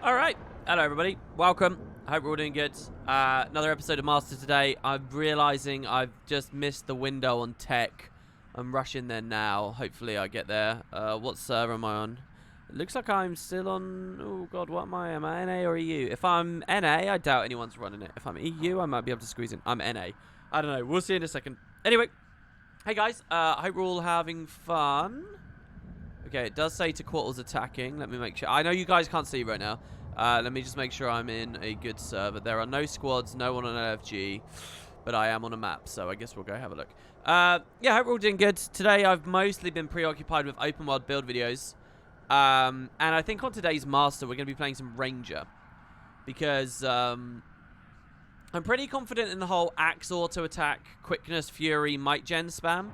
Alright, hello everybody, welcome, I hope we're all doing good. Another episode of Master today. I'm realising I've just missed the window on tech. I'm rushing there now, hopefully I get there. What server am I on? It looks like I'm still on, oh god, what am I? Am I NA or EU? If I'm NA, I doubt anyone's running it. If I'm EU, I might be able to squeeze in. I'm NA. I don't know, we'll see in a second. Anyway, hey guys, I hope we're all having fun. Okay, it does say to quarters attacking. Let me make sure. I know you guys can't see right now. Let me just make sure I'm in a good server. There are no squads, no one on LFG, but I am on a map, so I guess we'll go have a look. Yeah, I hope we're all doing good. Today, I've mostly been preoccupied with open world build videos. And I think on today's Master, we're going to be playing some Ranger. Because I'm pretty confident in the whole Axe auto attack, quickness, fury, might gen spam.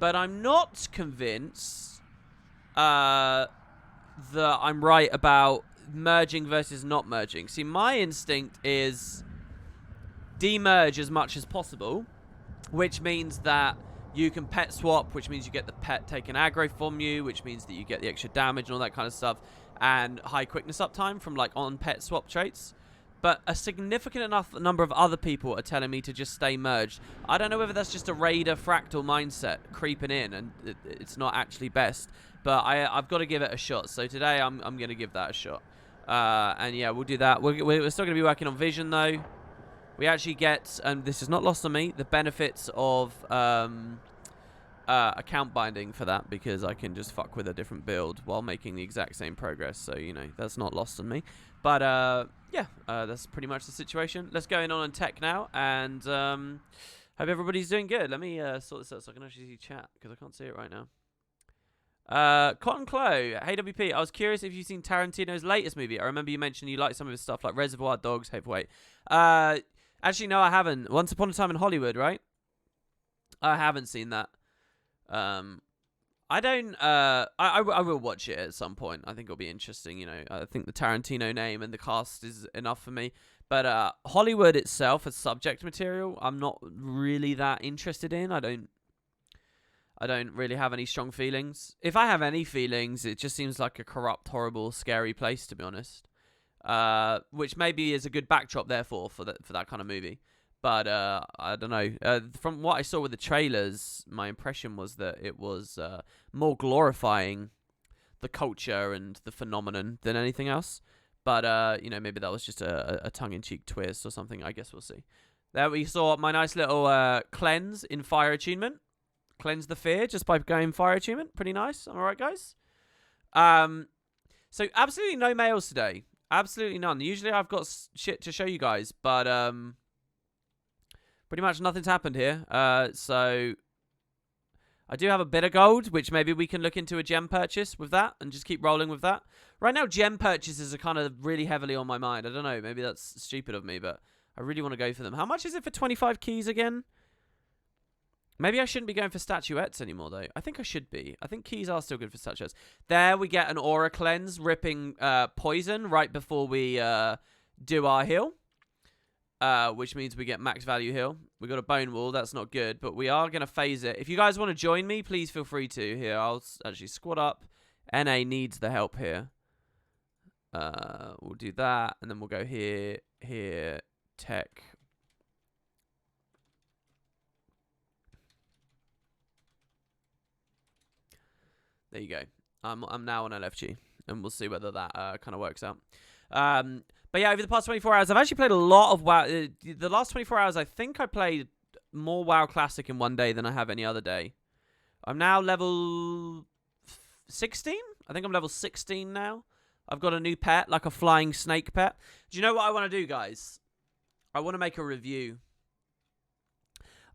But I'm not convinced that I'm right about merging versus not merging. See, my instinct is demerge as much as possible, which means that you can pet swap, which means you get the pet taken aggro from you, which means that you get the extra damage and all that kind of stuff, and high quickness uptime from like on pet swap traits. But a significant enough number of other people are telling me to just stay merged. I don't know whether that's just a raider fractal mindset creeping in and it's not actually best. But I've got to give it a shot. So today I'm going to give that a shot. And yeah, we'll do that. We're still going to be working on vision though. We actually get, and this is not lost on me, the benefits of account binding for that. Because I can just fuck with a different build while making the exact same progress. So, you know, that's not lost on me. But yeah, that's pretty much the situation. Let's go in on tech now. And hope everybody's doing good. Let me sort this out so I can actually see chat. Because I can't see it right now. Cotton Clo, hey WP, I was curious if you've seen Tarantino's latest movie. I remember you mentioned you like some of his stuff like Reservoir Dogs, Heavyweight. Actually, no, I haven't. Once Upon a Time in Hollywood, right? I haven't seen that. I don't, I will watch it at some point. I think it'll be interesting, you know. I think the Tarantino name and the cast is enough for me. But Hollywood itself as subject material, I'm not really that interested in. I don't really have any strong feelings. If I have any feelings, it just seems like a corrupt, horrible, scary place, to be honest. Which maybe is a good backdrop, therefore, for that kind of movie. But I don't know. From what I saw with the trailers, my impression was that it was more glorifying the culture and the phenomenon than anything else. But, you know, maybe that was just a tongue-in-cheek twist or something. I guess we'll see. There we saw my nice little cleanse in fire attunement. Cleanse the fear just by going fire achievement. Pretty nice. Am I right, guys? So absolutely no mails today. Absolutely none. Usually I've got shit to show you guys, but pretty much nothing's happened here. So I do have a bit of gold, which maybe we can look into a gem purchase with that and just keep rolling with that. Right now, gem purchases are kind of really heavily on my mind. I don't know. Maybe that's stupid of me, but I really want to go for them. How much is it for 25 keys again? Maybe I shouldn't be going for statuettes anymore, though. I think I should be. I think keys are still good for statuettes. There we get an aura cleanse, ripping poison right before we do our heal. Which means we get max value heal. We got a bone wall. That's not good, but we are going to phase it. If you guys want to join me, please feel free to. Here, I'll actually squad up. NA needs the help here. We'll do that, and then we'll go here, tech. There you go. I'm now on LFG, and we'll see whether that kind of works out. But yeah, over the past 24 hours, I've actually played a lot of WoW. The last 24 hours, I think I played more WoW Classic in one day than I have any other day. I'm now level 16? I think I'm level 16 now. I've got a new pet, like a flying snake pet. Do you know what I want to do, guys? I want to make a review.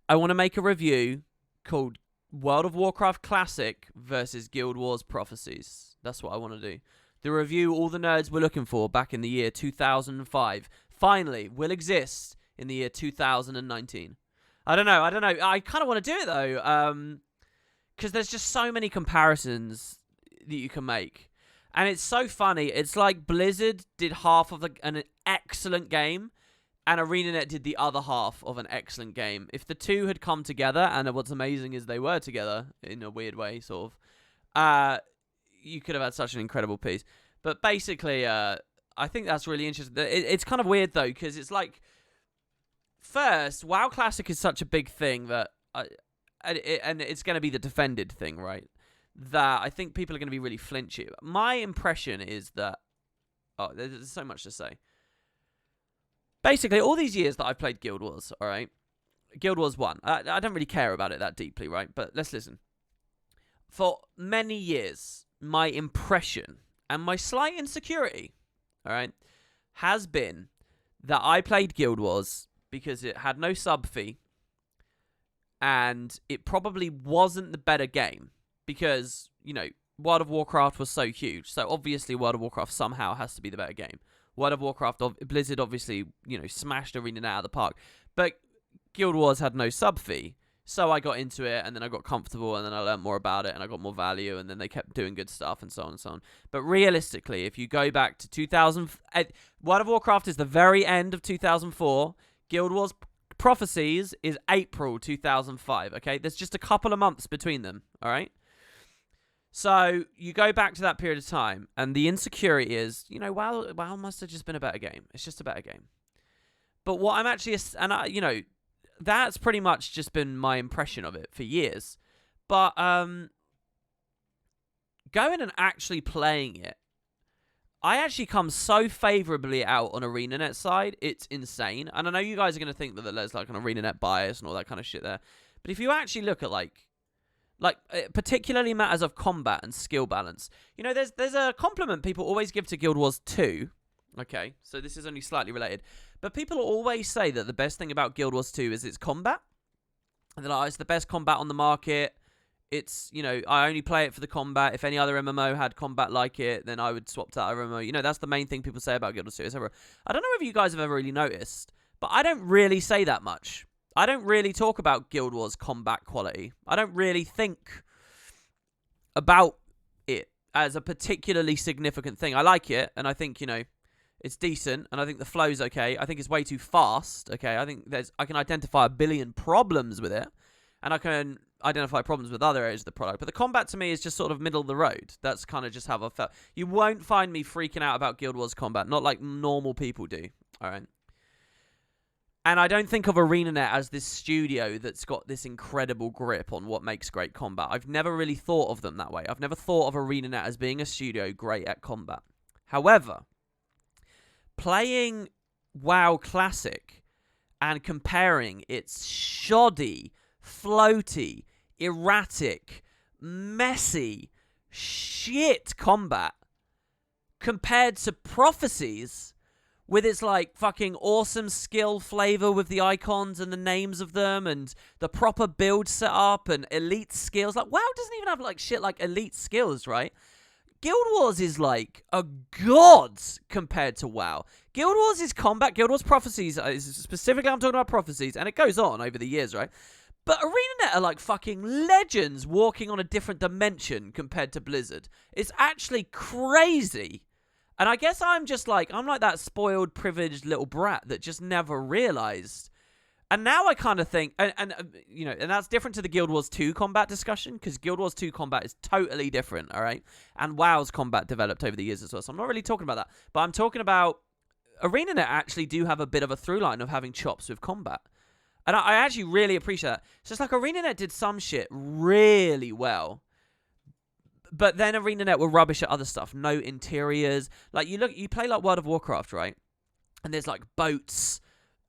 I want to make a review called World of Warcraft Classic versus Guild Wars Prophecies. That's what I want to do. The review all the nerds were looking for back in the year 2005 finally will exist in the year 2019. I don't know. I kind of want to do it, though, because there's just so many comparisons that you can make. And it's so funny. It's like Blizzard did half of an excellent game, and ArenaNet did the other half of an excellent game. If the two had come together, and what's amazing is they were together in a weird way, sort of, you could have had such an incredible piece. But basically, I think that's really interesting. It's kind of weird though, because it's like, first, WoW Classic is such a big thing that, and it's going to be the defended thing, right? That I think people are going to be really flinchy. My impression is that, there's so much to say. Basically, all these years that I've played Guild Wars, all right, Guild Wars 1, I don't really care about it that deeply, right? But let's listen. For many years, my impression and my slight insecurity, all right, has been that I played Guild Wars because it had no sub fee, and it probably wasn't the better game because, you know, World of Warcraft was so huge. So obviously World of Warcraft somehow has to be the better game. World of Warcraft, Blizzard obviously, you know, smashed ArenaNet out of the park. But Guild Wars had no sub fee. So I got into it, and then I got comfortable, and then I learned more about it, and I got more value, and then they kept doing good stuff, and so on and so on. But realistically, if you go back to 2000... World of Warcraft is the very end of 2004. Guild Wars Prophecies is April 2005, okay? There's just a couple of months between them, all right? So you go back to that period of time, and the insecurity is, you know, WoW must have just been a better game. It's just a better game. But what I'm actually... you know, that's pretty much just been my impression of it for years. But going and actually playing it, I actually come so favorably out on ArenaNet side, it's insane. And I know you guys are going to think that there's like an ArenaNet bias and all that kind of shit there. But if you actually look at like particularly matters of combat and skill balance, you know, there's a compliment people always give to Guild Wars 2. Okay, so this is only slightly related. But people always say that the best thing about Guild Wars 2 is its combat. And they're like, it's the best combat on the market. It's, you know, I only play it for the combat. If any other MMO had combat like it, then I would swap to that MMO. You know, that's the main thing people say about Guild Wars 2. I don't know if you guys have ever really noticed, but I don't really say that much. I don't really talk about Guild Wars combat quality. I don't really think about it as a particularly significant thing. I like it, and I think, you know, it's decent, and I think the flow's okay. I think it's way too fast, okay? I think I can identify a billion problems with it, and I can identify problems with other areas of the product. But the combat to me is just sort of middle of the road. That's kind of just how I felt. You won't find me freaking out about Guild Wars combat, not like normal people do, all right? And I don't think of ArenaNet as this studio that's got this incredible grip on what makes great combat. I've never really thought of them that way. I've never thought of ArenaNet as being a studio great at combat. However, playing WoW Classic and comparing its shoddy, floaty, erratic, messy, shit combat compared to Prophecies with its like fucking awesome skill flavor with the icons and the names of them and the proper build setup and elite skills. Like WoW doesn't even have like shit like elite skills, right? Guild Wars is like a god compared to WoW. Guild Wars is combat. Guild Wars Prophecies, specifically I'm talking about Prophecies, and it goes on over the years, right? But ArenaNet are like fucking legends walking on a different dimension compared to Blizzard. It's actually crazy. And I guess I'm like that spoiled, privileged little brat that just never realized. And now I kind of think, and you know, and that's different to the Guild Wars 2 combat discussion, because Guild Wars 2 combat is totally different, all right? And WoW's combat developed over the years as well, so I'm not really talking about that. But I'm talking about ArenaNet actually do have a bit of a through line of having chops with combat. And I actually really appreciate that. It's just like ArenaNet did some shit really well, but then ArenaNet were rubbish at other stuff. No interiors. Like, you play like World of Warcraft, right? And there's like boats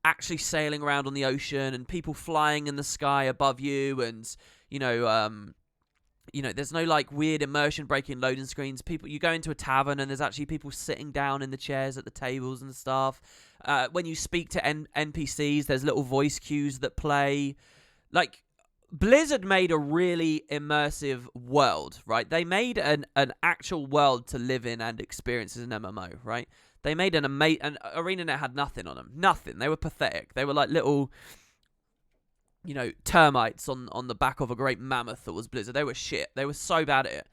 actually sailing around on the ocean and people flying in the sky above you, and you know, there's no like weird immersion breaking loading screens. You go into a tavern and there's actually people sitting down in the chairs at the tables and stuff. When you speak to NPCs, there's little voice cues that play. Like, Blizzard made a really immersive world, right? They made an actual world to live in and experience as an MMO, right? They made an ArenaNet had nothing on them. Nothing. They were pathetic. They were like little, you know, termites on the back of a great mammoth that was Blizzard. They were shit. They were so bad at it.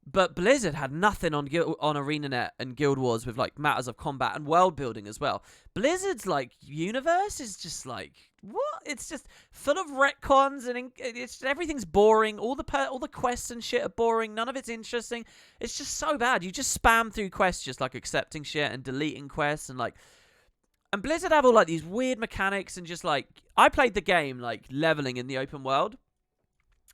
But Blizzard had nothing on ArenaNet and Guild Wars with like matters of combat and world building as well. Blizzard's like universe is just like what? It's just full of retcons and it's everything's boring. All the quests and shit are boring. None of it's interesting. It's just so bad. You just spam through quests, just like accepting shit and deleting quests and like. And Blizzard have all like these weird mechanics and just like I played the game like leveling in the open world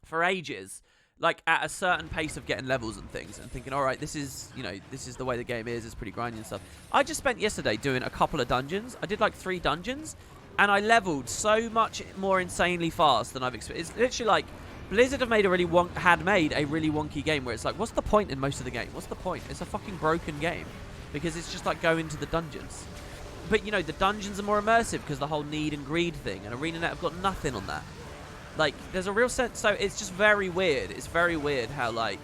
for ages. Like, at a certain pace of getting levels and things, and thinking, all right, this is the way the game is. It's pretty grindy and stuff. I just spent yesterday doing a couple of dungeons. I did, like, 3 dungeons, and I leveled so much more insanely fast than I've experienced. It's literally like, Blizzard had made a really wonky game where it's like, what's the point in most of the game? What's the point? It's a fucking broken game. Because it's just like going to the dungeons. But, you know, the dungeons are more immersive because the whole need and greed thing, and ArenaNet have got nothing on that. Like, there's a real sense, so it's just very weird. It's very weird how, like,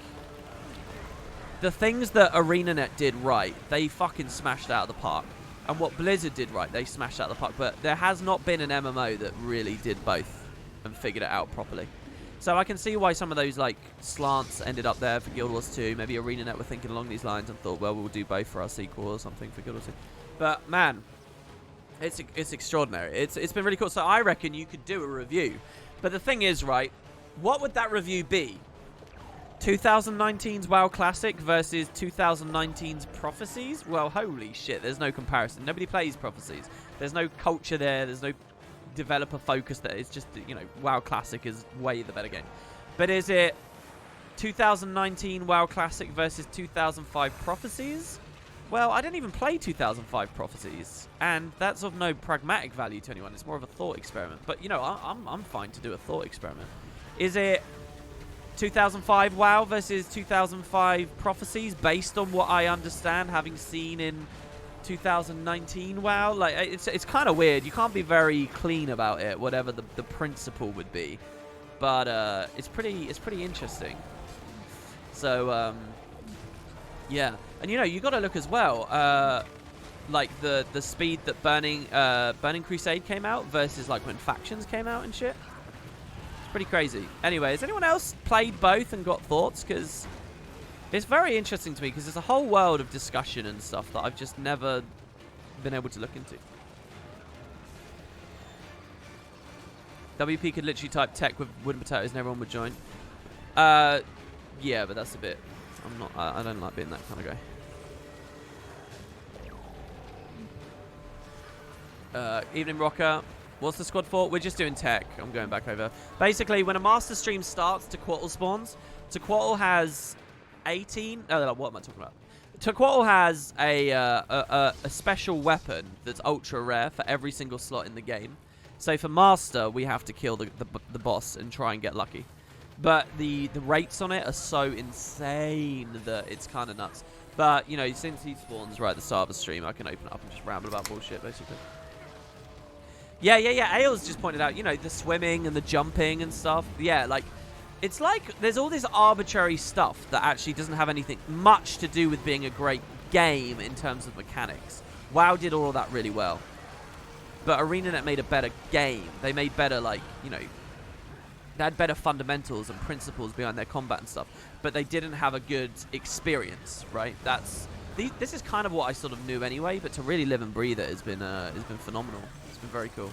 the things that ArenaNet did right, they fucking smashed out of the park. And what Blizzard did right, they smashed out of the park. But there has not been an MMO that really did both and figured it out properly. So I can see why some of those, like, slants ended up there for Guild Wars 2. Maybe ArenaNet were thinking along these lines and thought, well, we'll do both for our sequel or something for Guild Wars 2. But, man, it's extraordinary. It's been really cool. So I reckon you could do a review. But the thing is, right, what would that review be? 2019's WoW Classic versus 2019's Prophecies? Well, holy shit, there's no comparison. Nobody plays Prophecies. There's no culture there. There's no developer focus there. It's just, you know, WoW Classic is way the better game. But is it 2019 WoW Classic versus 2005 Prophecies? Well, I didn't even play 2005 Prophecies, and that's of no pragmatic value to anyone. It's more of a thought experiment. But, you know, I'm fine to do a thought experiment. Is it 2005 WoW versus 2005 Prophecies based on what I understand, having seen in 2019 WoW? Like, it's kind of weird. You can't be very clean about it, whatever the principle would be. But it's pretty interesting. So, yeah. And, you know, you got to look as well, like, the speed that Burning Crusade came out versus, like, when Factions came out and shit. It's pretty crazy. Anyway, has anyone else played both and got thoughts? Because it's very interesting to me, because there's a whole world of discussion and stuff that I've just never been able to look into. WP could literally type tech with wooden potatoes and everyone would join. Yeah, but that's a bit... I don't like being that kind of guy. Evening Rocker. What's the squad for? We're just doing tech. I'm going back over. Basically, when a master stream starts, Tequatl spawns. Tequatl has 18... Oh, what am I talking about? Tequatl has a special weapon that's ultra rare for every single slot in the game. So for master, we have to kill the boss and try and get lucky. But the rates on it are so insane that it's kind of nuts. But, you know, since he spawns right at the start of the stream, I can open it up and just ramble about bullshit, basically. Yeah. Ailes just pointed out, you know, the swimming and the jumping and stuff. Yeah, like, it's like there's all this arbitrary stuff that actually doesn't have anything much to do with being a great game in terms of mechanics. WoW did all of that really well. But ArenaNet made a better game. They made better, like, you know, they had better fundamentals and principles behind their combat and stuff. But they didn't have a good experience, right? This is kind of what I sort of knew anyway, but to really live and breathe it has been phenomenal. It's been very cool.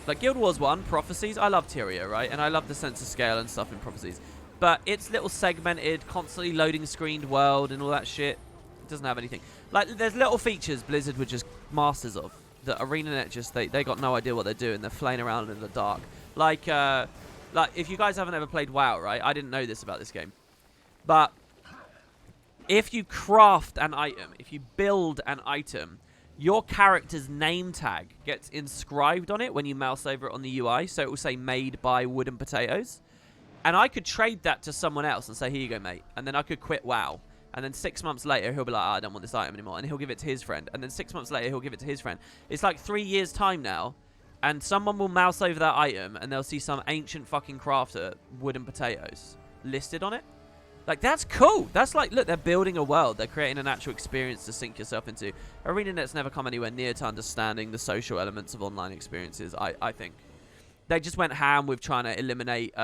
Like Guild Wars 1, Prophecies, I love Tyria, right? And I love the sense of scale and stuff in Prophecies. But it's little segmented, constantly loading screened world and all that shit. It doesn't have anything. Like, there's little features Blizzard were just masters of. That ArenaNet just, they got no idea what they're doing. They're flaying around in the dark. Like if you guys haven't ever played WoW, right? I didn't know this about this game. But if you craft an item, if you build an item, your character's name tag gets inscribed on it when you mouse over it on the UI. So it will say made by wooden potatoes. And I could trade that to someone else and say, here you go, mate. And then I could quit WoW. And then 6 months later, he'll be like, I don't want this item anymore. And he'll give it to his friend. And then 6 months later, he'll give it to his friend. It's like 3 years' time now. And someone will mouse over that item, and they'll see some ancient fucking crafter, wooden potatoes, listed on it. Like, that's cool. That's like, look, they're building a world. They're creating an actual experience to sink yourself into. ArenaNet's never come anywhere near to understanding the social elements of online experiences, I think. They just went ham with trying to eliminate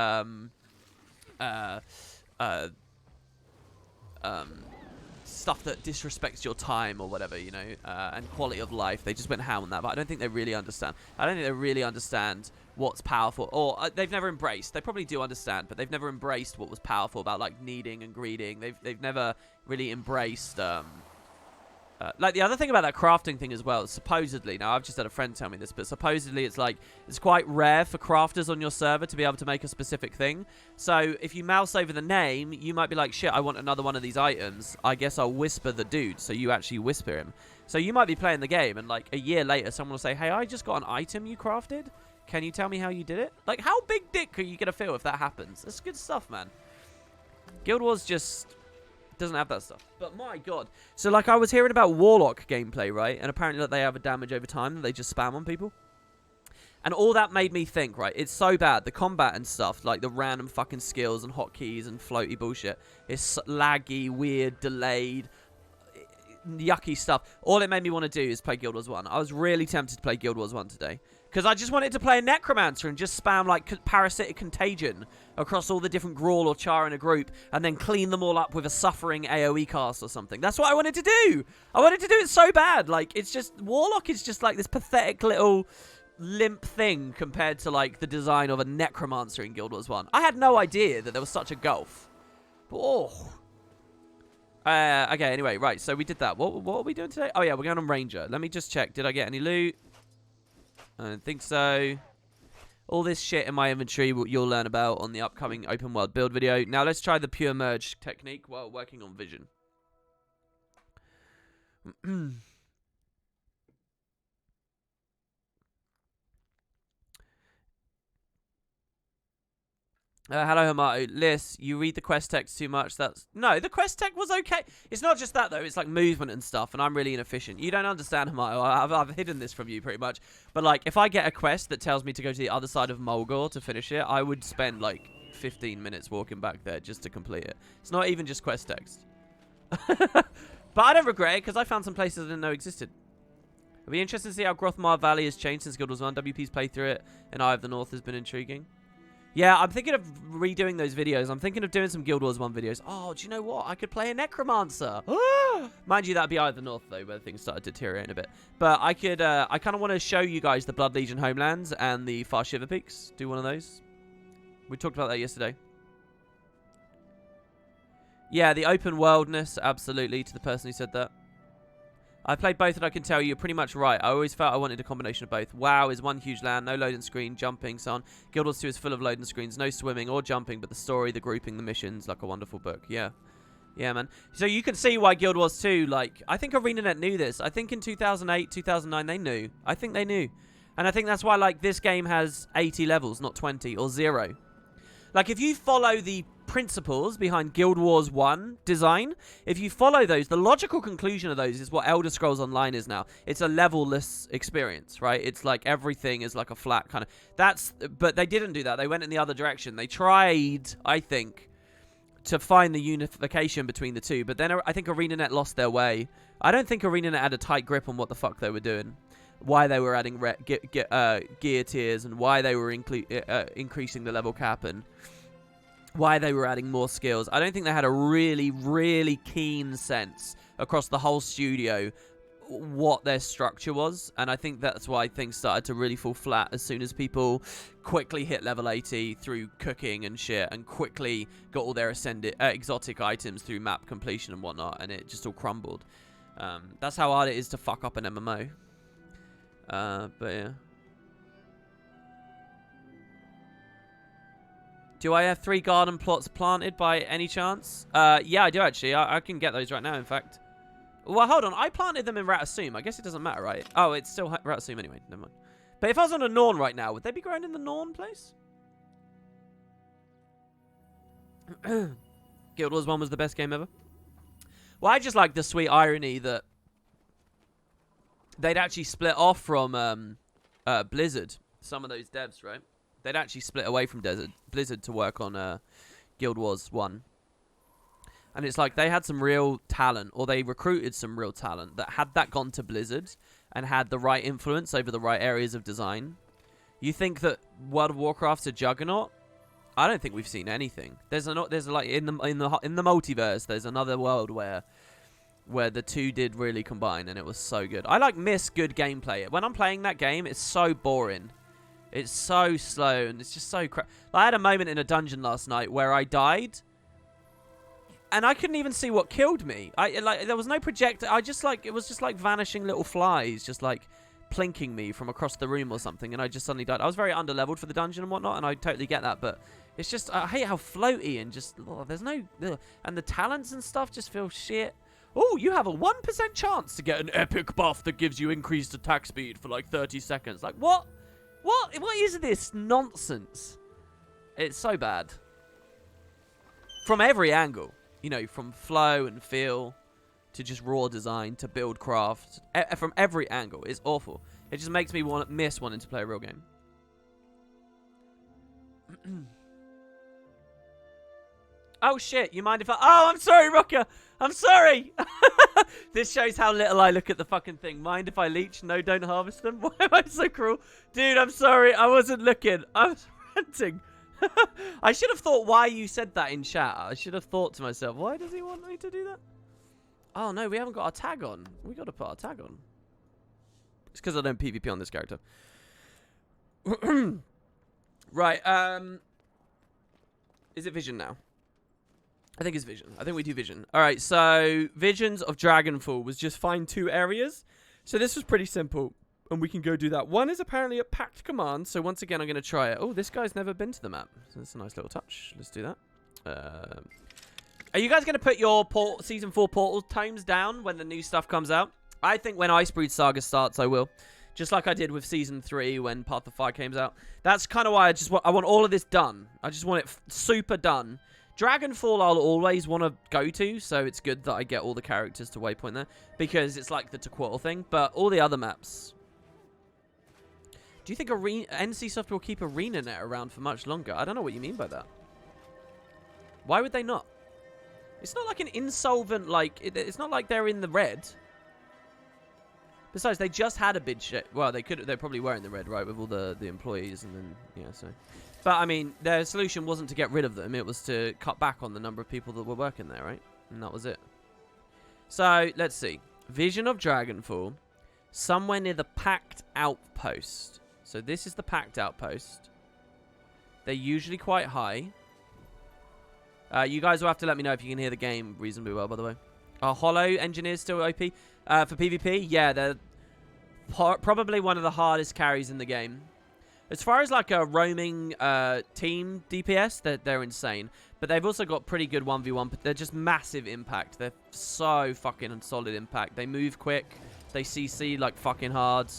stuff that disrespects your time or whatever, you know, and quality of life. They just went ham on that, but I don't think they really understand. I don't think they really understand what's powerful, or they've never embraced. They probably do understand, but they've never embraced what was powerful about like needing and greeding. They've never really embraced. Like the other thing about that crafting thing as well, supposedly, now I've just had a friend tell me this, but supposedly it's like, it's quite rare for crafters on your server to be able to make a specific thing. So if you mouse over the name, you might be like, shit, I want another one of these items. I guess I'll whisper the dude. So you actually whisper him. So you might be playing the game and like a year later, someone will say, hey, I just got an item you crafted. Can you tell me how you did it? Like, how big dick are you going to feel if that happens? That's good stuff, man. Guild Wars just doesn't have that stuff. But my god. So like I was hearing about Warlock gameplay, right? And apparently like, they have a damage over time that they just spam on people. And all that made me think, right? It's so bad. The combat and stuff, like the random fucking skills and hotkeys and floaty bullshit, is laggy, weird, delayed, yucky stuff. All it made me want to do is play Guild Wars 1. I was really tempted to play Guild Wars 1 today. Because I just wanted to play a Necromancer and just spam, like, Parasitic Contagion across all the different Grawl or Char in a group and then clean them all up with a Suffering AoE cast or something. That's what I wanted to do. I wanted to do it so bad. Like, it's just... Warlock is just, like, this pathetic little limp thing compared to, like, the design of a Necromancer in Guild Wars 1. I had no idea that there was such a gulf. But, oh... okay, anyway, right, so we did that. What are we doing today? Oh, yeah, we're going on Ranger. Let me just check. Did I get any loot? I don't think so. All this shit in my inventory you'll learn about on the upcoming open world build video. Now let's try the pure merge technique while working on vision. Hello, Hamato. Liz, you read the quest text too much. No, the quest text was okay. It's not just that, though. It's like movement and stuff, and I'm really inefficient. You don't understand, Hamato. I've hidden this from you pretty much. But, like, if I get a quest that tells me to go to the other side of Mulgore to finish it, I would spend, like, 15 minutes walking back there just to complete it. It's not even just quest text. But I don't regret it, because I found some places I didn't know existed. It'll be interesting to see how Grothmar Valley has changed since Guild Wars 1. WP's playthrough it, and Eye of the North has been intriguing. Yeah, I'm thinking of redoing those videos. I'm thinking of doing some Guild Wars 1 videos. Oh, do you know what? I could play a Necromancer. Mind you, that'd be Eye of the North, though, where things started deteriorating a bit. But I could, I kind of want to show you guys the Blood Legion homelands and the Far Shiver Peaks. Do one of those. We talked about that yesterday. Yeah, the open worldness, absolutely, to the person who said that. I've played both and I can tell you're pretty much right. I always felt I wanted a combination of both. WoW is one huge land, no loading screen, jumping, so on. Guild Wars 2 is full of loading screens, no swimming or jumping, but the story, the grouping, the missions, like a wonderful book. Yeah. Yeah, man. So you can see why Guild Wars 2, like, I think ArenaNet knew this. I think in 2008, 2009, they knew. I think they knew. And I think that's why, like, this game has 80 levels, not 20 or 0. Like, if you follow the principles behind Guild Wars 1 design, if you follow those, the logical conclusion of those is what Elder Scrolls Online is now. It's a level-less experience, right? It's like everything is like a flat kind of... But they didn't do that. They went in the other direction. They tried, I think, to find the unification between the two. But then I think ArenaNet lost their way. I don't think ArenaNet had a tight grip on what the fuck they were doing. Why they were adding gear tiers and why they were increasing the level cap and why they were adding more skills. I don't think they had a really, really keen sense across the whole studio what their structure was. And I think that's why things started to really fall flat as soon as people quickly hit level 80 through cooking and shit and quickly got all their exotic items through map completion and whatnot. And it just all crumbled. That's how hard it is to fuck up an MMO. But yeah. Do I have 3 garden plots planted by any chance? Yeah, I do actually. I can get those right now, in fact. Well, hold on. I planted them in Ratasum. I guess it doesn't matter, right? Oh, it's still Ratasum anyway. Never mind. But if I was on a Norn right now, would they be growing in the Norn place? Guild Wars 1 was the best game ever. Well, I just like the sweet irony that they'd actually split off from Blizzard. Some of those devs, right? They'd actually split away from Blizzard to work on Guild Wars 1. And it's like they had some real talent, or they recruited some real talent that had that gone to Blizzard and had the right influence over the right areas of design. You think that World of Warcraft's a juggernaut? I don't think we've seen anything. There's like in the multiverse. There's another world where the two did really combine, and it was so good. I miss good gameplay. When I'm playing that game, it's so boring. It's so slow, and it's just so crap. I had a moment in a dungeon last night where I died, and I couldn't even see what killed me. There was no projector. It was just like vanishing little flies, just like plinking me from across the room or something, and I just suddenly died. I was very underleveled for the dungeon and whatnot, and I totally get that, but it's just, I hate how floaty and just, there's no, and the talents and stuff just feel shit. Oh, you have a 1% chance to get an epic buff that gives you increased attack speed for like 30 seconds. Like, what? What is this nonsense? It's so bad. From every angle. You know, from flow and feel to just raw design to build craft. From every angle. It's awful. It just makes me miss wanting to play a real game. Oh, shit. You mind if I... Oh, I'm sorry, Rocker. I'm sorry. This shows how little I look at the fucking thing. Mind if I leech? No, don't harvest them. Why am I so cruel? Dude, I'm sorry. I wasn't looking. I was ranting. I should have thought why you said that in chat. I should have thought to myself, why does he want me to do that? Oh, no, we haven't got our tag on. We got to put our tag on. It's because I don't PvP on this character. Right, is it Vision now? I think it's Vision. I think we do Vision. Alright, so Visions of Dragonfall was just find 2 areas. So this was pretty simple, and we can go do that. One is apparently a packed command, so once again I'm going to try it. Oh, this guy's never been to the map. So that's a nice little touch. Let's do that. Are you guys going to put your Season 4 Portal tomes down when the new stuff comes out? I think when Icebreed Saga starts, I will. Just like I did with Season 3 when Path of Fire came out. That's kind of why I want all of this done. I just want it super done. Dragonfall I'll always want to go to, so it's good that I get all the characters to Waypoint there. Because it's like the Tequatl thing, but all the other maps... Do you think NCSoft will keep ArenaNet around for much longer? I don't know what you mean by that. Why would they not? It's not like an insolvent, like... It's not like they're in the red. Besides, they just had a bid shit. Well, they probably were in the red, right, with all the employees, and then, yeah, so... But, I mean, their solution wasn't to get rid of them. It was to cut back on the number of people that were working there, right? And that was it. So, let's see. Vision of Dragonfall. Somewhere near the Packed Outpost. So, this is the Packed Outpost. They're usually quite high. You guys will have to let me know if you can hear the game reasonably well, by the way. Are Hollow Engineers still OP? For PvP? Yeah, they're probably one of the hardest carries in the game. As far as like a roaming team DPS, they're insane. But they've also got pretty good 1v1. But they're just massive impact. They're so fucking solid impact. They move quick. They CC like fucking hard.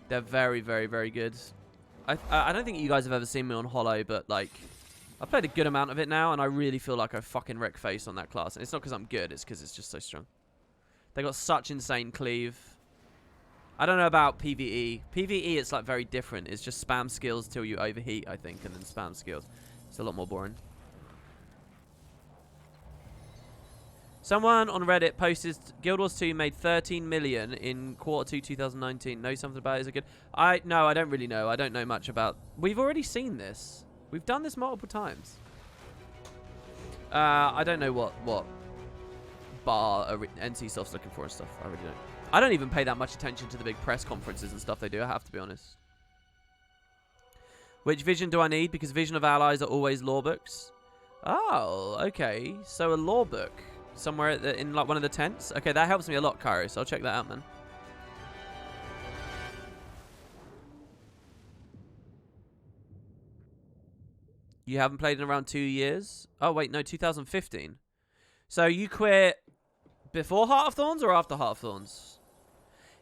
They're very, very, very good. I don't think you guys have ever seen me on Hollow, but like... I've played a good amount of it now, and I really feel like I fucking wreck face on that class. And it's not because I'm good, it's because it's just so strong. They got such insane cleave. I don't know about PvE. PvE, it's like very different. It's just spam skills till you overheat, I think, and then spam skills. It's a lot more boring. Someone on Reddit posted Guild Wars 2 made 13 million in Q2 2019. Know something about it? Is it good? No, I don't really know. I don't know much about... We've already seen this. We've done this multiple times. I don't know what bar NCSoft's looking for and stuff. I really don't. I don't even pay that much attention to the big press conferences and stuff they do, I have to be honest. Which vision do I need? Because Vision of Allies are always lore books. Oh, okay. So a lore book somewhere in like one of the tents. Okay, that helps me a lot, Cairo, so I'll check that out, man. You haven't played in around 2 years? Oh, wait, no, 2015. So you quit before Heart of Thorns or after Heart of Thorns?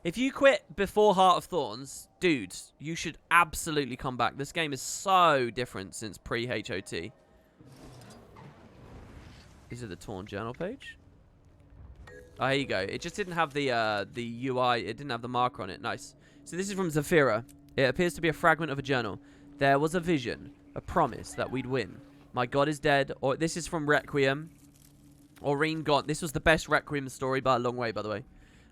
If you quit before Heart of Thorns, dude, you should absolutely come back. This game is so different since pre-HOT. Is it the Torn Journal page? Oh, here you go. It just didn't have the UI. It didn't have the marker on it. Nice. So this is from Zafira. It appears to be a fragment of a journal. There was a vision, a promise that we'd win. My god is dead. Or this is from Requiem. Aurene Gaunt. This was the best Requiem story by a long way, by the way.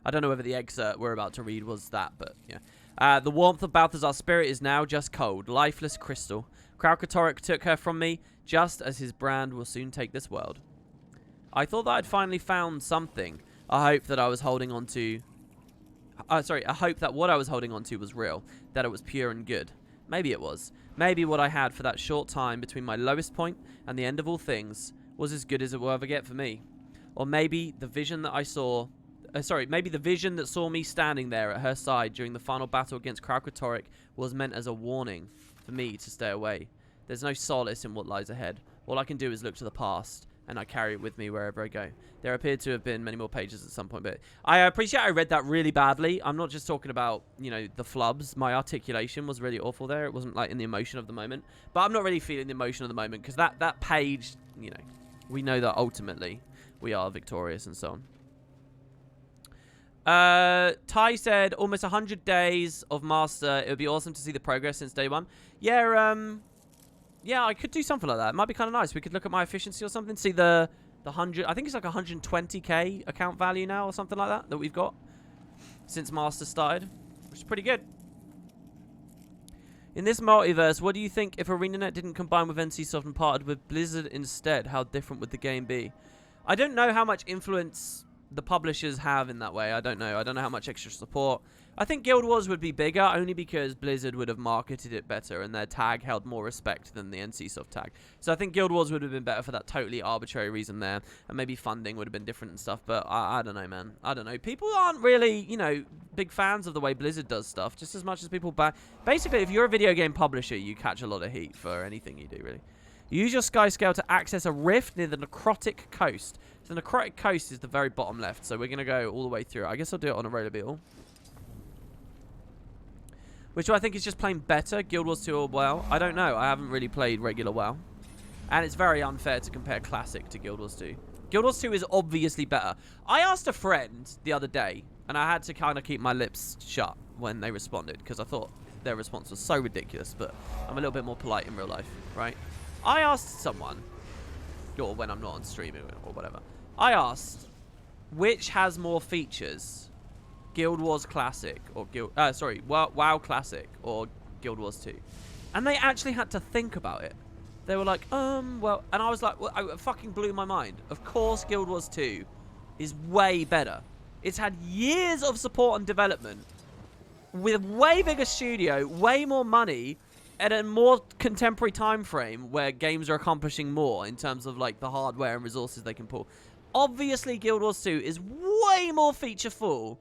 I don't know whether the excerpt we're about to read was that, but yeah. The warmth of Balthazar's spirit is now just cold, lifeless crystal. Kralkatorrik took her from me, just as his brand will soon take this world. I thought that I'd finally found something. I hope that I was holding on to... I hope that what I was holding on to was real, that it was pure and good. Maybe it was. Maybe what I had for that short time between my lowest point and the end of all things was as good as it will ever get for me. Or maybe the vision that I saw... maybe the vision that saw me standing there at her side during the final battle against Kralkatorrik was meant as a warning for me to stay away. There's no solace in what lies ahead. All I can do is look to the past, and I carry it with me wherever I go. There appeared to have been many more pages at some point, but I appreciate I read that really badly. I'm not just talking about, you know, the flubs. My articulation was really awful there. It wasn't, like, in the emotion of the moment. But I'm not really feeling the emotion of the moment, because that page, you know, we know that ultimately we are victorious and so on. Ty said, almost 100 days of Master. It would be awesome to see the progress since day one. Yeah, yeah, I could do something like that. It might be kind of nice. We could look at my efficiency or something. See the 100. I think it's like 120k account value now or something like that we've got since Master started, which is pretty good. In this multiverse, what do you think if ArenaNet didn't combine with NCSoft and partnered with Blizzard instead? How different would the game be? I don't know how much influence the publishers have in that way. I don't know. I don't know how much extra support. I think Guild Wars would be bigger only because Blizzard would have marketed it better and their tag held more respect than the NCSoft tag. So I think Guild Wars would have been better for that totally arbitrary reason there. And maybe funding would have been different and stuff. But I don't know, man. I don't know. People aren't really, you know, big fans of the way Blizzard does stuff. Just as much as people back. Basically, if you're a video game publisher, you catch a lot of heat for anything you do, really. You use your sky scale to access a rift near the Necrotic Coast. So the Necrotic Coast is the very bottom left. So we're going to go all the way through. I guess I'll do it on a roller beetle. Which do I think is just playing better? Guild Wars 2 or WoW? I don't know. I haven't really played regular WoW. And it's very unfair to compare Classic to Guild Wars 2. Guild Wars 2 is obviously better. I asked a friend the other day, and I had to kind of keep my lips shut when they responded, because I thought their response was so ridiculous, but I'm a little bit more polite in real life, right? I asked someone, or when I'm not on streaming or whatever, I asked, which has more features? Guild Wars Classic or WoW Classic or Guild Wars 2, and they actually had to think about it. They were like, well, and I was like, well, it fucking blew my mind. Of course, Guild Wars 2 is way better. It's had years of support and development with a way bigger studio, way more money, at a more contemporary time frame where games are accomplishing more in terms of like the hardware and resources they can pull. Obviously, Guild Wars 2 is way more featureful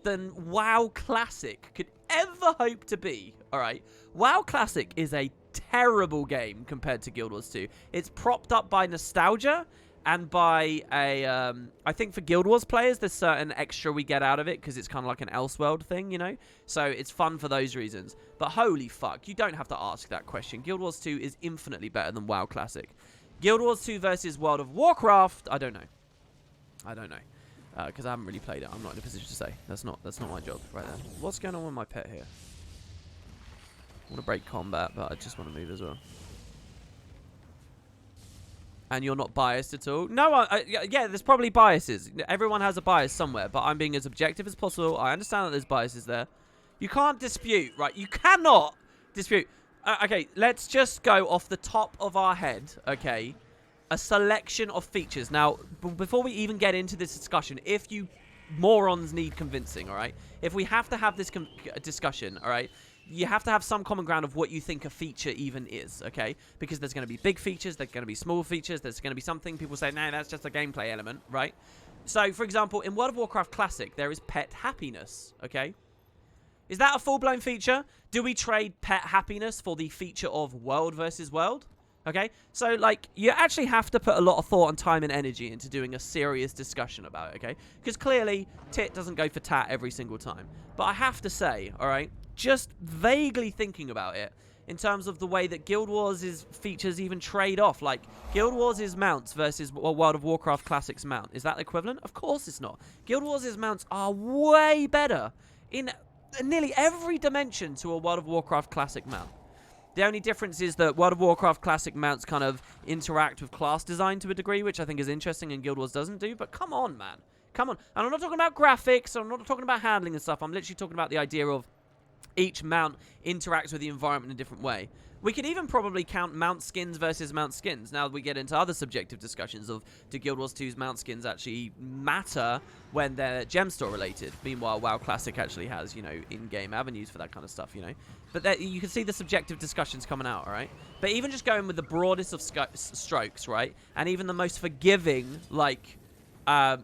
than WoW Classic could ever hope to be, alright? WoW Classic is a terrible game compared to Guild Wars 2. It's propped up by nostalgia and by a, I think for Guild Wars players, there's certain extra we get out of it because it's kind of like an Elseworld thing, you know? So it's fun for those reasons. But holy fuck, you don't have to ask that question. Guild Wars 2 is infinitely better than WoW Classic. Guild Wars 2 versus World of Warcraft, I don't know. I don't know. Because I haven't really played it. I'm not in a position to say. That's not my job right there. What's going on with my pet here? I want to break combat, but I just want to move as well. And you're not biased at all? No, yeah, there's probably biases. Everyone has a bias somewhere, but I'm being as objective as possible. I understand that there's biases there. You can't dispute, right? You cannot dispute. Okay, let's just go off the top of our head, okay? A selection of features. Now, before we even get into this discussion, if you morons need convincing, all right? If we have to have this discussion, all right? You have to have some common ground of what you think a feature even is, okay? Because there's going to be big features, there's going to be small features, there's going to be something people say, no, that's just a gameplay element, right? So, for example, in World of Warcraft Classic, there is pet happiness, okay? Is that a full-blown feature? Do we trade pet happiness for the feature of world versus world? Okay, so, like, you actually have to put a lot of thought and time and energy into doing a serious discussion about it, okay? Because clearly, tit doesn't go for tat every single time. But I have to say, all right, just vaguely thinking about it, in terms of the way that Guild Wars' features even trade off. Like, Guild Wars' mounts versus World of Warcraft Classic's mount. Is that equivalent? Of course it's not. Guild Wars' mounts are way better in nearly every dimension to a World of Warcraft Classic mount. The only difference is that World of Warcraft Classic mounts kind of interact with class design to a degree, which I think is interesting and Guild Wars doesn't do. But come on, man. Come on. And I'm not talking about graphics. I'm not talking about handling and stuff. I'm literally talking about the idea of each mount interacts with the environment in a different way. We could even probably count mount skins versus mount skins. Now we get into other subjective discussions of, do Guild Wars 2's mount skins actually matter when they're gem store related? Meanwhile, WoW Classic actually has, you know, in-game avenues for that kind of stuff, you know. But you can see the subjective discussions coming out, all right? But even just going with the broadest of strokes, right? And even the most forgiving, like,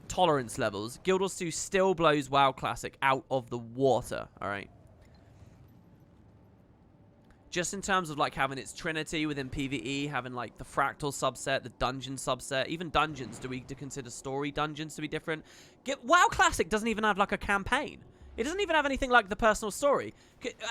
tolerance levels, Guild Wars 2 still blows WoW Classic out of the water, all right? Just in terms of, like, having its trinity within PvE, having, like, the fractal subset, the dungeon subset, even dungeons. Do we consider story dungeons to be different? WoW Classic doesn't even have, like, a campaign. It doesn't even have anything like the personal story.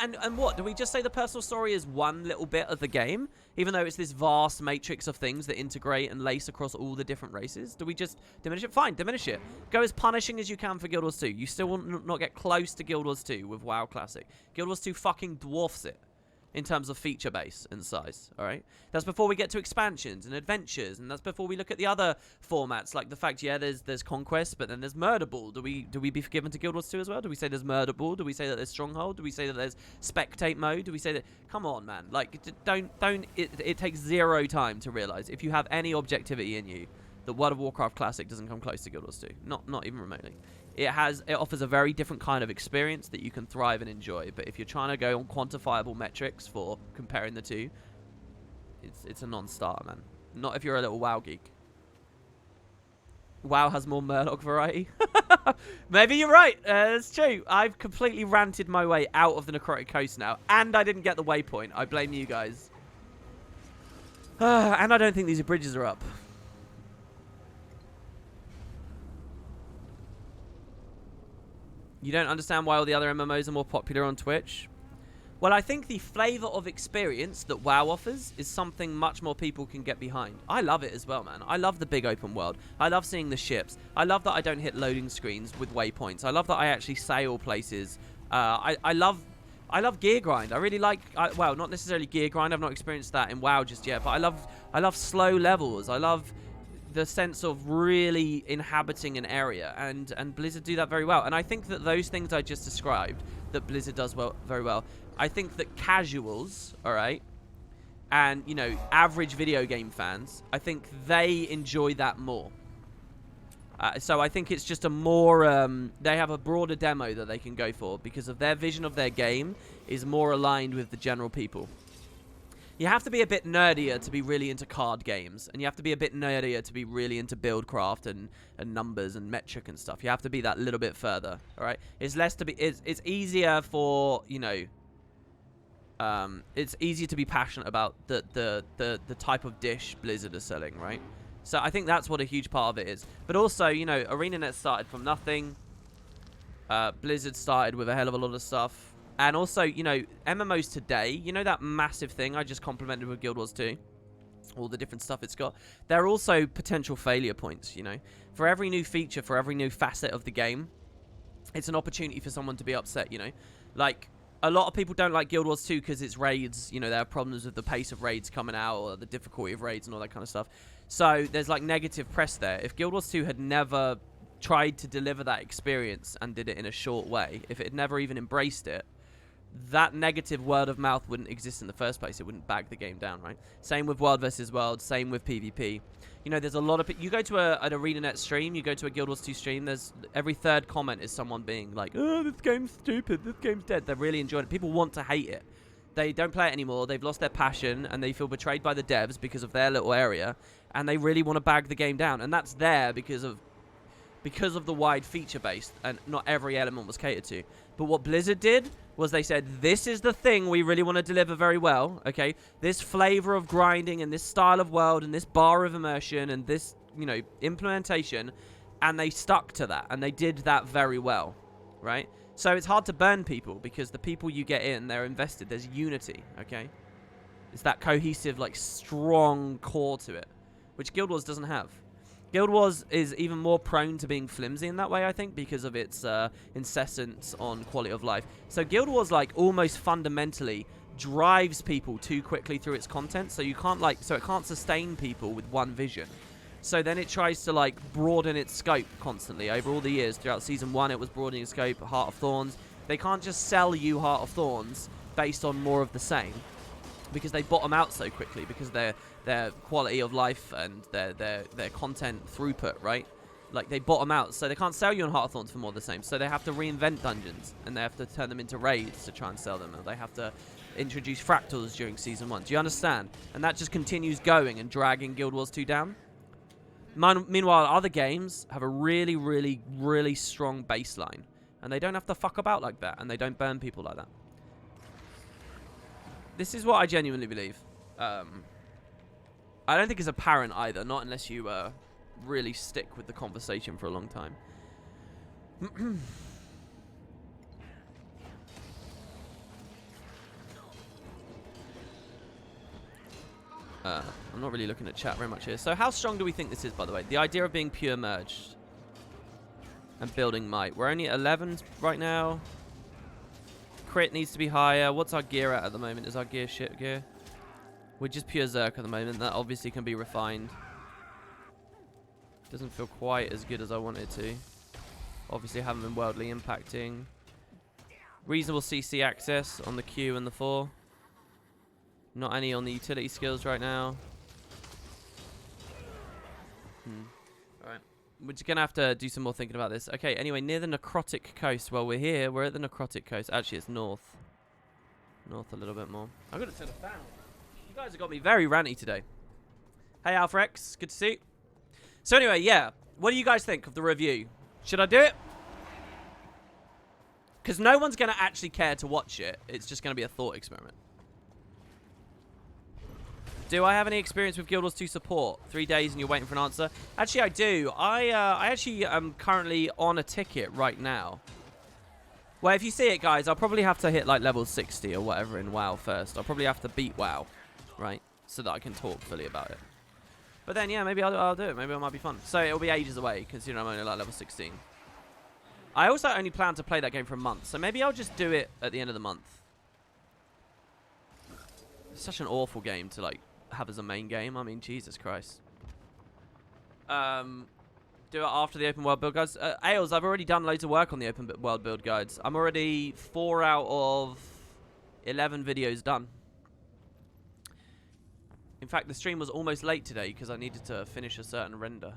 And what? Do we just say the personal story is one little bit of the game? Even though it's this vast matrix of things that integrate and lace across all the different races? Do we just diminish it? Fine, diminish it. Go as punishing as you can for Guild Wars 2. You still will not get close to Guild Wars 2 with WoW Classic. Guild Wars 2 fucking dwarfs it in terms of feature base and size, all right? That's before we get to expansions and adventures, and that's before we look at the other formats, like the fact, yeah, there's Conquest, but then there's Murder Ball. Do we be forgiven to Guild Wars 2 as well? Do we say there's Murder Ball? Do we say that there's Stronghold? Do we say that there's Spectate Mode? Do we say that... Come on, man. Like, it takes zero time to realize, if you have any objectivity in you, that World of Warcraft Classic doesn't come close to Guild Wars 2. Not even remotely. It offers a very different kind of experience that you can thrive and enjoy. But if you're trying to go on quantifiable metrics for comparing the two, it's a non-starter, man. Not if you're a little WoW geek. WoW has more Murloc variety. Maybe you're right. That's true. I've completely ranted my way out of the Necrotic Coast now, and I didn't get the waypoint. I blame you guys. And I don't think these bridges are up. You don't understand why all the other MMOs are more popular on Twitch? Well, I think the flavor of experience that WoW offers is something much more people can get behind. I love it as well, man. I love the big open world. I love seeing the ships. I love that I don't hit loading screens with waypoints. I love that I actually sail places. I love gear grind. I really like, well, not necessarily gear grind. I've not experienced that in WoW just yet, but I love slow levels. I love the sense of really inhabiting an area, and Blizzard do that very well. And I think that those things I just described, that Blizzard does very well, I think that casuals, all right, and, you know, average video game fans, I think they enjoy that more. So I think it's just a more, they have a broader demo that they can go for, because of their vision of their game is more aligned with the general people. You have to be a bit nerdier to be really into card games, and you have to be a bit nerdier to be really into buildcraft and numbers and metric and stuff. You have to be that little bit further, all right? It's less to be, it's easier for, you know, it's easier to be passionate about the type of dish Blizzard is selling, right? So I think that's what a huge part of it is. But also, you know, ArenaNet started from nothing. Blizzard started with a hell of a lot of stuff. And also, you know, MMOs today, you know that massive thing I just complimented with Guild Wars 2? All the different stuff it's got. They're also potential failure points, you know? For every new feature, for every new facet of the game, it's an opportunity for someone to be upset, you know? Like, a lot of people don't like Guild Wars 2 because it's raids. You know, there are problems with the pace of raids coming out, or the difficulty of raids and all that kind of stuff. So, there's, like, negative press there. If Guild Wars 2 had never tried to deliver that experience and did it in a short way, if it had never even embraced it, that negative word of mouth wouldn't exist in the first place. It wouldn't bag the game down, right? Same with World vs. World, same with PvP. You know, there's a lot of... You go to an ArenaNet stream, you go to a Guild Wars 2 stream, there's... Every third comment is someone being like, oh, this game's stupid, this game's dead. They're really enjoying it. People want to hate it. They don't play it anymore, they've lost their passion, and they feel betrayed by the devs because of their little area, and they really want to bag the game down. And that's there because of the wide feature base, and not every element was catered to. But what Blizzard did was they said, this is the thing we really want to deliver very well, okay? This flavor of grinding and this style of world and this bar of immersion and this, you know, implementation, and they stuck to that, and they did that very well, right? So it's hard to burn people because the people you get in, they're invested. There's unity, okay? It's that cohesive, like, strong core to it, which Guild Wars doesn't have. Guild Wars is even more prone to being flimsy in that way, I think, because of its insistence on quality of life. So Guild Wars, like, almost fundamentally drives people too quickly through its content, so you can't, like, so it can't sustain people with one vision. So then it tries to, like, broaden its scope constantly over all the years. Throughout Season 1, it was broadening its scope. Heart of Thorns, They can't just sell you Heart of Thorns based on more of the same, because they bottom out so quickly because their quality of life and their content throughput, right? Like, they bottom out, so they can't sell you on Heart of Thorns for more of the same. So they have to reinvent dungeons, and they have to turn them into raids to try and sell them, and they have to introduce fractals during Season 1. Do you understand? And that just continues going and dragging Guild Wars 2 down. Meanwhile, other games have a really, really, really strong baseline, and they don't have to fuck about like that, and they don't burn people like that. This is what I genuinely believe. I don't think it's apparent either, not unless you really stick with the conversation for a long time. I'm not really looking at chat very much here. So how strong do we think this is, by the way? The idea of being pure merged and building might. We're only at 11 right now. Crit needs to be higher. What's our gear at the moment? Is our gear shit gear? We're just pure Zerk at the moment. That obviously can be refined. Doesn't feel quite as good as I wanted to. Obviously haven't been worldly impacting. Reasonable CC access on the Q and the 4. Not any on the utility skills right now. Alright. We're just going to have to do some more thinking about this. Okay, anyway, near the Necrotic Coast. Well, we're here. We're at the Necrotic Coast. Actually, it's north. North a little bit more. I've got to turn the fan on. You guys have got me very ranty today. Hey, Alphrex. Good to see you. So anyway, yeah. What do you guys think of the review? Should I do it? Because no one's going to actually care to watch it. It's just going to be a thought experiment. Do I have any experience with Guild Wars 2 support? 3 days and you're waiting for an answer? Actually, I do. I actually am currently on a ticket right now. Well, if you see it, guys, I'll probably have to hit like level 60 or whatever in WoW first. I'll probably have to beat WoW, right? So that I can talk fully about it. But then, yeah, maybe I'll do it. Maybe it might be fun. So it'll be ages away, considering I'm only like level 16. I also only plan to play that game for a month. So maybe I'll just do it at the end of the month. It's such an awful game to like have as a main game. I mean, Jesus Christ. Do it after the open world build guides. Ailes, I've already done loads of work on the open world build guides. I'm already 4 out of 11 videos done. In fact, the stream was almost late today because I needed to finish a certain render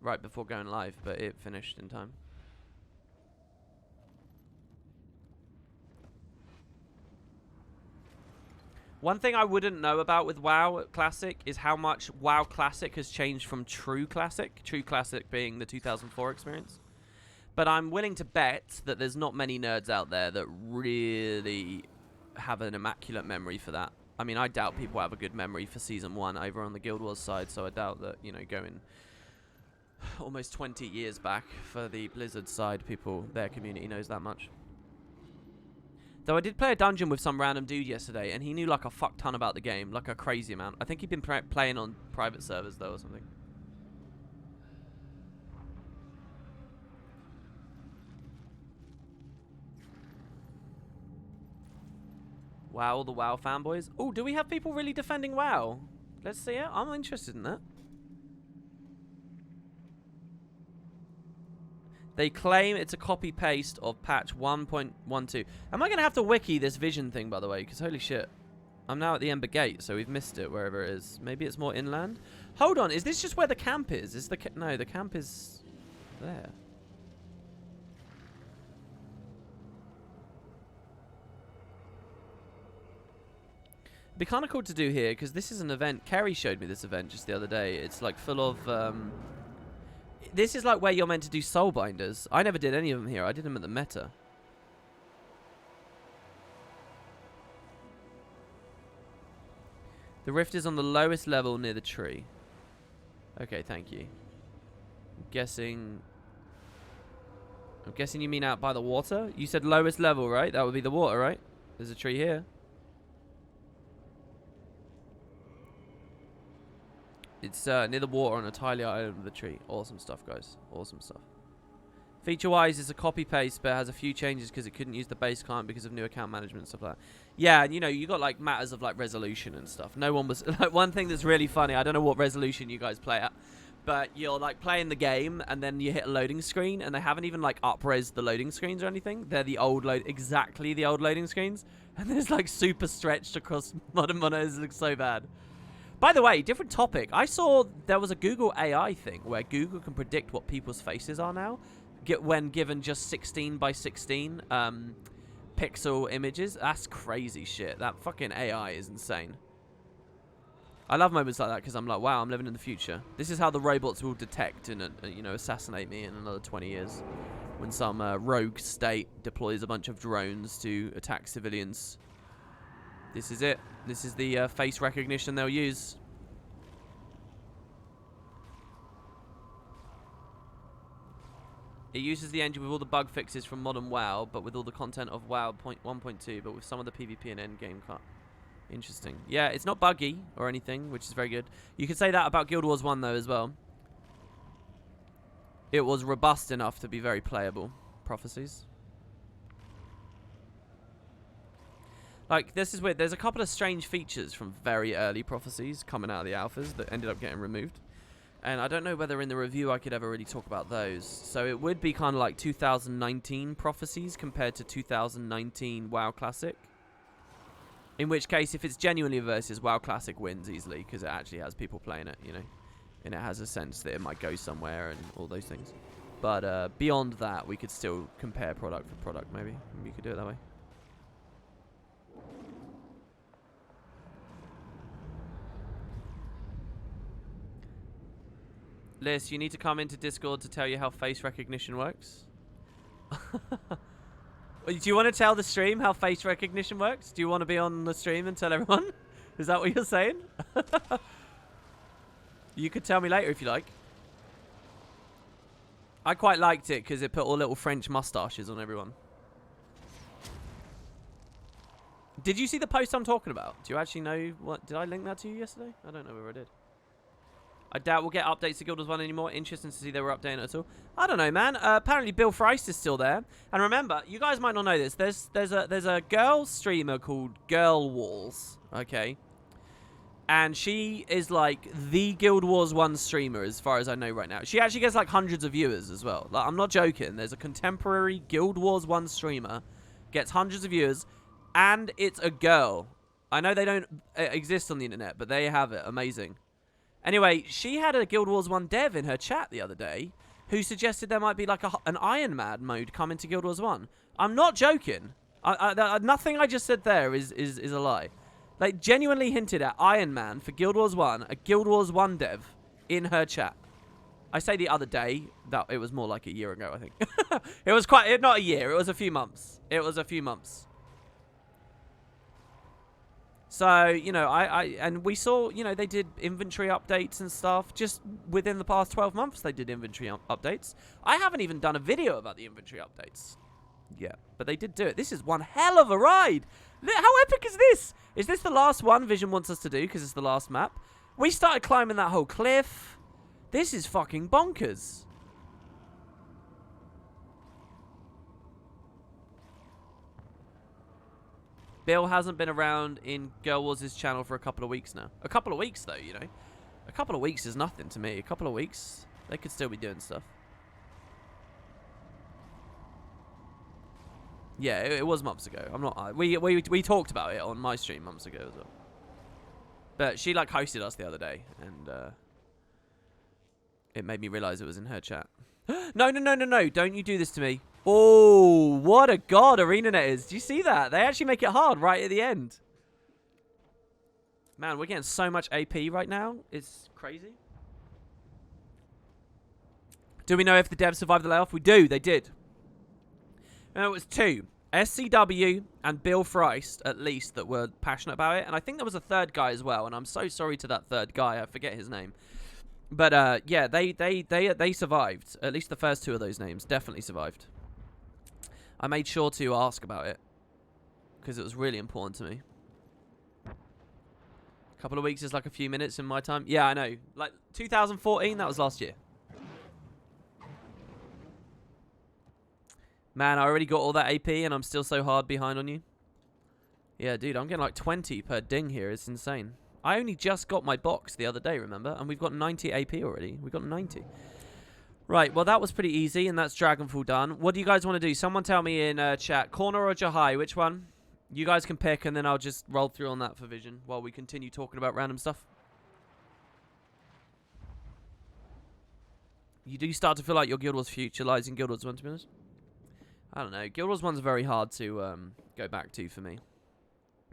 right before going live, but it finished in time. One thing I wouldn't know about with WoW Classic is how much WoW Classic has changed from True Classic. True Classic being the 2004 experience. But I'm willing to bet that there's not many nerds out there that really have an immaculate memory for that. I mean, I doubt people have a good memory for Season 1 over on the Guild Wars side, so I doubt that, you know, going almost 20 years back for the Blizzard side, their community knows that much. Though I did play a dungeon with some random dude yesterday, and he knew like a fuck ton about the game, like a crazy amount. I think he'd been playing on private servers though or something. WoW, all the WoW fanboys. Oh, do we have people really defending WoW? Let's see it. I'm interested in that. They claim it's a copy-paste of patch 1.12. Am I going to have to wiki this vision thing, by the way? Because holy shit. I'm now at the Ember Gate, so we've missed it wherever it is. Maybe it's more inland. Hold on, is this just where the camp is? No, the camp is there. It'd be kind of cool to do here, because this is an event. Kerry showed me this event just the other day. It's like full of... This is like where you're meant to do soulbinders. I never did any of them here. I did them at the meta. The rift is on the lowest level near the tree. Okay, thank you. I'm guessing you mean out by the water? You said lowest level, right? That would be the water, right? There's a tree here. It's near the water on a tiny island with a tree. Awesome stuff, guys. Awesome stuff. Feature-wise, it's a copy-paste, but it has a few changes because it couldn't use the base client because of new account management and stuff like that. Yeah, and you know, you got like matters of like resolution and stuff. No one was... like one thing that's really funny, I don't know what resolution you guys play at, but you're like playing the game and then you hit a loading screen and they haven't even like up-res the loading screens or anything. They're the old exactly the old loading screens, and there's like super stretched across modern monitors. It looks so bad. By the way, different topic. I saw there was a Google AI thing where Google can predict what people's faces are now, when given just 16 by 16 pixel images. That's crazy shit. That fucking AI is insane. I love moments like that because I'm like, wow, I'm living in the future. This is how the robots will detect and you know, assassinate me in another 20 years when some rogue state deploys a bunch of drones to attack civilians. This is it. This is the face recognition they'll use. It uses the engine with all the bug fixes from modern WoW, but with all the content of WoW 1.2, but with some of the PvP and endgame cut. Interesting. Yeah, it's not buggy or anything, which is very good. You could say that about Guild Wars 1, though, as well. It was robust enough to be very playable. Prophecies. Like, this is weird. There's a couple of strange features from very early Prophecies coming out of the alphas that ended up getting removed. And I don't know whether in the review I could ever really talk about those. So it would be kind of like 2019 Prophecies compared to 2019 WoW Classic. In which case, if it's genuinely versus, WoW Classic wins easily because it actually has people playing it, you know. And it has a sense that it might go somewhere and all those things. But beyond that, we could still compare product for product, maybe. Maybe you could do it that way. Liz, you need to come into Discord to tell you how face recognition works. Do you want to tell the stream how face recognition works? Do you want to be on the stream and tell everyone? Is that what you're saying? You could tell me later if you like. I quite liked it because it put all little French mustaches on everyone. Did you see the post I'm talking about? Do you actually know what? Did I link that to you yesterday? I don't know whether I did. I doubt we'll get updates to Guild Wars 1 anymore. Interesting to see they were updating it at all. I don't know, man. Apparently Bill Freist is still there. And remember, you guys might not know this. There's a girl streamer called Girl Walls. Okay. And she is like the Guild Wars 1 streamer as far as I know right now. She actually gets like hundreds of viewers as well. Like, I'm not joking. There's a contemporary Guild Wars 1 streamer. Gets hundreds of viewers. And it's a girl. I know they don't exist on the internet, but they have it. Amazing. Anyway, she had a Guild Wars 1 dev in her chat the other day who suggested there might be like an Iron Man mode coming to Guild Wars 1. I'm not joking. Nothing I just said there is a lie. Like, genuinely hinted at Iron Man for Guild Wars 1, a Guild Wars 1 dev in her chat. I say the other day, that it was more like a year ago, I think. It was not a year, it was a few months. It was a few months. So, you know, and we saw, you know, they did inventory updates and stuff. Just within the past 12 months, they did inventory updates. I haven't even done a video about the inventory updates. Yeah, but they did do it. This is one hell of a ride. How epic is this? Is this the last one Vision wants us to do because it's the last map? We started climbing that whole cliff. This is fucking bonkers. Bill hasn't been around in Girl Wars' channel for a couple of weeks now. A couple of weeks, though, you know. A couple of weeks is nothing to me. A couple of weeks, they could still be doing stuff. Yeah, it was months ago. I'm not. We talked about it on my stream months ago as well. But she like hosted us the other day, and it made me realize it was in her chat. No! Don't you do this to me. Oh, what a god ArenaNet is. Do you see that? They actually make it hard right at the end. Man, we're getting so much AP right now. It's crazy. Do we know if the devs survived the layoff? We do. They did. No, it was two. SCW and Bill Freist, at least, that were passionate about it. And I think there was a third guy as well. And I'm so sorry to that third guy. I forget his name. But, yeah, they survived. At least the first two of those names definitely survived. I made sure to ask about it because it was really important to me. A couple of weeks is like a few minutes in my time. Yeah, I know. Like 2014, that was last year. Man, I already got all that AP and I'm still so hard behind on you. Yeah, dude, I'm getting like 20 per ding here. It's insane. I only just got my box the other day, remember? And we've got 90 AP already. We've got 90. Right, well, that was pretty easy, and that's Dragonfall done. What do you guys want to do? Someone tell me in chat. Kourna or Jahai? Which one? You guys can pick, and then I'll just roll through on that for Vision while we continue talking about random stuff. You do start to feel like your Guild Wars future lies in Guild Wars 1, to be honest. I don't know. Guild Wars 1's very hard to go back to for me.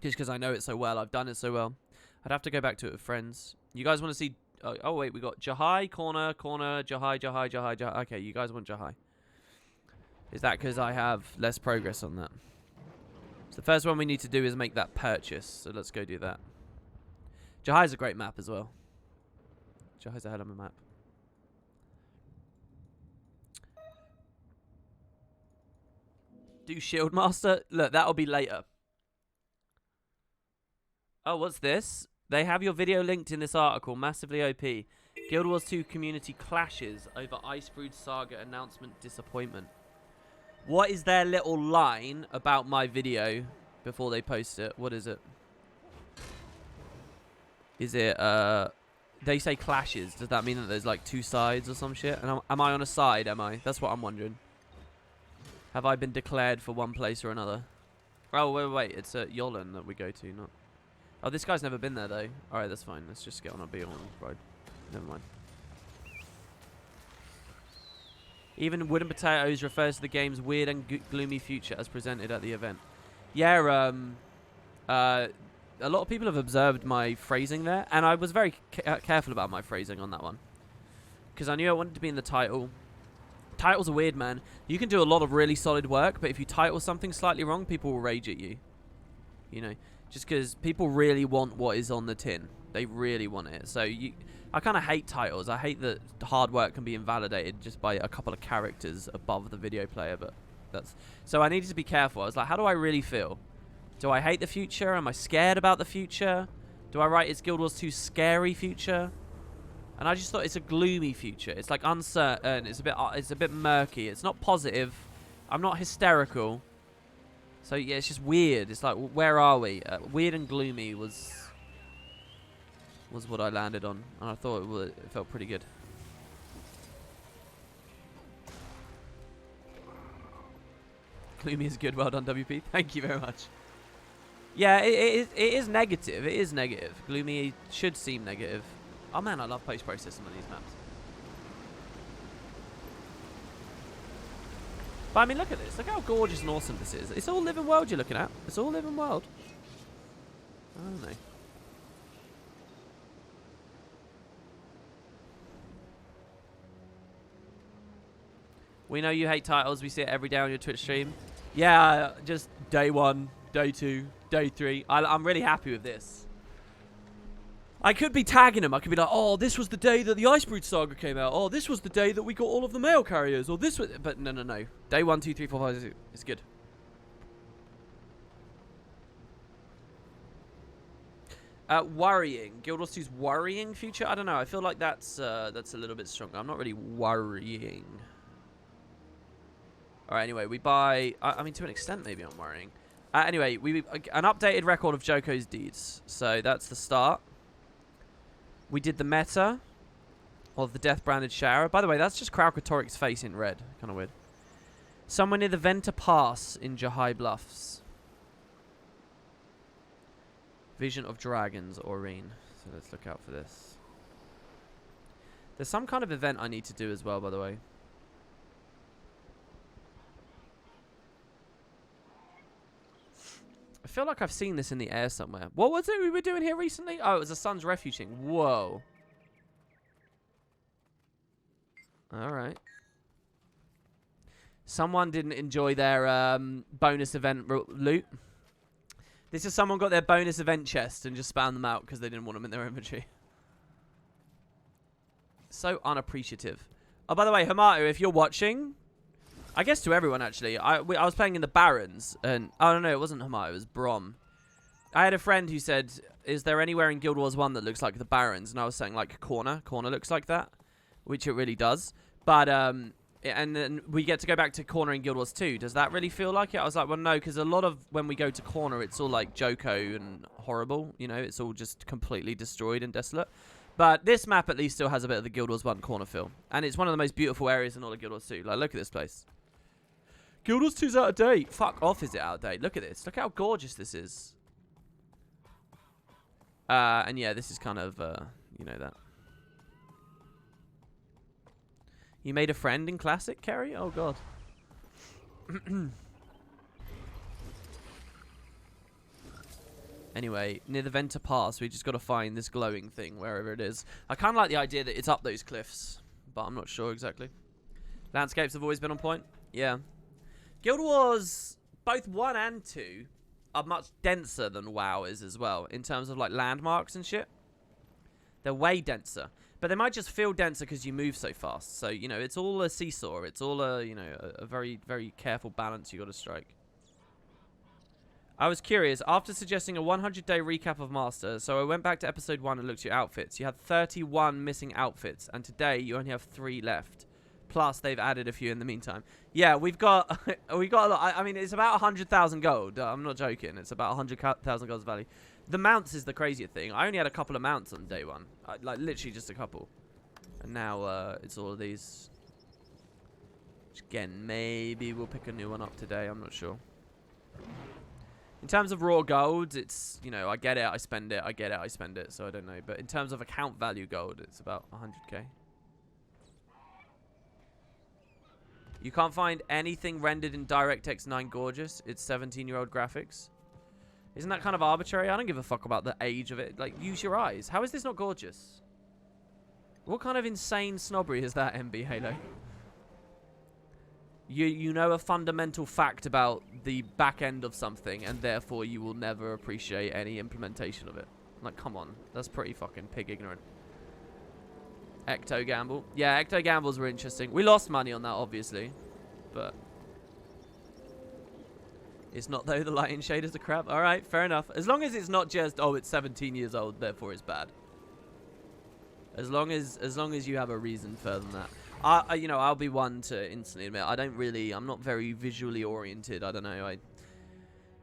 Just because I know it so well. I've done it so well. I'd have to go back to it with friends. You guys want to see... Oh, wait. We got Jahai, Kourna, Jahai. Okay, you guys want Jahai. Is that because I have less progress on that? So the first one we need to do is make that purchase. So let's go do that. Jahai's a great map as well. Jahai's a hell of a map. Do Shield Master? Look, that'll be later. Oh, what's this? They have your video linked in this article. Massively OP. Guild Wars 2 community clashes over Icebrood Saga announcement disappointment. What is their little line about my video before they post it? What is it? Is it, they say clashes. Does that mean that there's like two sides or some shit? And am I on a side, am I? That's what I'm wondering. Have I been declared for one place or another? Oh, wait. It's at Yolland that we go to, not... Oh, this guy's never been there, though. Alright, that's fine. Let's just get on a Beyond ride. Never mind. Even Wooden Potatoes refers to the game's weird and gloomy future as presented at the event. Yeah, a lot of people have observed my phrasing there, and I was very careful about my phrasing on that one. Because I knew I wanted to be in the title. Titles are weird, man. You can do a lot of really solid work, but if you title something slightly wrong, people will rage at you. You know, just because people really want what is on the tin. They really want it. So I kind of hate titles. I hate that hard work can be invalidated just by a couple of characters above the video player. But that's... So I needed to be careful. I was like, how do I really feel? Do I hate the future? Am I scared about the future? Do I write it's Guild Wars 2 scary future? And I just thought it's a gloomy future. It's like uncertain. It's a bit murky. It's not positive. I'm not hysterical. So yeah, it's just weird. It's like, where are we? Weird and gloomy was what I landed on, and I thought it felt pretty good. Gloomy is good. Well done, WP. Thank you very much. Yeah, it is negative. It is negative. Gloomy should seem negative. Oh man, I love post-processing on these maps. But I mean, look at this. Look how gorgeous and awesome this is. It's all living world you're looking at. It's all living world. I don't know. We know you hate titles. We see it every day on your Twitch stream. Yeah, just day 1, day 2, day 3. I'm really happy with this. I could be tagging them. I could be like, oh, this was the day that the Icebrood Saga came out. Oh, this was the day that we got all of the mail carriers. Or this was... But no. Day 1, 2, 3, 4, 5, 6. It's good. Worrying. Guild Wars 2's worrying future? I don't know. I feel like that's a little bit stronger. I'm not really worrying. Alright, anyway, we buy... I mean, to an extent, maybe I'm worrying. Anyway, an updated record of Joko's deeds. So that's the start. We did the meta of the Death-Branded Shower. By the way, that's just Kralkatoric's face in red. Kind of weird. Somewhere near the Venta Pass in Jahai Bluffs. Vision of Dragons, Aureen. So let's look out for this. There's some kind of event I need to do as well, by the way. I feel like I've seen this in the air somewhere. What was it we were doing here recently? Oh, it was a Sun's Refuge thing. Whoa. Alright. Someone didn't enjoy their bonus event loot. This is someone got their bonus event chest and just spammed them out because they didn't want them in their inventory. So unappreciative. Oh, by the way, Hamato, if you're watching... I guess to everyone, actually. I was playing in the Barrens, and... Oh, no, it wasn't Hamato, it was Brom. I had a friend who said, is there anywhere in Guild Wars 1 that looks like the Barrens? And I was saying, like, Kourna. Kourna looks like that, which it really does. But and then we get to go back to Kourna in Guild Wars 2. Does that really feel like it? I was like, well, no, because a lot of when we go to Kourna, it's all like Joko and horrible. You know, it's all just completely destroyed and desolate. But this map at least still has a bit of the Guild Wars 1 Kourna feel. And it's one of the most beautiful areas in all of Guild Wars 2. Like, look at this place. Guild Wars 2's out of date. Fuck off, is it out of date? Look at this. Look how gorgeous this is. And yeah, this is kind of, you know that. You made a friend in Classic, Kerry? Oh, God. Anyway, near the Venta Pass, we just got to find this glowing thing, wherever it is. I kind of like the idea that it's up those cliffs, but I'm not sure exactly. Landscapes have always been on point. Yeah. Guild Wars, both 1 and 2, are much denser than WoW is as well, in terms of, like, landmarks and shit. They're way denser. But they might just feel denser because you move so fast. So, you know, it's all a seesaw. It's all a, you know, a very, very careful balance you got to strike. I was curious. After suggesting a 100-day recap of Master, so I went back to episode 1 and looked at your outfits. You had 31 missing outfits, and today you only have 3 left. Plus, they've added a few in the meantime. Yeah, we've got a lot. I mean, it's about 100,000 gold. I'm not joking. It's about 100,000 gold's value. The mounts is the crazier thing. I only had a couple of mounts on day 1. Like, literally just a couple. And now, it's all of these. Which, again, maybe we'll pick a new one up today. I'm not sure. In terms of raw gold, it's, you know, I get it, I spend it. I get it, I spend it. So I don't know. But in terms of account value gold, it's about 100k. You can't find anything rendered in DirectX 9 gorgeous. It's 17-year-old graphics. Isn't that kind of arbitrary? I don't give a fuck about the age of it. Like, use your eyes. How is this not gorgeous? What kind of insane snobbery is that, MB Halo? You know a fundamental fact about the back end of something, and therefore you will never appreciate any implementation of it. Like, come on. That's pretty fucking pig ignorant. Ecto Gamble. Yeah, Ecto Gambles were interesting. We lost money on that, obviously. But it's not, though. The lighting shaders are crap. Alright, fair enough. As long as it's not just, oh, it's 17 years old, therefore it's bad. As long as you have a reason further than that. You know, I'll be one to instantly admit, I'm not very visually oriented. I don't know.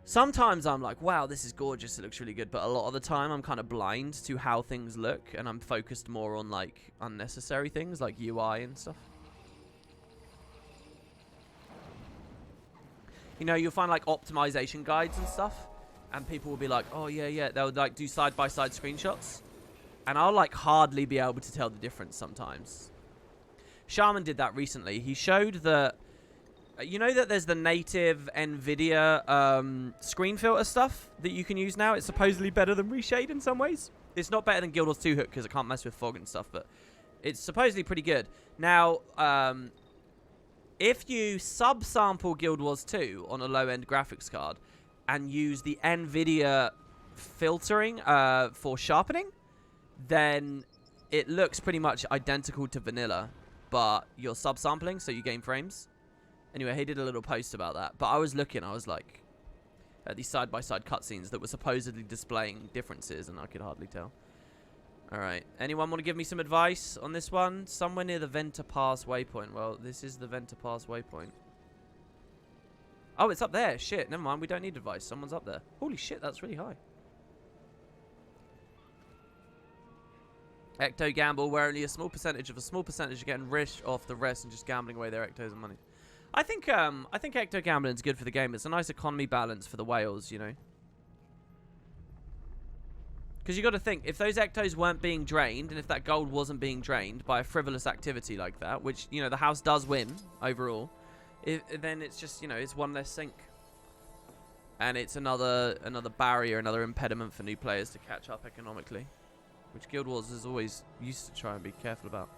Sometimes I'm like, wow, this is gorgeous, it looks really good, but a lot of the time I'm kind of blind to how things look, and I'm focused more on, like, unnecessary things, like UI and stuff. You know, you'll find, like, optimization guides and stuff, and people will be like, oh, yeah, they'll, like, do side-by-side screenshots, and I'll, like, hardly be able to tell the difference sometimes. Shaman did that recently. He showed that, you know that there's the native NVIDIA screen filter stuff that you can use now? It's supposedly better than Reshade in some ways. It's not better than Guild Wars 2 Hook because it can't mess with fog and stuff, but it's supposedly pretty good. Now, if you subsample Guild Wars 2 on a low-end graphics card and use the NVIDIA filtering for sharpening, then it looks pretty much identical to vanilla, but you're subsampling, so you gain frames. Anyway, he did a little post about that. But I was looking, I was like, at these side-by-side cutscenes that were supposedly displaying differences, and I could hardly tell. Alright, anyone want to give me some advice on this one? Somewhere near the Venta Pass waypoint. Well, this is the Venta Pass waypoint. Oh, it's up there. Shit, never mind, we don't need advice. Someone's up there. Holy shit, that's really high. Ecto Gamble, where only a small percentage are getting rich off the rest and just gambling away their ectos and money. I think Ecto Gambling's good for the game. It's a nice economy balance for the whales, you know. Because you got to think, if those ectos weren't being drained, and if that gold wasn't being drained by a frivolous activity like that, which, you know, the house does win overall, then it's just, you know, it's one less sink. And it's another barrier, another impediment for new players to catch up economically. Which Guild Wars is always used to try and be careful about.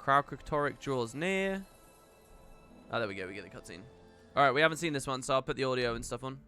Kraukatoric draws near. Oh, there we go. We get the cutscene. Alright, we haven't seen this one, so I'll put the audio and stuff on.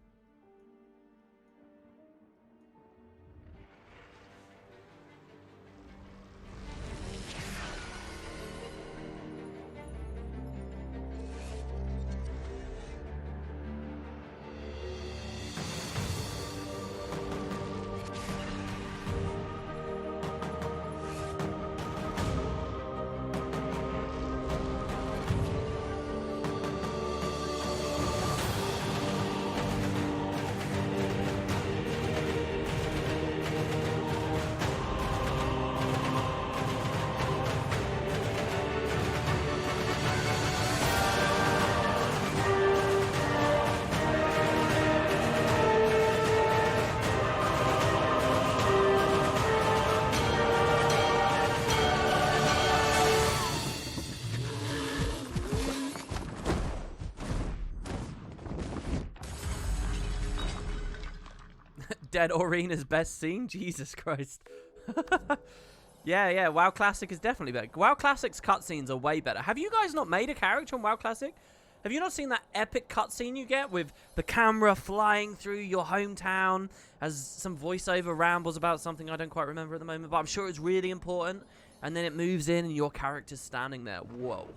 Dead Arena's best scene? Jesus Christ. Yeah, WoW Classic is definitely better. WoW Classic's cutscenes are way better. Have you guys not made a character on WoW Classic? Have you not seen that epic cutscene you get with the camera flying through your hometown as some voiceover rambles about something I don't quite remember at the moment, but I'm sure it's really important, and then it moves in and your character's standing there. Whoa.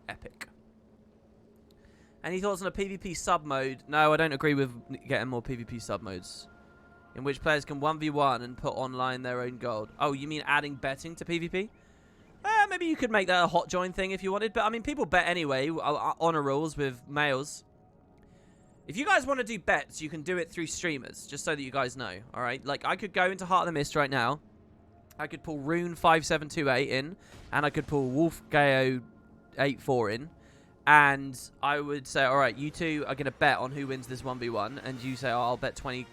Epic. Any thoughts on a PvP sub mode? No, I don't agree with getting more PvP sub modes, in which players can 1v1 and put online their own gold. Oh, you mean adding betting to PvP? Maybe you could make that a hot join thing if you wanted, but I mean, people bet anyway, honor rules with males. If you guys want to do bets, you can do it through streamers, just so that you guys know, alright? Like, I could go into Heart of the Mist right now, I could pull Rune5728 in, and I could pull WolfGao84 in, and I would say, alright, you two are going to bet on who wins this 1v1, and you say, oh, I'll bet $20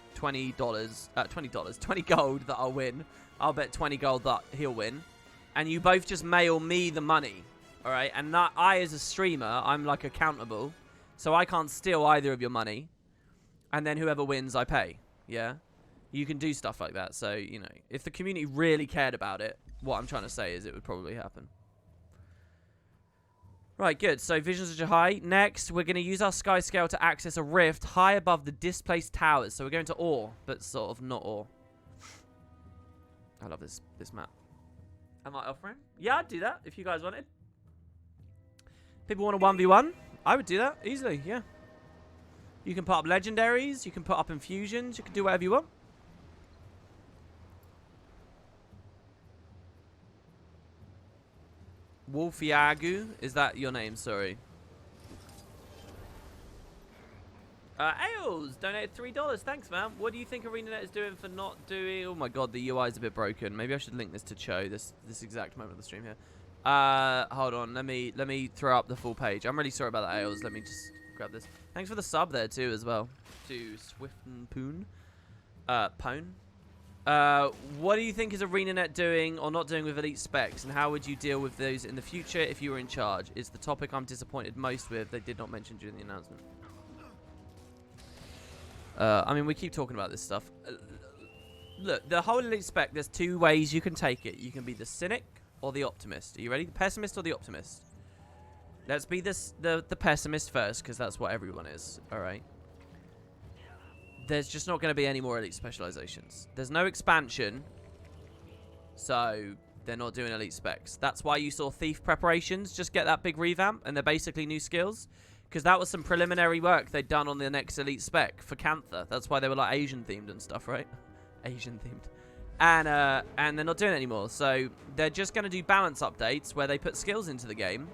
gold that I'll win. I'll bet 20 gold that he'll win. And you both just mail me the money, alright? And not, I, as a streamer, I'm, like, accountable, so I can't steal either of your money. And then whoever wins, I pay, yeah? You can do stuff like that, so, you know, if the community really cared about it, what I'm trying to say is it would probably happen. Right, good. So visions are high. Next, we're going to use our sky scale to access a rift high above the displaced towers. So we're going to ore, but sort of not ore. I love this map. Am I offering? Yeah, I'd do that if you guys wanted. People want a 1v1? I would do that easily, yeah. You can put up legendaries. You can put up infusions. You can do whatever you want. Wolfiagu, is that your name? Sorry. Ailes donated $3. Thanks, man. What do you think ArenaNet is doing for not doing? Oh my god, the UI is a bit broken. Maybe I should link this to Cho. This exact moment of the stream here. Hold on. Let me throw up the full page. I'm really sorry about that, Ailes. Let me just grab this. Thanks for the sub there too, as well. To Swift and Poon. Pone. What do you think is ArenaNet doing or not doing with elite specs, and how would you deal with those in the future if you were in charge? Is the topic I'm disappointed most with. They did not mention during the announcement. I mean, we keep talking about this stuff. Look, the whole elite spec, there's two ways you can take it. You can be the cynic or the optimist. Are you ready? The pessimist or the optimist? Let's be the pessimist first, because that's what everyone is. All right. There's just not going to be any more elite specializations. There's no expansion, so they're not doing elite specs. That's why you saw Thief preparations just get that big revamp, and they're basically new skills, because that was some preliminary work they'd done on the next elite spec for Cantha. That's why they were like Asian themed and stuff, right? Asian themed. And they're not doing it anymore, so they're just going to do balance updates where they put skills into the game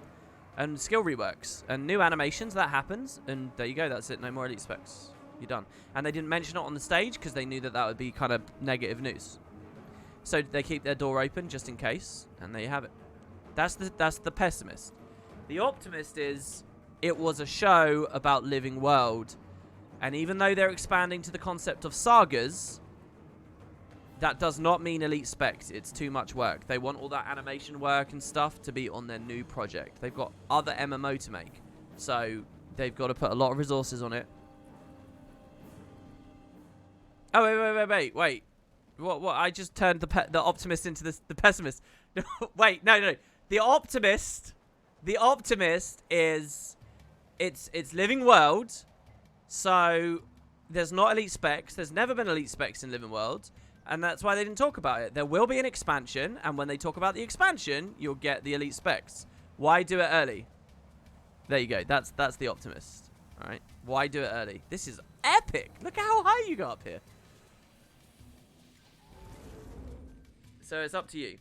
and skill reworks and new animations. That happens, and there you go. That's it. No more elite specs. You're done. And they didn't mention it on the stage because they knew that that would be kind of negative news. So they keep their door open just in case, and there you have it. That's the pessimist. The optimist is, it was a show about Living World, and even though they're expanding to the concept of sagas, that does not mean elite specs. It's too much work. They want all that animation work and stuff to be on their new project. They've got other MMO to make, so they've got to put a lot of resources on it. Oh, wait. What? I just turned the optimist into the pessimist. Wait, no. The optimist is, it's Living World, so there's not elite specs. There's never been elite specs in Living World, and that's why they didn't talk about it. There will be an expansion, and when they talk about the expansion, you'll get the elite specs. Why do it early? There you go. That's the optimist. All right. Why do it early? This is epic. Look how high you got up here. So it's up to you.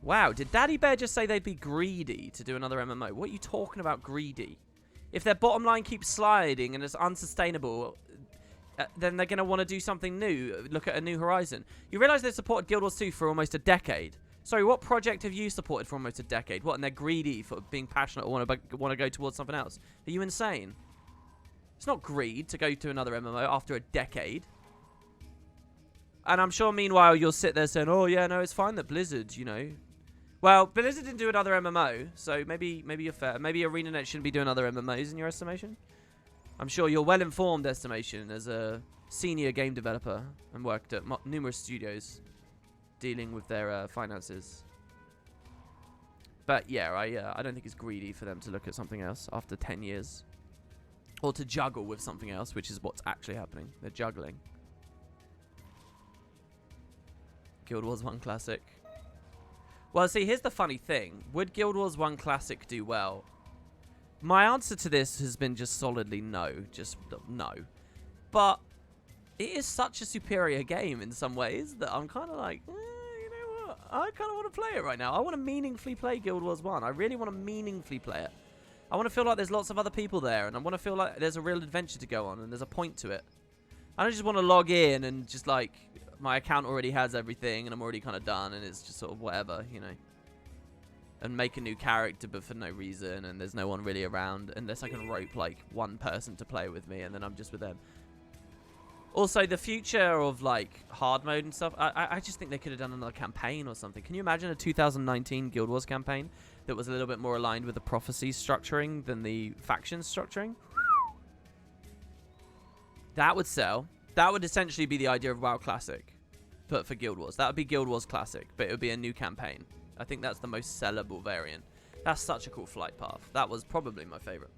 Wow, did Daddy Bear just say they'd be greedy to do another MMO? What are you talking about, greedy? If their bottom line keeps sliding and it's unsustainable, then they're going to want to do something new, look at a new horizon. You realise they've supported Guild Wars 2 for almost a decade. Sorry, what project have you supported for almost a decade? What, and they're greedy for being passionate or want to go towards something else? Are you insane? It's not greed to go to another MMO after a decade. And I'm sure, meanwhile, you'll sit there saying, oh, yeah, no, it's fine that Blizzard, you know. Well, Blizzard didn't do another MMO, so maybe you're fair. Maybe ArenaNet shouldn't be doing other MMOs in your estimation. I'm sure you're well informed, Estimation, as a senior game developer and worked at numerous studios dealing with their finances. But yeah, I don't think it's greedy for them to look at something else after 10 years. Or to juggle with something else, which is what's actually happening. They're juggling. Guild Wars 1 Classic. Well, see, here's the funny thing. Would Guild Wars 1 Classic do well? My answer to this has been just solidly no. Just no. But it is such a superior game in some ways that I'm kind of like, you know what? I kind of want to play it right now. I want to meaningfully play Guild Wars 1. I really want to meaningfully play it. I want to feel like there's lots of other people there, and I want to feel like there's a real adventure to go on, and there's a point to it. I don't just want to log in and just like, my account already has everything, and I'm already kind of done, and it's just sort of whatever, you know. And make a new character, but for no reason, and there's no one really around, unless I can rope like one person to play with me, and then I'm just with them. Also, the future of like hard mode and stuff, I just think they could have done another campaign or something. Can you imagine a 2019 Guild Wars campaign that was a little bit more aligned with the prophecy structuring than the faction structuring? That would sell. That would essentially be the idea of WoW Classic, but for Guild Wars. That would be Guild Wars Classic, but it would be a new campaign. I think that's the most sellable variant. That's such a cool flight path. That was probably my favorite.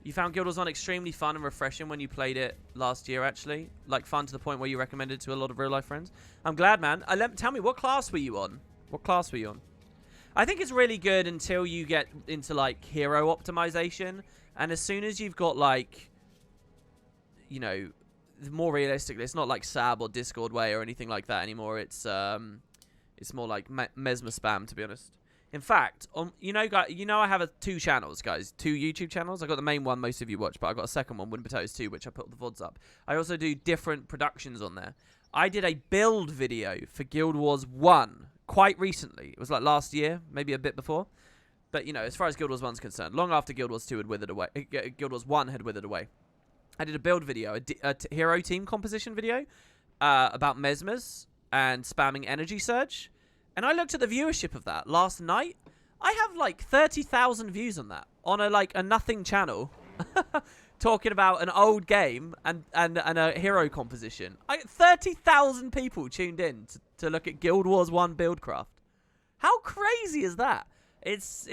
You found Guild Wars 1 extremely fun and refreshing when you played it last year, actually. Like, fun to the point where you recommended it to a lot of real-life friends. I'm glad, man. Tell me, what class were you on? What class were you on? I think it's really good until you get into, like, hero optimization. And as soon as you've got, like, you know, more realistically, it's not like Sab or Discord way or anything like that anymore. It's more like Mesmer spam, to be honest. In fact, you know, I have two channels, guys. Two YouTube channels. I got the main one most of you watch, but I got a second one, Wooden Potatoes 2, which I put the VODs up. I also do different productions on there. I did a build video for Guild Wars 1 quite recently. It was like last year, maybe a bit before. But, you know, as far as Guild Wars 1's concerned, long after Guild Wars 2 had withered away, Guild Wars 1 had withered away, I did a build video, a hero team composition video about Mesmers and spamming Energy Surge. And I looked at the viewership of that last night. I have like 30,000 views on that on a nothing channel, talking about an old game and a hero composition. 30,000 people tuned in to look at Guild Wars 1 Buildcraft. How crazy is that? It's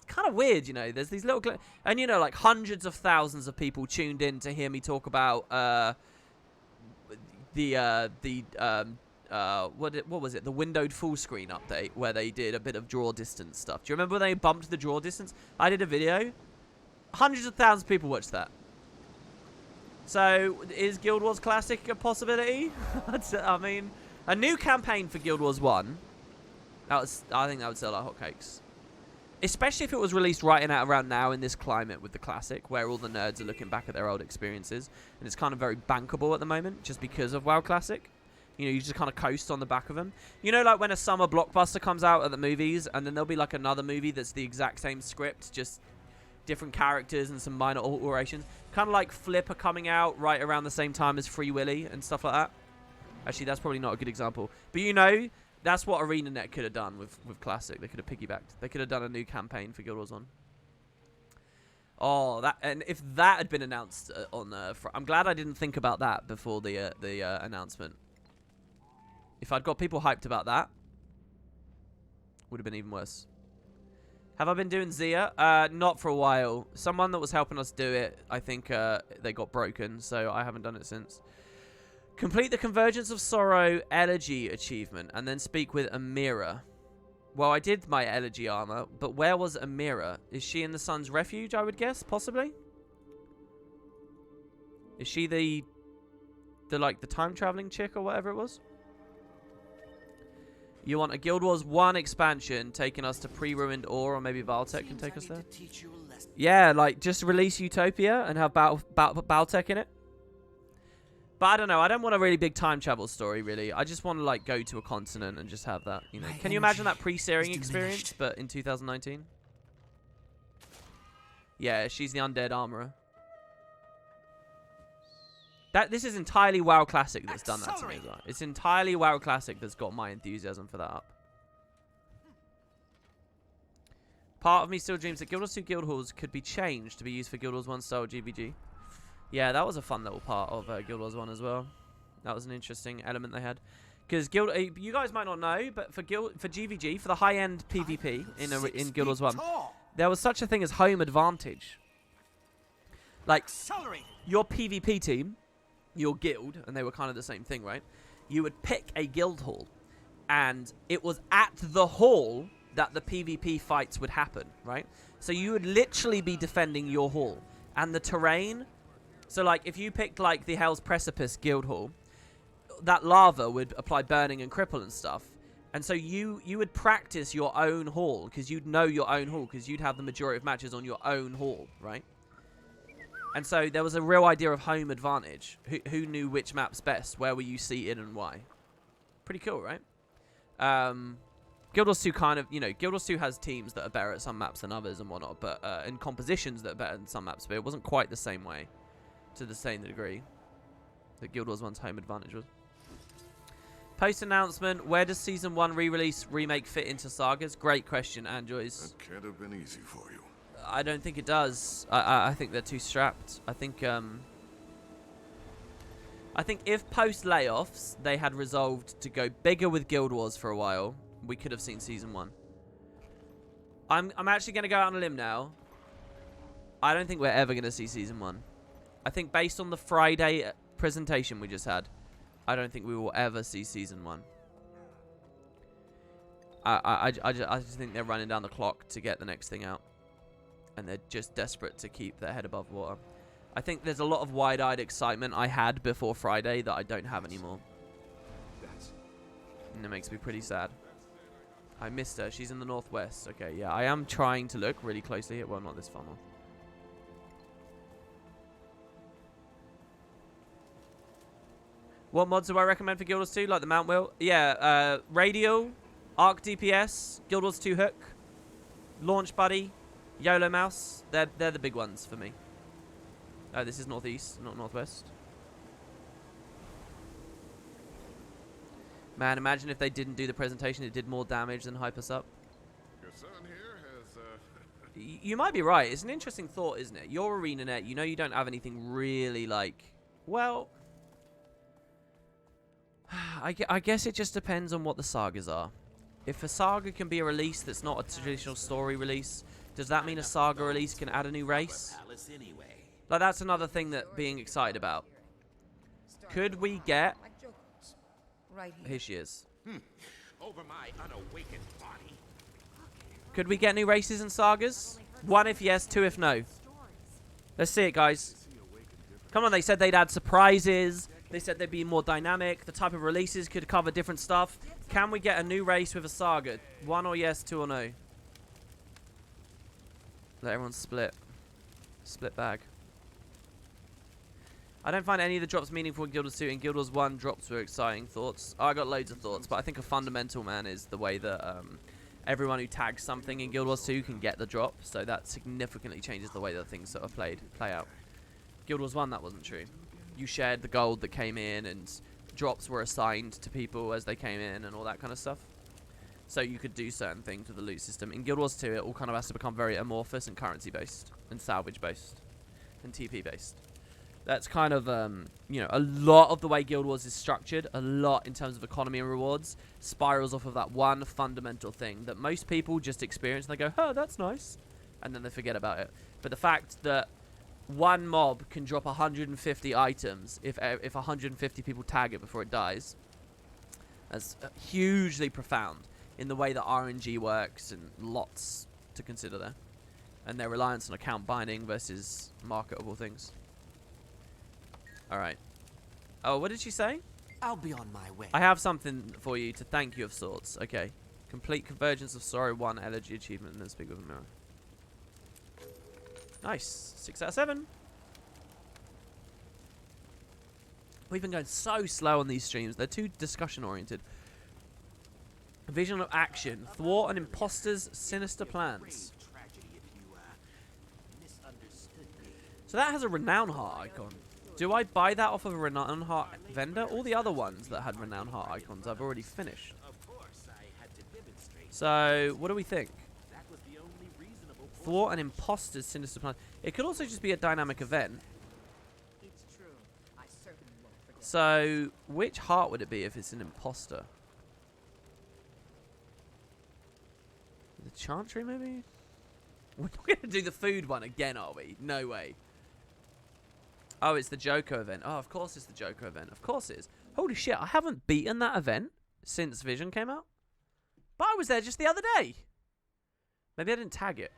kind of weird, you know. There's these little and you know, like hundreds of thousands of people tuned in to hear me talk about what was it? The windowed full screen update where they did a bit of draw distance stuff. Do you remember when they bumped the draw distance? I did a video. Hundreds of thousands of people watched that. So is Guild Wars Classic a possibility? I mean, a new campaign for Guild Wars 1. I think that would sell like hotcakes. Especially if it was released right around now in this climate with the Classic, where all the nerds are looking back at their old experiences. And it's kind of very bankable at the moment, just because of WoW Classic. You know, you just kind of coast on the back of them. You know, like when a summer blockbuster comes out at the movies, and then there'll be like another movie that's the exact same script, just different characters and some minor alterations. Kind of like Flipper coming out right around the same time as Free Willy and stuff like that. Actually, that's probably not a good example. But you know, that's what ArenaNet could have done with Classic. They could have piggybacked. They could have done a new campaign for Guild Wars 1. Oh, and if that had been announced on, I'm glad I didn't think about that before the announcement. If I'd got people hyped about that, would have been even worse. Have I been doing Zia? Not for a while. Someone that was helping us do it, I think they got broken, so I haven't done it since. Complete the Convergence of Sorrow Elegy achievement and then speak with Amira. Well, I did my Elegy armor, but where was Amira? Is she in the Sun's Refuge, I would guess, possibly? Is she the time traveling chick or whatever it was? You want a Guild Wars 1 expansion taking us to pre-ruined ore, or maybe Valtech can take us there? Yeah, like just release Utopia and have Valtech in it. But I don't know. I don't want a really big time travel story, really. I just want to like go to a continent and just have that. You know, can you imagine that pre-searing experience, but in 2019? Yeah, she's the undead armorer. This is entirely WoW Classic that's done that to me as well. It's entirely WoW Classic that's got my enthusiasm for that up. Part of me still dreams that Guild Wars 2 guild halls could be changed to be used for Guild Wars 1 style GVG. Yeah, that was a fun little part of Guild Wars 1 as well. That was an interesting element they had. Because you guys might not know, but for GVG, for the high-end PvP in Guild Wars 1, there was such a thing as home advantage. Like, your PvP team, your guild, and they were kind of the same thing, right? You would pick a guild hall, and it was at the hall that the PvP fights would happen, right? So you would literally be defending your hall. And the terrain... So, like, if you picked, like, the Hell's Precipice guild hall, that lava would apply burning and cripple and stuff. And so you would practice your own hall, because you'd know your own hall, because you'd have the majority of matches on your own hall, right? And so there was a real idea of home advantage. Who knew which map's best? Where were you seated and why? Pretty cool, right? Guild Wars 2 kind of, you know, Guild Wars 2 has teams that are better at some maps than others and whatnot, but and compositions that are better than some maps, but it wasn't quite the same way, to the same degree that Guild Wars 1's home advantage was. Post-announcement, where does Season 1 re-release remake fit into Sagas? Great question, Anjoys. That can't have been easy for you. I don't think it does. I think they're too strapped. I think if post-layoffs they had resolved to go bigger with Guild Wars for a while, we could have seen Season 1. I'm actually going to go out on a limb now. I don't think we're ever going to see Season 1. I think based on the Friday presentation we just had, I don't think we will ever see Season 1. I just think they're running down the clock to get the next thing out. And they're just desperate to keep their head above water. I think there's a lot of wide-eyed excitement I had before Friday that I don't have anymore. And it makes me pretty sad. I missed her. She's in the northwest. Okay, yeah. I am trying to look really closely at... Well, not this funnel. What mods do I recommend for Guild Wars 2? Like the Mount Wheel? Yeah, Radial, Arc DPS, Guild Wars 2 Hook, Launch Buddy, YOLO Mouse. They're the big ones for me. Oh, this is northeast, not northwest. Man, imagine if they didn't do the presentation, it did more damage than hype us up. Your son here has, You might be right. It's an interesting thought, isn't it? Your ArenaNet, you know you don't have anything really like... Well... I guess it just depends on what the sagas are. If a saga can be a release that's not a traditional story release, does that mean a saga release can add a new race? Like, that's another thing that being excited about. Could we get... Here she is. Over my unawakened body. Could we get new races and sagas? 1 if yes, 2 if no. Let's see it, guys. Come on, they said they'd add surprises. They said they'd be more dynamic. The type of releases could cover different stuff. Can we get a new race with a saga? 1 or yes, 2 or no. Let everyone split. Split bag. I don't find any of the drops meaningful in Guild Wars 2. In Guild Wars 1, drops were exciting. Thoughts? Oh, I got loads of thoughts, but I think a fundamental, man, is the way that everyone who tags something in Guild Wars 2 can get the drop. So that significantly changes the way that things sort of play out. Guild Wars 1, that wasn't true. You shared the gold that came in, and drops were assigned to people as they came in, and all that kind of stuff. So you could do certain things with the loot system. In Guild Wars 2, it all kind of has to become very amorphous and currency-based, and salvage-based, and TP-based. That's kind of, you know, a lot of the way Guild Wars is structured, a lot in terms of economy and rewards, spirals off of that one fundamental thing that most people just experience, and they go, oh, that's nice, and then they forget about it. But the fact that one mob can drop 150 items if 150 people tag it before it dies, that's hugely profound in the way that RNG works, and lots to consider there. And their reliance on account binding versus marketable things. Alright. Oh, what did she say? I'll be on my way. I have something for you to thank you of sorts. Okay. Complete Convergence of Sorrow 1 Elegy achievement, and then speak with a mirror. Nice. 6 out of 7. We've been going so slow on these streams. They're too discussion oriented. Vision of action. Thwart an imposter's sinister plans. So that has a renown heart icon. Do I buy that off of a renown heart vendor? All the other ones that had renown heart icons I've already finished. So what do we think? Thwart an imposter's sinister plan. It could also just be a dynamic event. It's true. I certainly won't forget. So, which heart would it be if it's an imposter? The Chantry, maybe? We're not going to do the food one again, are we? No way. Oh, it's the Joker event. Oh, of course it's the Joker event. Of course it is. Holy shit, I haven't beaten that event since Vision came out. But I was there just the other day. Maybe I didn't tag it.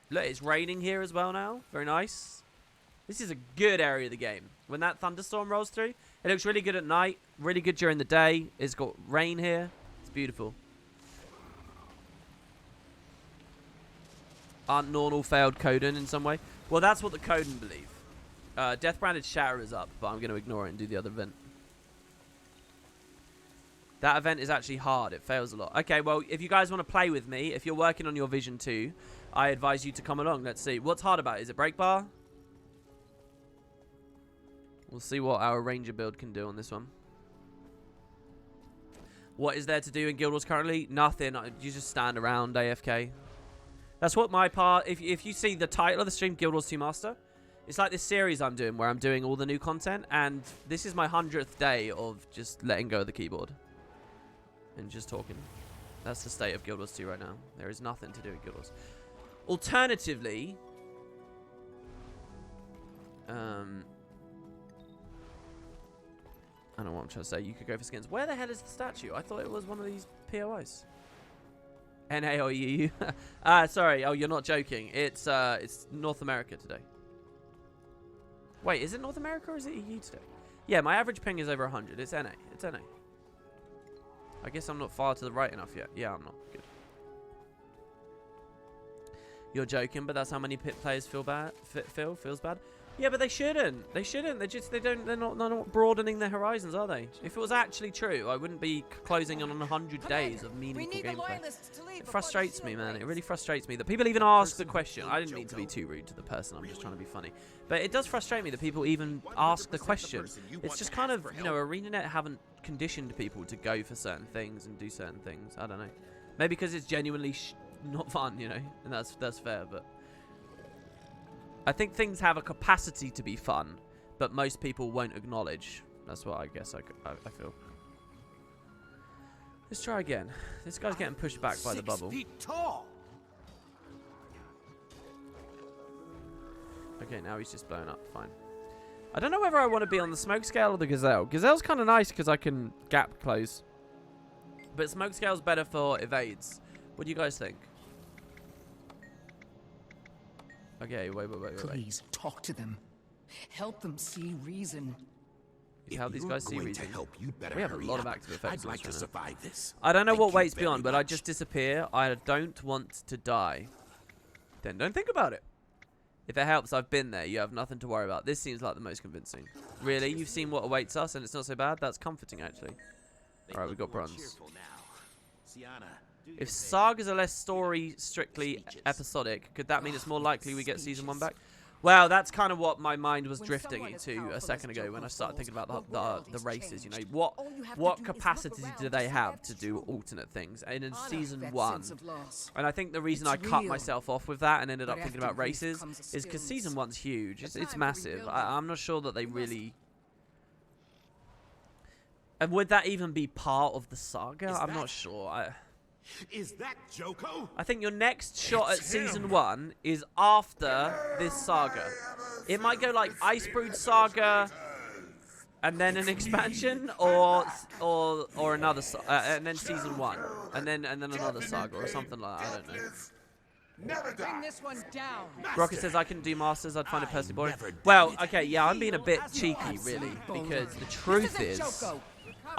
Look, it's raining here as well now. Very nice. This is a good area of the game. When that thunderstorm rolls through, it looks really good at night. Really good during the day. It's got rain here. It's beautiful. Aren't Nornal failed Koden in some way? Well, that's what the Koden believe. Death Branded Shatter is up, but I'm going to ignore it and do the other event. That event is actually hard. It fails a lot. Okay, well, if you guys want to play with me, if you're working on your Vision 2, I advise you to come along. Let's see. What's hard about it? Is it break bar? We'll see what our Ranger build can do on this one. What is there to do in Guild Wars currently? Nothing. You just stand around AFK. That's what my part... If you see the title of the stream, Guild Wars 2 Master, it's like this series I'm doing where I'm doing all the new content, and this is my 100th day of just letting go of the keyboard and just talking. That's the state of Guild Wars 2 right now. There is nothing to do in Guild Wars. Alternatively, I don't know what I'm trying to say. You could go for skins. Where the hell is the statue? I thought it was one of these POIs. NAOU. Sorry. Oh, you're not joking. It's North America today. Wait, is it North America or is it EU today? Yeah, my average ping is over 100. It's NA. It's NA. I guess I'm not far to the right enough yet. Yeah, I'm not. Good. You're joking, but that's how many pit players feel bad. Feels bad. Yeah, but they shouldn't. They shouldn't. They're not broadening their horizons, are they? If it was actually true, I wouldn't be closing on 100 days of meaningful gameplay. It frustrates me, man. It really frustrates me that people even ask the question. I didn't mean to be too rude to the person. I'm just trying to be funny. But it does frustrate me that people even ask the question. It's just kind of, you know, ArenaNet haven't conditioned people to go for certain things and do certain things. I don't know. Maybe because it's genuinely not fun, you know, and that's fair, but I think things have a capacity to be fun, but most people won't acknowledge. That's what I guess I feel. Let's try again. This guy's getting pushed back by the bubble. 6 feet tall. Okay, now he's just blown up. Fine. I don't know whether I want to be on the smoke scale or the gazelle. Gazelle's kind of nice because I can gap close, but smoke scale's better for evades. What do you guys think? Okay, wait. Please talk to them. Help them see reason. How these guys see reason. We have a lot of active effects. I'd like to survive this. I don't know what wait's beyond, but I just disappear. I don't want to die. Then don't think about it. If it helps, I've been there. You have nothing to worry about. This seems like the most convincing. Really? You've seen what awaits us and it's not so bad? That's comforting, actually. Alright, we got bronze. If Sagas are less story strictly episodic, could that mean it's more likely we get season 1 back? Well, that's kind of what my mind was drifting into a second ago when I started thinking about the races. You know, what capacity do they have to do alternate things? And in season 1, and I think the reason I cut myself off with that and ended up thinking about races is because season 1's huge. It's massive. I'm not sure that they really. And would that even be part of the saga? I'm not sure. Is that Joko? I think your next shot at season 1 is after this saga. It might go like Icebrood Saga, and then an expansion, or another, and then season 1, and then another saga or something like that. I don't know. Bring this one down. Rocket says I couldn't do masters. I'd find it personally boring. Well, okay, yeah, I'm being a bit cheeky, really, because the truth is,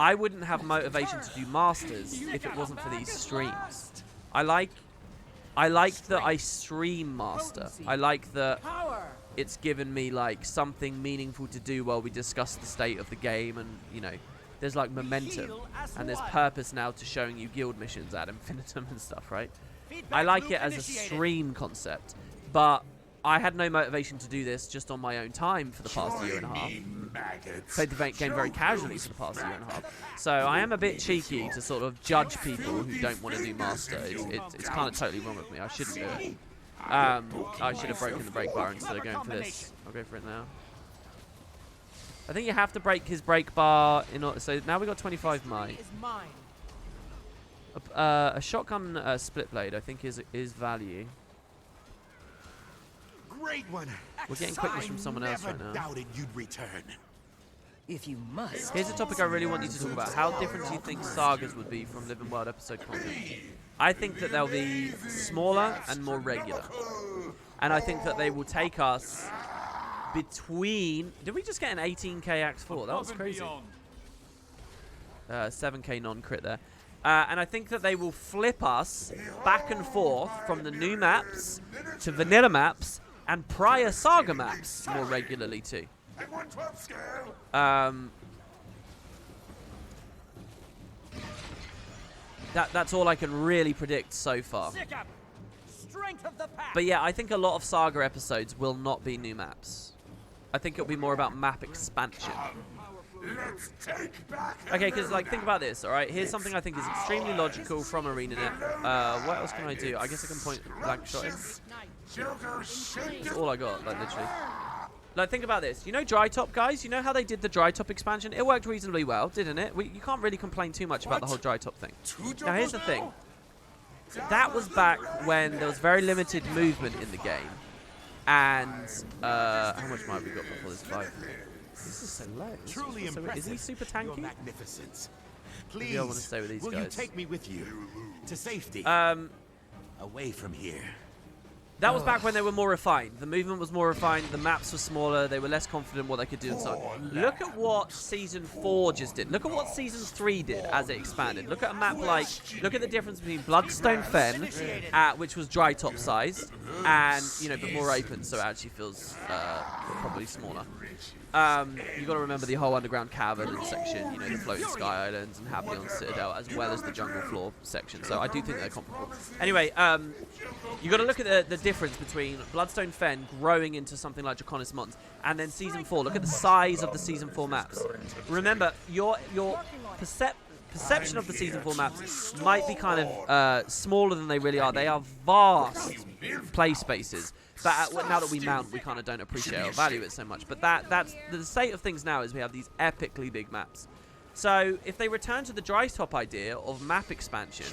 I wouldn't have motivation to do masters if it wasn't for these streams. I like that I stream master. I like that it's given me like something meaningful to do while we discuss the state of the game, and you know, there's like momentum and there's purpose now to showing you guild missions ad infinitum and stuff, right? I like it as a stream concept, but I had no motivation to do this just on my own time for the past year and a half. Played the game very casually for the past year and a half. So I am a bit cheeky to sort of judge people who don't want to do Master. It's kind of totally wrong with me. I shouldn't do it. I should have broken the brake bar instead of going for this. I'll go for it now. I think you have to break his brake bar in order. So now we got 25 might. A shotgun split blade, I think, is value. Great one. We're getting quickness from someone else right now. Doubted you'd return. If you must. Here's a topic I really want you to talk about. How different do you think Sagas would be from Living World episode content? I think that they'll be smaller and more regular. And I think that they will take us between... Did we just get an 18k Axe 4? That was crazy. 7k non-crit there. And I think that they will flip us back and forth from the new maps to vanilla maps and prior Saga maps more regularly too. That's all I can really predict so far. But yeah, I think a lot of Saga episodes will not be new maps. I think it'll be more about map expansion. Okay, because like think about this, all right? Here's something I think is extremely logical from ArenaNet. What else can I do? I guess I can point blank shot in. That's all I got, like literally. Like think about this. You know Dry Top, guys? You know how they did the Dry Top expansion? It worked reasonably well, didn't it? You can't really complain too much about the whole Dry Top thing. Now here's the thing. That was back when there was very limited movement in the game. And how much might we got before this fight? This is so low. Truly so impressive. is he super tanky? Your magnificence. Please, Maybe I want to stay with these will guys. you take me with you to safety? Away from here. That was back when they were more refined. The movement was more refined. The maps were smaller. They were less confident what they could do and so on. Look at what Season 4 just did. Look at what Season 3 did as it expanded. Look at a map like... Look at the difference between Bloodstone Fen, which was dry top sized, and, you know, but more open, so it actually feels probably smaller. You got to remember the whole underground cavern section, you know, the floating sky islands and Happion's Citadel, as well as the jungle floor section. So I do think they're comparable. Anyway, you got to look at the difference between Bloodstone Fen growing into something like Draconis Mons, and then Season 4. Look at the size of the Season 4 maps. Remember, your perception of the Season 4 maps might be kind of smaller than they really are. They are vast play spaces. But now that we mount, we kind of don't appreciate or value it so much. But that's the state of things now, is we have these epically big maps. So if they return to the dry top idea of map expansion,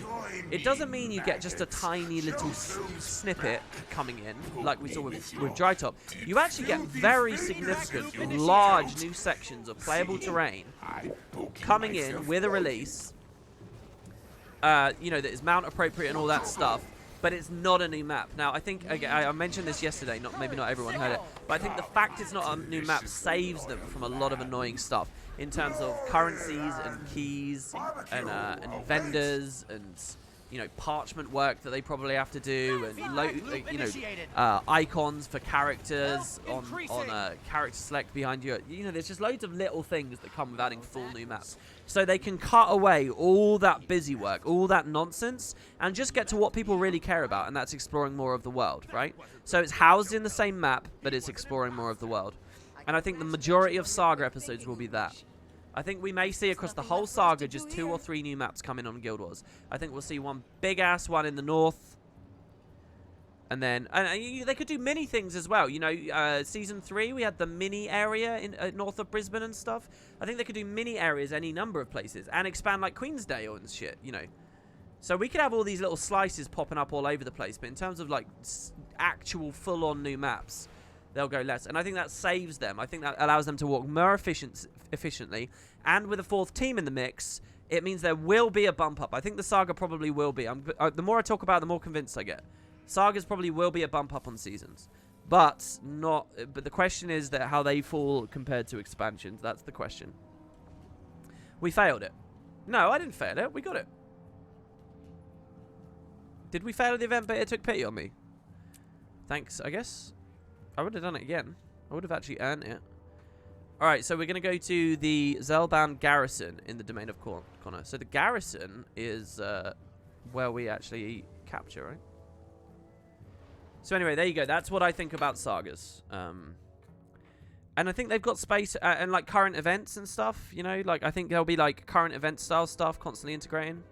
it doesn't mean you get just a tiny little snippet coming in, like we saw with dry top. You actually get very significant, large new sections of playable terrain coming in with a release, you know, that is mount appropriate and all that stuff. But it's not a new map. Now, I think, again, I mentioned this yesterday, maybe not everyone heard it, but I think the fact it's not a new map saves them from a lot of annoying stuff in terms of currencies and keys and vendors and, you know, parchment work that they probably have to do, and, you know, icons for characters on character select behind you. You know, there's just loads of little things that come with adding full new maps. So they can cut away all that busy work, all that nonsense, and just get to what people really care about, and that's exploring more of the world, right? So it's housed in the same map, but it's exploring more of the world. And I think the majority of Saga episodes will be that. I think we may see across the whole Saga just 2 or 3 new maps coming on Guild Wars. I think we'll see one big-ass one in the north. And then they could do mini things as well. You know, Season 3, we had the mini area in north of Brisbane and stuff. I think they could do mini areas any number of places and expand like Queensdale and shit, you know. So we could have all these little slices popping up all over the place. But in terms of like actual full-on new maps, they'll go less. And I think that saves them. I think that allows them to walk more efficiently. And with a 4th team in the mix, it means there will be a bump up. I think the Saga probably will be. The more I talk about it, the more convinced I get. Sagas probably will be a bump up on seasons. But the question is that how they fall compared to expansions. That's the question. We failed it. No, I didn't fail it. We got it. Did we fail at the event, but it took pity on me? Thanks, I guess. I would have done it again. I would have actually earned it. Alright, so we're going to go to the Zelban Garrison in the domain of Kourna. So the Garrison is where we actually capture, right? So anyway, there you go. That's what I think about Sagas. And I think they've got space and like current events and stuff, you know, like I think there'll be like current event style stuff constantly integrating.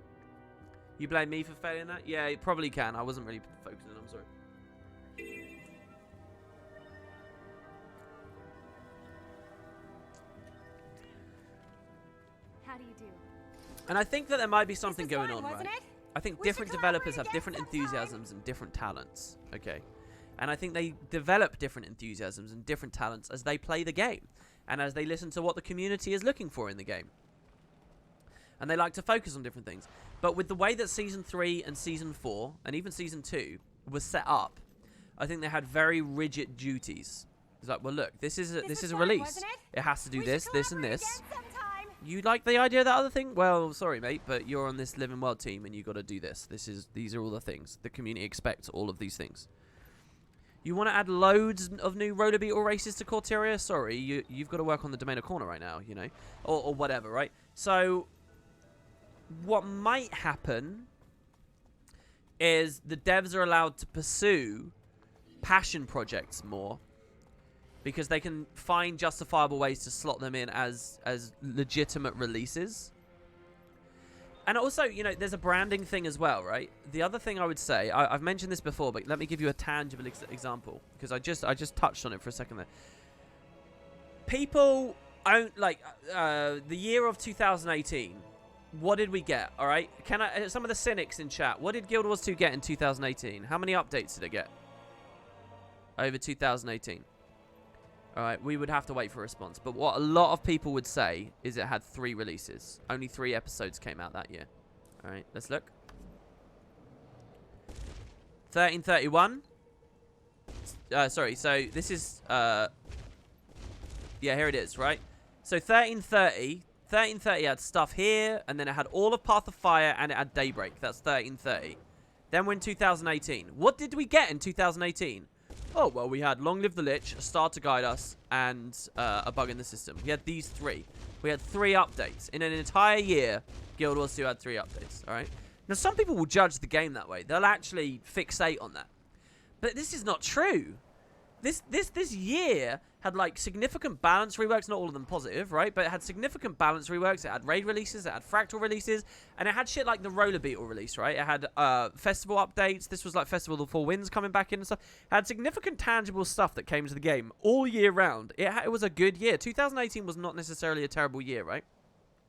You blame me for failing that? Yeah, it probably can. I wasn't really focusing, I'm sorry. How do you do? And I think that there might be something going fun, on, wasn't right? it? I think We should different developers have collaborate different again sometime. enthusiasms and different talents, okay? And I think they develop different enthusiasms and different talents as they play the game and as they listen to what the community is looking for in the game. And they like to focus on different things. But with the way that Season 3 and Season 4 and even Season 2 was set up, I think they had very rigid duties. It's like, well, look, this is a fun, release. wasn't it? It has to do We this, should this, and collaborate this. again sometime. You like the idea of that other thing? Well, sorry, mate, but you're on this Living World team and you got to do this. These are all the things. The community expects all of these things. You want to add loads of new roller beetle races to Corteria? Sorry, you've got to work on the domain of Kourna right now, you know, or whatever, right? So what might happen is the devs are allowed to pursue passion projects more because they can find justifiable ways to slot them in as legitimate releases. And also, you know, there's a branding thing as well, right? The other thing I would say, I've mentioned this before, but let me give you a tangible example because I just touched on it for a second there. People don't like the year of 2018. What did we get? All right, some of the cynics in chat? What did Guild Wars 2 get in 2018? How many updates did it get over 2018? All right, we would have to wait for a response. But what a lot of people would say is it had 3 releases. Only 3 episodes came out that year. All right, let's look. 1331. Sorry, so this is... yeah, here it is, right? So 1330 had stuff here, and then it had all of Path of Fire, and it had Daybreak. That's 1330. Then we're in 2018. What did we get in 2018? Oh, well, we had Long Live the Lich, A Star to Guide Us, and a bug in the system. We had these 3. We had 3 updates. In an entire year, Guild Wars 2 had 3 updates, all right? Now, some people will judge the game that way. They'll actually fixate on that. But this is not true. This year had, like, significant balance reworks. Not all of them positive, right? But it had significant balance reworks. It had raid releases. It had fractal releases. And it had shit like the Roller Beetle release, right? It had festival updates. This was like Festival of the Four Winds coming back in and stuff. It had significant tangible stuff that came to the game all year round. It was a good year. 2018 was not necessarily a terrible year, right?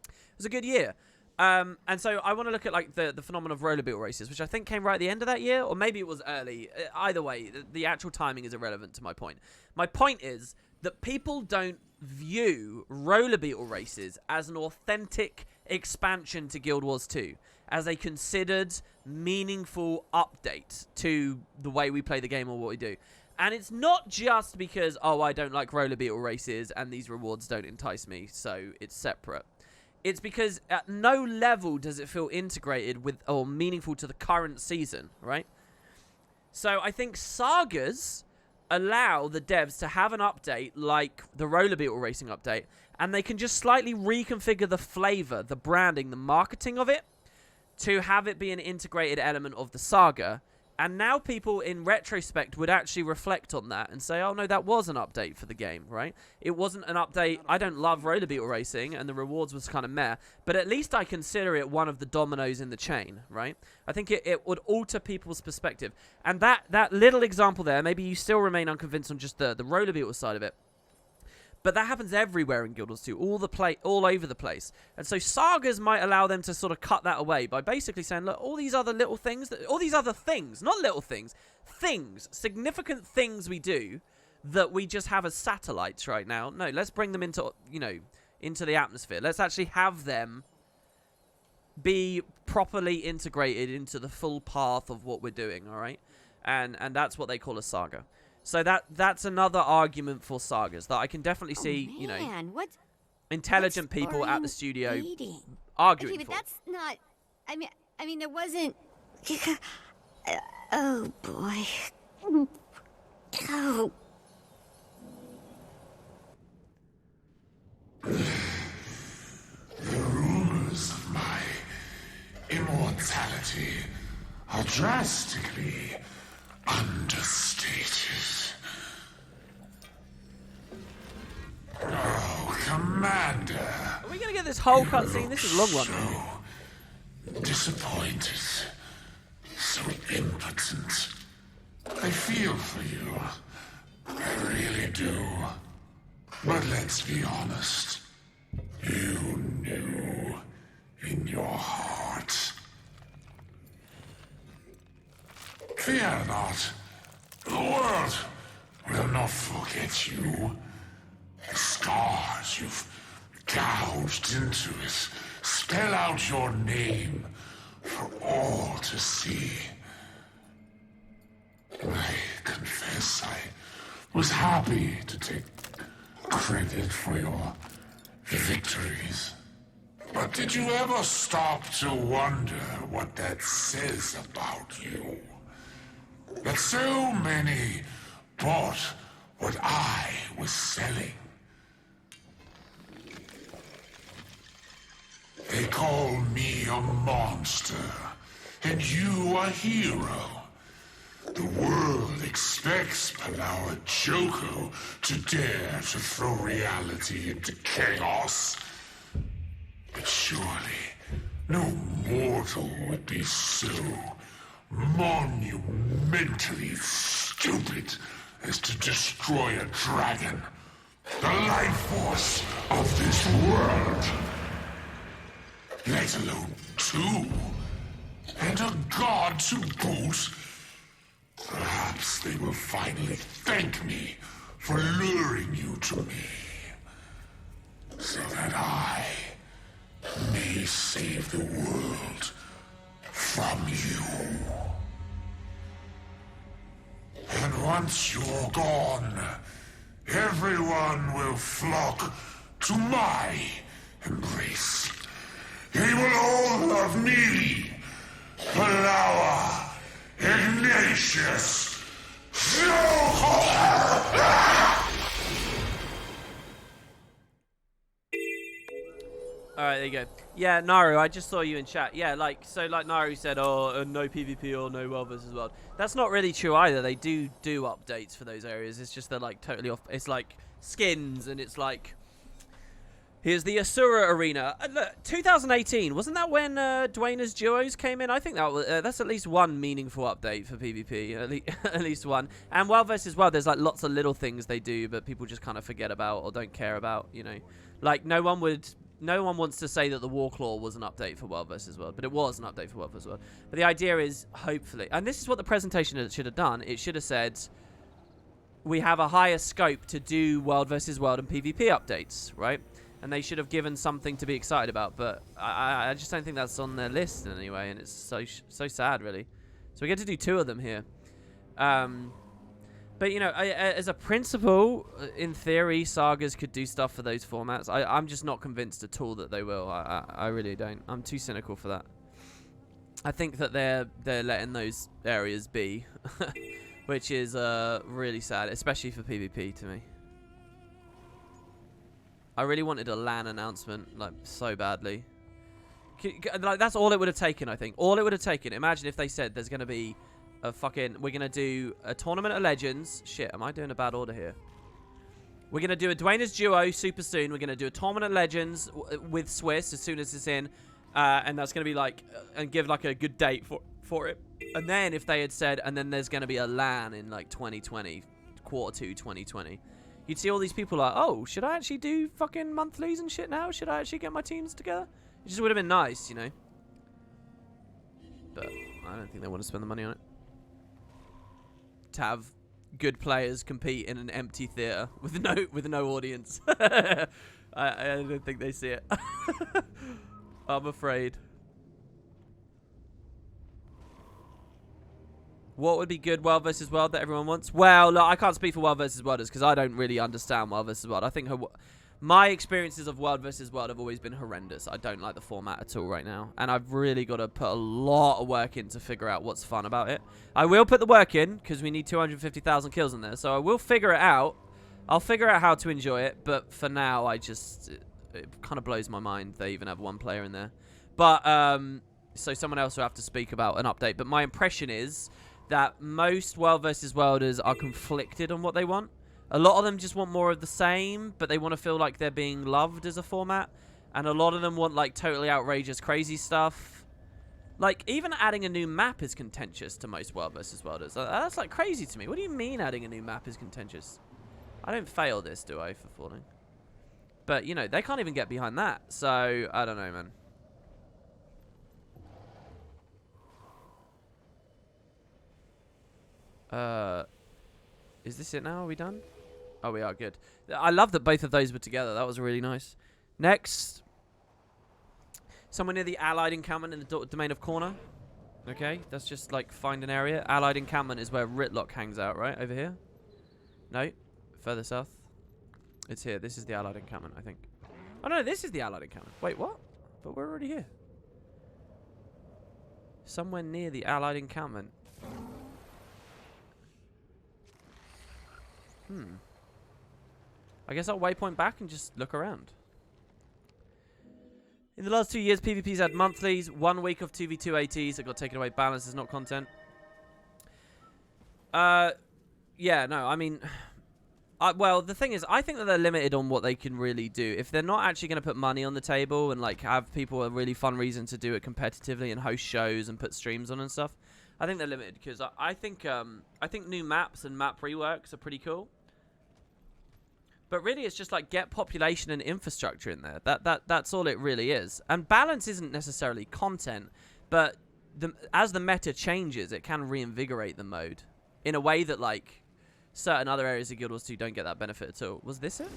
It was a good year. And so I want to look at like the phenomenon of roller beetle races, which I think came right at the end of that year, or maybe it was early. Either way, the actual timing is irrelevant to my point. My point is that people don't view roller beetle races as an authentic expansion to Guild Wars 2, as a considered meaningful update to the way we play the game or what we do. And it's not just because, oh, I don't like roller beetle races and these rewards don't entice me, so it's separate. It's because at no level does it feel integrated with or meaningful to the current season, right? So I think Sagas allow the devs to have an update like the roller beetle racing update, and they can just slightly reconfigure the flavor, the branding, the marketing of it to have it be an integrated element of the saga. And now people in retrospect would actually reflect on that and say, oh no, that was an update for the game, right? It wasn't an update. I don't love roller beetle racing and the rewards was kind of meh, but at least I consider it one of the dominoes in the chain, right? I think it would alter people's perspective. And that little example there, maybe you still remain unconvinced on just the roller beetle side of it. But that happens everywhere in Guild Wars 2, all over the place. And so Sagas might allow them to sort of cut that away by basically saying, look, all these other little things, all these other things, not little things, significant things we do that we just have as satellites right now. No, let's bring them into, into the atmosphere. Let's actually have them be properly integrated into the full path of what we're doing, all right? And that's what they call a saga. So that's another argument for sagas that I can definitely see, intelligent people at the studio arguing but for. that's not. I mean, there wasn't. Oh boy. Oh. The rumors of my immortality are drastically understated. Oh, Commander. Are we going to get this whole cutscene? This is a long one. So disappointed. So impotent. I feel for you. I really do. But let's be honest. You knew in your heart. Fear not. The world will not forget you. The scars you've gouged into it spell out your name for all to see. I confess I was happy to take credit for your victories. But did you ever stop to wonder what that says about you? That so many bought what I was selling. They call me a monster, and you a hero. The world expects Palau Joko to dare to throw reality into chaos. But surely, no mortal would be so monumentally stupid as to destroy a dragon, the life force of this world. Let alone two, and a god to boot. Perhaps they will finally thank me for luring you to me, so that I may save the world from you. And once you're gone, everyone will flock to my embrace. They will all love me, Palawa, Ignatius, Alright, there you go. Yeah, Naru, I just saw you in chat. Yeah, like Naru said, oh, no PvP or no World vs. World. That's not really true either. They do updates for those areas. It's just they're like totally off. It's like skins, and it's like, here's the Asura Arena. Look, 2018, wasn't that when Dwayne's Duos came in? I think that was, that's at least one meaningful update for PvP, at least one. And World vs. World, there's like lots of little things they do, but people just kind of forget about or don't care about, you know. Like, no one wants to say that the Warclaw was an update for World vs. World, but it was an update for World vs. World. But the idea is, hopefully, and this is what the presentation should have done, it should have said, we have a higher scope to do World vs. World and PvP updates, right? And they should have given something to be excited about, but I just don't think that's on their list in any way, and it's so sad, really. So we get to do 2 of them here. But, you know, as a principle, in theory, Sagas could do stuff for those formats. I'm just not convinced at all that they will. I really don't. I'm too cynical for that. I think that they're letting those areas be, which is really sad, especially for PvP to me. I really wanted a LAN announcement, like, so badly. Like, that's all it would have taken, I think. All it would have taken. Imagine if they said there's going to be a fucking... We're going to do a Tournament of Legends. Shit, am I doing a bad order here? We're going to do a Dwayne's Duo super soon. We're going to do a Tournament of Legends with Swiss as soon as it's in. And that's going to be, like... and give, like, a good date for it. And then if they had said... And then there's going to be a LAN in, like, 2020. Q2 2020. You'd see all these people like, oh, should I actually do fucking monthlies and shit now? Should I actually get my teams together? It just would have been nice, you know. But I don't think they want to spend the money on it. To have good players compete in an empty theater with no audience. I don't think they see it. I'm afraid. What would be good World vs. World that everyone wants? Well, look, I can't speak for World vs. Worlders because I don't really understand World vs. World. I think my experiences of World vs. World have always been horrendous. I don't like the format at all right now. And I've really got to put a lot of work in to figure out what's fun about it. I will put the work in because we need 250,000 kills in there. So I will figure it out. I'll figure out how to enjoy it. But for now, it kind of blows my mind they even have one player in there. But, so someone else will have to speak about an update. But my impression is... that most World versus Worlders are conflicted on what they want. A lot of them just want more of the same, but they want to feel like they're being loved as a format. And a lot of them want, like, totally outrageous, crazy stuff. Like, even adding a new map is contentious to most World versus Worlders. That's, like, crazy to me. What do you mean adding a new map is contentious? I don't fail this, do I, for falling? But, you know, they can't even get behind that. So, I don't know, man. Is this it now? Are we done? Oh, we are. Good. I love that both of those were together. That was really nice. Next. Somewhere near the Allied encampment in the domain of Kourna. Okay, that's just, like, find an area. Allied encampment is where Ritlock hangs out, right? Over here? No. Further south. It's here. This is the Allied encampment, I think. Oh, no, this is the Allied encampment. Wait, what? But we're already here. Somewhere near the Allied encampment. I guess I'll waypoint back and just look around. In the last 2 years, PvP's had monthlies, 1 week of 2v2 ATs that got taken away. Balance is not content. Yeah, no, I mean... well, the thing is, I think that they're limited on what they can really do. If they're not actually going to put money on the table and, like, have people a really fun reason to do it competitively and host shows and put streams on and stuff, I think they're limited. Because I think new maps and map reworks are pretty cool. But really, it's just like get population and infrastructure in there. That's all it really is. And balance isn't necessarily content, but as the meta changes, it can reinvigorate the mode in a way that like certain other areas of Guild Wars 2 don't get that benefit at all. Was this it?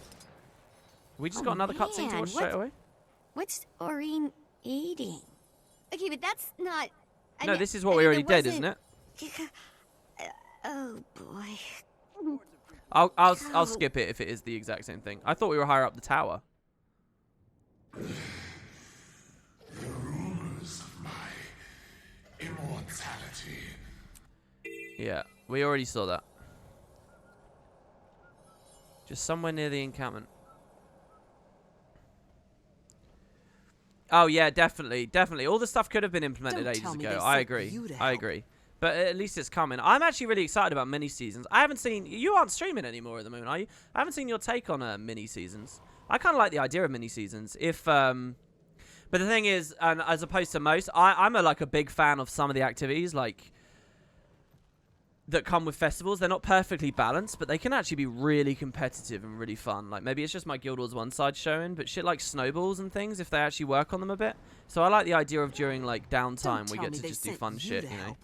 We just got another cutscene to watch straight away. What's Aurene eating? Okay, but that's not. No, this is what we already did, isn't it? Oh boy. I'll skip it if it is the exact same thing. I thought we were higher up the tower. The rumors of my immortality. Yeah, we already saw that. Just somewhere near the encampment. Oh yeah, definitely. All the stuff could have been implemented ages ago. I agree. But at least it's coming. I'm actually really excited about mini seasons. I haven't seen... You aren't streaming anymore at the moment, are you? I haven't seen your take on mini seasons. I kind of like the idea of mini seasons. But the thing is, and as opposed to most, I'm like a big fan of some of the activities like that come with festivals. They're not perfectly balanced, but they can actually be really competitive and really fun. Like maybe it's just my Guild Wars 1 side showing, but shit like snowballs and things, if they actually work on them a bit. So I like the idea of during like downtime we get to just do fun shit, you know.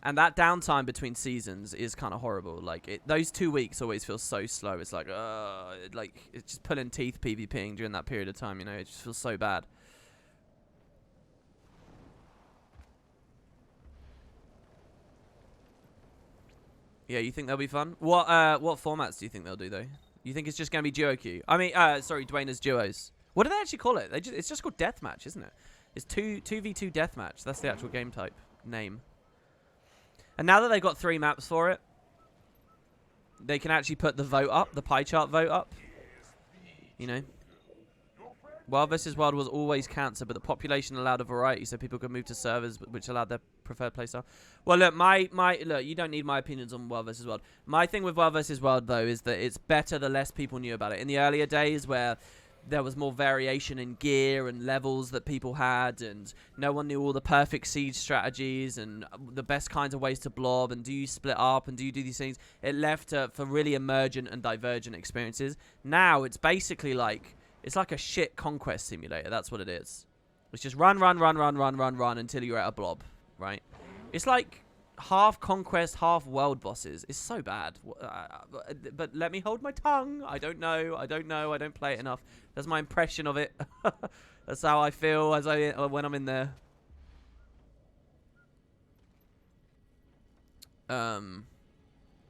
And that downtime between seasons is kind of horrible. Like those 2 weeks always feel so slow. It's like it's just pulling teeth PvPing during that period of time. You know, it just feels so bad. Yeah, you think they'll be fun? What formats do you think they'll do though? You think it's just gonna be duo queue? I mean, sorry, Dwayne as duos. What do they actually call it? It's just called deathmatch, isn't it? It's 2v2 deathmatch. That's the actual game type name. And now that they've got 3 maps for it, they can actually put the vote up, the pie chart vote up. You know? Wild vs. Wild was always cancer, but the population allowed a variety, so people could move to servers which allowed their preferred playstyle. Well, look, look, you don't need my opinions on Wild vs. Wild. My thing with Wild vs. Wild, though, is that it's better the less people knew about it. In the earlier days where there was more variation in gear and levels that people had, and no one knew all the perfect siege strategies and the best kinds of ways to blob, and do you split up and do you do these things, it left for really emergent and divergent experiences. Now it's basically like, it's like a shit conquest simulator. That's what it is. It's just run until you're at a blob, right? It's like half conquest, half world bosses. It's so bad. But let me hold my tongue. I don't know. I don't play it enough. That's my impression of it. That's how I feel when I'm in there.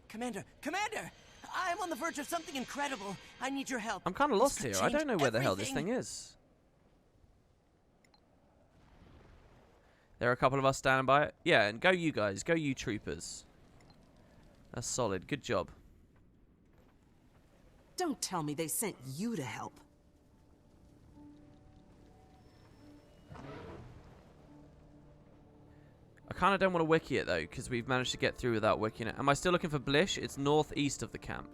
Commander! I'm on the verge of something incredible. I need your help. I'm kind of lost here. I don't know where the hell this thing is. There are a couple of us standing by it. Yeah, and go you guys. Go you troopers. That's solid. Good job. Don't tell me they sent you to help. I kind of don't want to wiki it, though, because we've managed to get through without wiking it. Am I still looking for Blish? It's northeast of the camp.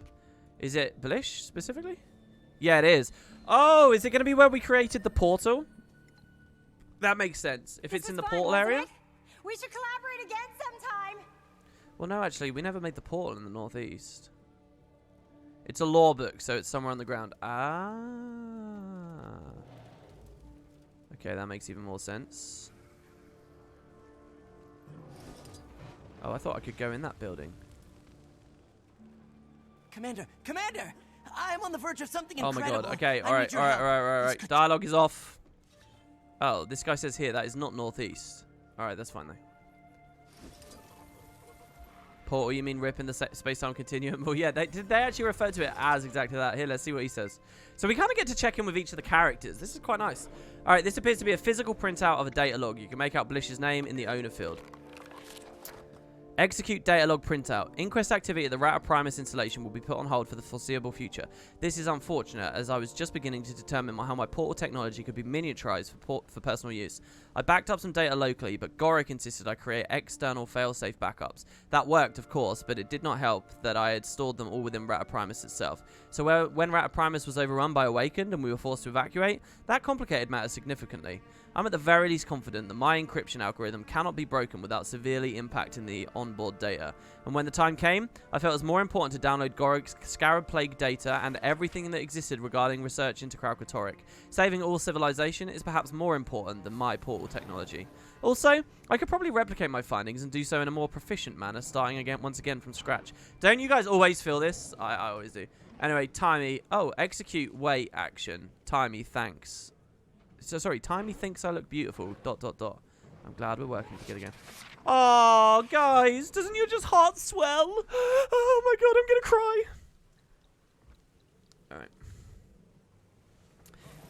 Is it Blish, specifically? Yeah, it is. Oh, is it going to be where we created the portal? That makes sense. If it's in the portal area? We should collaborate again sometime. Well, no, actually, we never made the portal in the northeast. It's a lore book, so it's somewhere on the ground. Ah. Okay, that makes even more sense. Oh, I thought I could go in that building. Commander! Commander! I'm on the verge of something Oh incredible. my god. Okay, I need your help. all right. Dialogue is off. Oh, this guy says here that is not northeast. Alright, that's fine though. Portal, you mean rip in the space-time continuum? Well, yeah, they actually refer to it as exactly that. Here, let's see what he says. So we kind of get to check in with each of the characters. This is quite nice. Alright, this appears to be a physical printout of a data log. You can make out Blish's name in the owner field. Execute data log printout. Inquest activity at the Rata Primus installation will be put on hold for the foreseeable future. This is unfortunate, as I was just beginning to determine how my portal technology could be miniaturized for personal use. I backed up some data locally, but Goric insisted I create external failsafe backups. That worked, of course, but it did not help that I had stored them all within Rata Primus itself. So when Rata Primus was overrun by Awakened and we were forced to evacuate, that complicated matters significantly. I'm at the very least confident that my encryption algorithm cannot be broken without severely impacting the onboard data. And when the time came, I felt it was more important to download Gorik's Scarab Plague data and everything that existed regarding research into Kralkatorrik. Saving all civilization is perhaps more important than my portal technology. Also, I could probably replicate my findings and do so in a more proficient manner, starting once again from scratch. Don't you guys always feel this? I always do. Anyway, Timey. Oh, execute wait action. Timey, thanks. So sorry, Timey thinks I look beautiful. ... I'm glad we're working together again. Oh, guys, doesn't your just heart swell? Oh my god, I'm gonna cry. All right.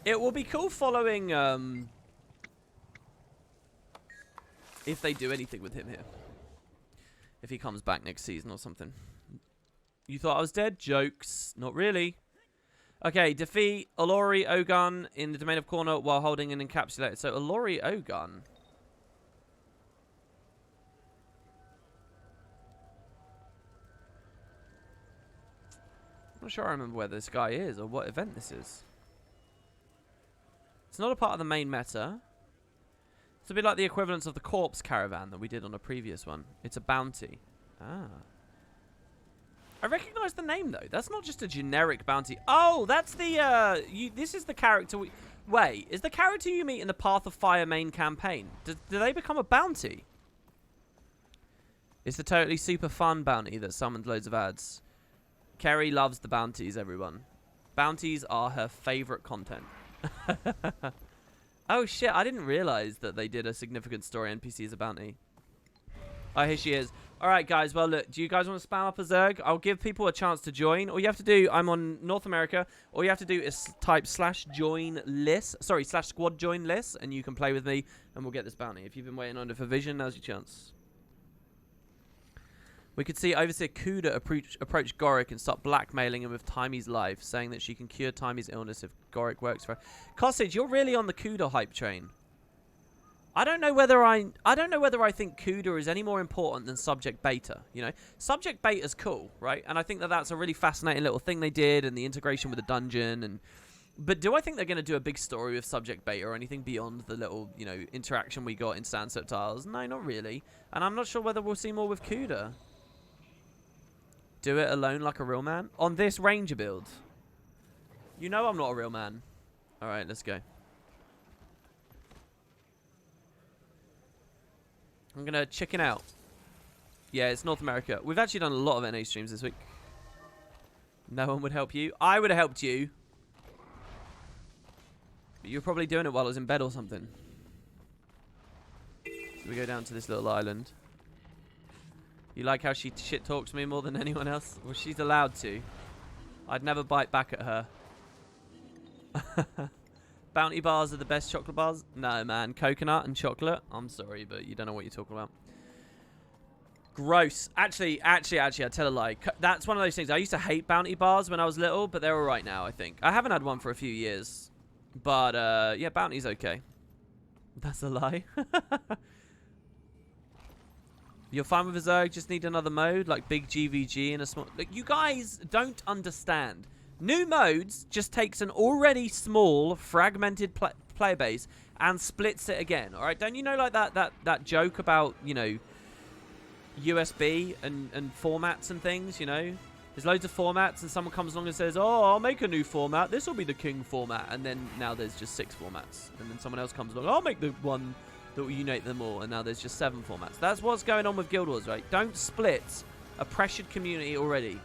It will be cool following if they do anything with him here. If he comes back next season or something. You thought I was dead? Jokes. Not really. Okay, defeat Olori Ogun in the domain of Kourna while holding an encapsulator. So, Olori Ogun. I'm not sure I remember where this guy is or what event this is. It's not a part of the main meta. It's a bit like the equivalence of the corpse caravan that we did on a previous one. It's a bounty. Ah. I recognize the name, though. That's not just a generic bounty. Oh, that's the, this is the character we... Wait, is the character you meet in the Path of Fire main campaign? Do they become a bounty? It's the totally super fun bounty that summoned loads of ads. Kerry loves the bounties, everyone. Bounties are her favorite content. Oh, shit, I didn't realize that they did a significant story NPC as a bounty. Oh, here she is. All right, guys. Well, look, do you guys want to spam up a Zerg? I'll give people a chance to join. All you have to do, I'm on North America. All you have to do is type /join list. Sorry, /squad join list, and you can play with me, and we'll get this bounty. If you've been waiting on it for Vision, now's your chance. We could see Overseer Kuda approach Goric and start blackmailing him with Timey's life, saying that she can cure Timey's illness if Goric works for her. Costage, you're really on the Kuda hype train. I don't know whether I think Kuda is any more important than Subject Beta, you know? Subject Beta's cool, right? And I think that that's a really fascinating little thing they did, and the integration with the dungeon, but do I think they're going to do a big story with Subject Beta or anything beyond the little, you know, interaction we got in Sunset Tiles? No, not really. And I'm not sure whether we'll see more with Kuda. Do it alone like a real man? On this Ranger build. You know I'm not a real man. Alright, let's go. I'm going to chicken out. Yeah, it's North America. We've actually done a lot of NA streams this week. No one would help you. I would have helped you. But you're probably doing it while I was in bed or something. So we go down to this little island. You like how she shit talks me more than anyone else? Well, she's allowed to. I'd never bite back at her. Bounty bars are the best chocolate bars? No, man. Coconut and chocolate? I'm sorry, but you don't know what you're talking about. Gross. Actually, I tell a lie. That's one of those things. I used to hate bounty bars when I was little, but they're alright now, I think. I haven't had one for a few years. But, yeah, bounty's okay. That's a lie. You're fine with a Zerg, just need another mode, like big GVG and a small... Like, you guys don't understand. New modes just takes an already small, fragmented player base and splits it again, alright? Don't you know, like, that joke about, you know, USB and formats and things, you know? There's loads of formats and someone comes along and says, oh, I'll make a new format. This will be the king format. And then now there's just 6 formats. And then someone else comes along, I'll make the one that will unite them all, and now there's just 7 formats. That's what's going on with Guild Wars, right? Don't split a pressured community already.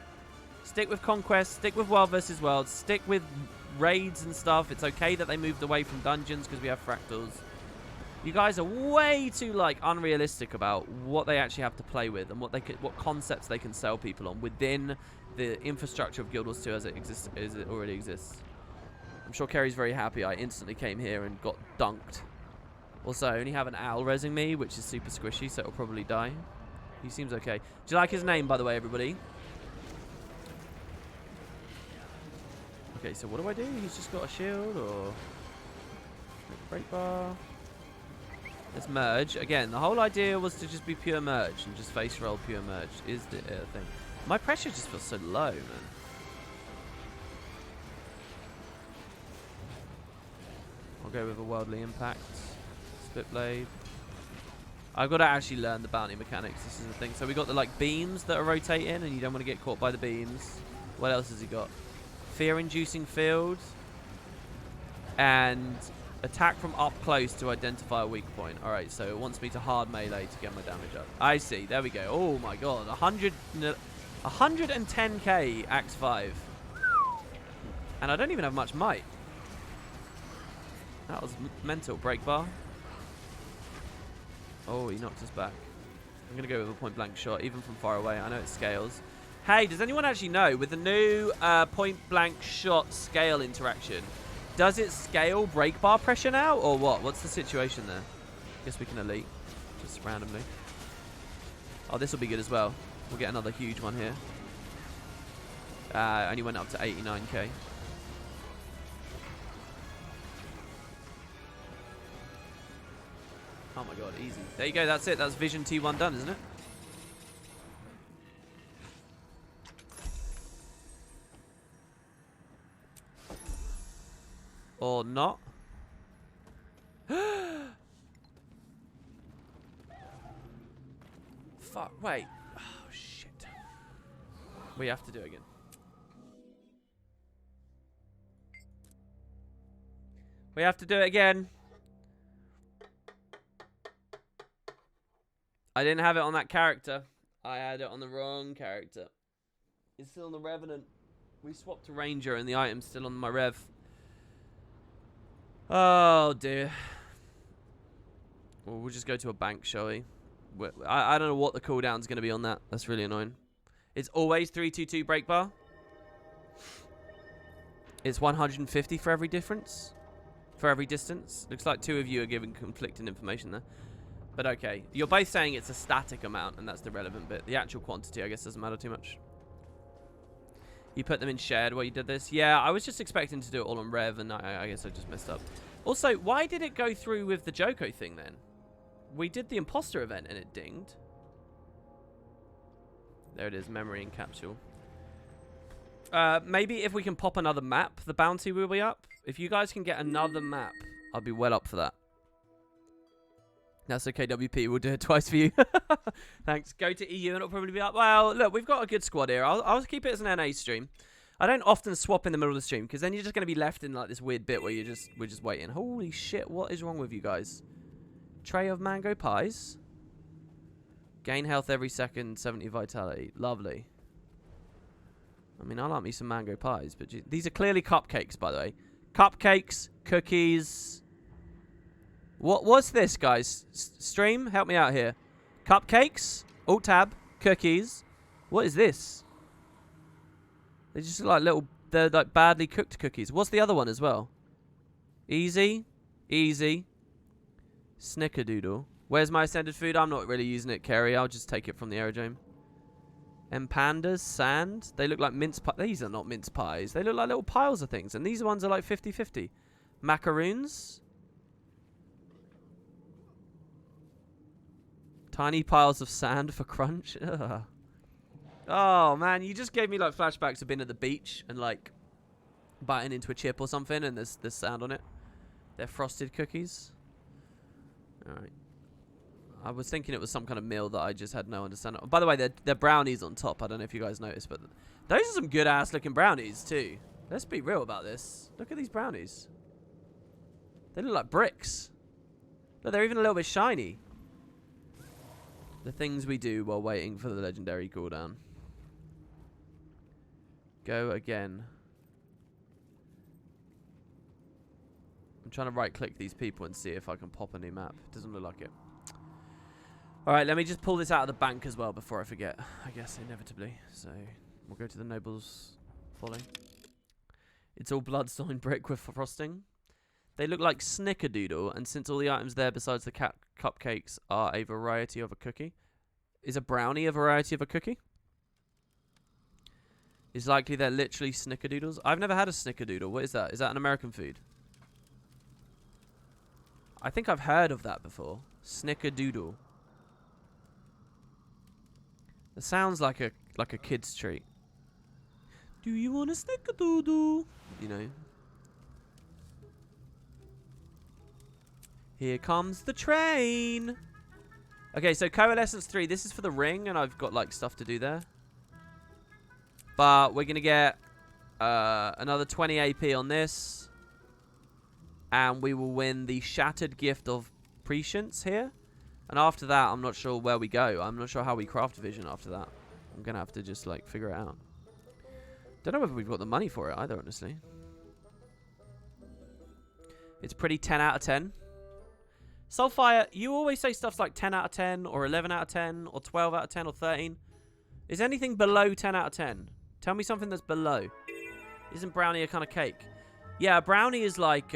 Stick with Conquest, stick with World versus World, stick with raids and stuff. It's okay that they moved away from dungeons because we have fractals. You guys are way too, like, unrealistic about what they actually have to play with and what concepts they can sell people on within the infrastructure of Guild Wars 2 as it already exists. I'm sure Kerry's very happy I instantly came here and got dunked. Also, I only have an owl resing me, which is super squishy, so it'll probably die. He seems okay. Do you like his name, by the way, everybody? Okay, so what do I do? He's just got a shield, or... break bar. Let's merge. Again, the whole idea was to just be pure merge, and just face roll pure merge is the thing. My pressure just feels so low, man. I'll go with a worldly impact. Split blade. I've got to actually learn the bounty mechanics. This is the thing. So we got the like beams that are rotating, and you don't want to get caught by the beams. What else has he got? Fear-inducing field, and attack from up close to identify a weak point. All right, so it wants me to hard melee to get my damage up. I see. There we go. Oh my god, 110k Axe 5, and I don't even have much might. That was mental. Break bar. Oh, he knocked us back. I'm going to go with a point-blank shot, even from far away. I know it scales. Hey, does anyone actually know, with the new point-blank shot scale interaction, does it scale break bar pressure now, or what? What's the situation there? Guess we can elite, just randomly. Oh, this will be good as well. We'll get another huge one here. Only went up to 89k. Oh my god, easy. There you go, that's it. That's Vision T1 done, isn't it? Or not. Fuck, wait. Oh, shit. We have to do it again. We have to do it again. I didn't have it on that character. I had it on the wrong character. It's still on the Revenant. We swapped to Ranger and the item's still on my Rev. Oh, dear. Well, we'll just go to a bank, shall we? I don't know what the cooldown's going to be on that. That's really annoying. It's always 322 break bar. It's 150 for every difference. For every distance. Looks like 2 of you are giving conflicting information there. But okay. You're both saying it's a static amount, and that's the relevant bit. The actual quantity, I guess, doesn't matter too much. You put them in shared while you did this? Yeah, I was just expecting to do it all on Rev, and I guess I just messed up. Also, why did it go through with the Joko thing, then? We did the imposter event, and it dinged. There it is, memory and capsule. Maybe if we can pop another map, the bounty will be up. If you guys can get another map, I'll be well up for that. That's okay, WP. We'll do it twice for you. Thanks. Go to EU and it'll probably be up. Well, look, we've got a good squad here. I'll keep it as an NA stream. I don't often swap in the middle of the stream because then you're just going to be left in like this weird bit where we're just waiting. Holy shit, what is wrong with you guys? Tray of mango pies. Gain health every second, 70 vitality. Lovely. I mean, I like me some mango pies, but these are clearly cupcakes, by the way. Cupcakes, cookies. What's this, guys? Stream, help me out here. Cupcakes, alt tab, cookies. What is this? They're just like they're like badly cooked cookies. What's the other one as well? Easy, easy. Snickerdoodle. Where's my ascended food? I'm not really using it, Kerry. I'll just take it from the aerodrome. Pandas, sand. They look like mince pies. These are not mince pies. They look like little piles of things. And these ones are like 50-50. Macaroons. Tiny piles of sand for crunch. Ugh. Oh man, you just gave me like flashbacks of being at the beach and like biting into a chip or something, and there's sand on it. They're frosted cookies. All right. I was thinking it was some kind of meal that I just had no understanding. Oh, by the way, they're brownies on top. I don't know if you guys noticed, but those are some good ass looking brownies too. Let's be real about this. Look at these brownies. They look like bricks. Look, they're even a little bit shiny. The things we do while waiting for the legendary cooldown. Go again. I'm trying to right click these people and see if I can pop a new map. Doesn't look like it. Alright, let me just pull this out of the bank as well before I forget. I guess inevitably. So we'll go to the Noble's Folly. It's all bloodstone brick with frosting. They look like snickerdoodle, and since all the items there besides the cupcakes are a variety of a cookie. Is a brownie a variety of a cookie? It's likely they're literally snickerdoodles. I've never had a snickerdoodle. What is that? Is that an American food? I think I've heard of that before. Snickerdoodle. It sounds like a kid's treat. Do you want a snickerdoodle? You know. Here comes the train. Okay, so Coalescence 3. This is for the ring, and I've got like stuff to do there. But we're gonna get another 20 AP on this, and we will win the Shattered Gift of Prescience here. And after that, I'm not sure where we go. I'm not sure how we craft vision after that. I'm gonna have to just like figure it out. Don't know whether we've got the money for it either, honestly. It's pretty 10 out of 10. Soulfire, you always say stuff like 10 out of 10 or 11 out of 10 or 12 out of 10 or 13. Is anything below 10 out of 10? Tell me something that's below. Isn't brownie a kind of cake? Yeah, brownie is like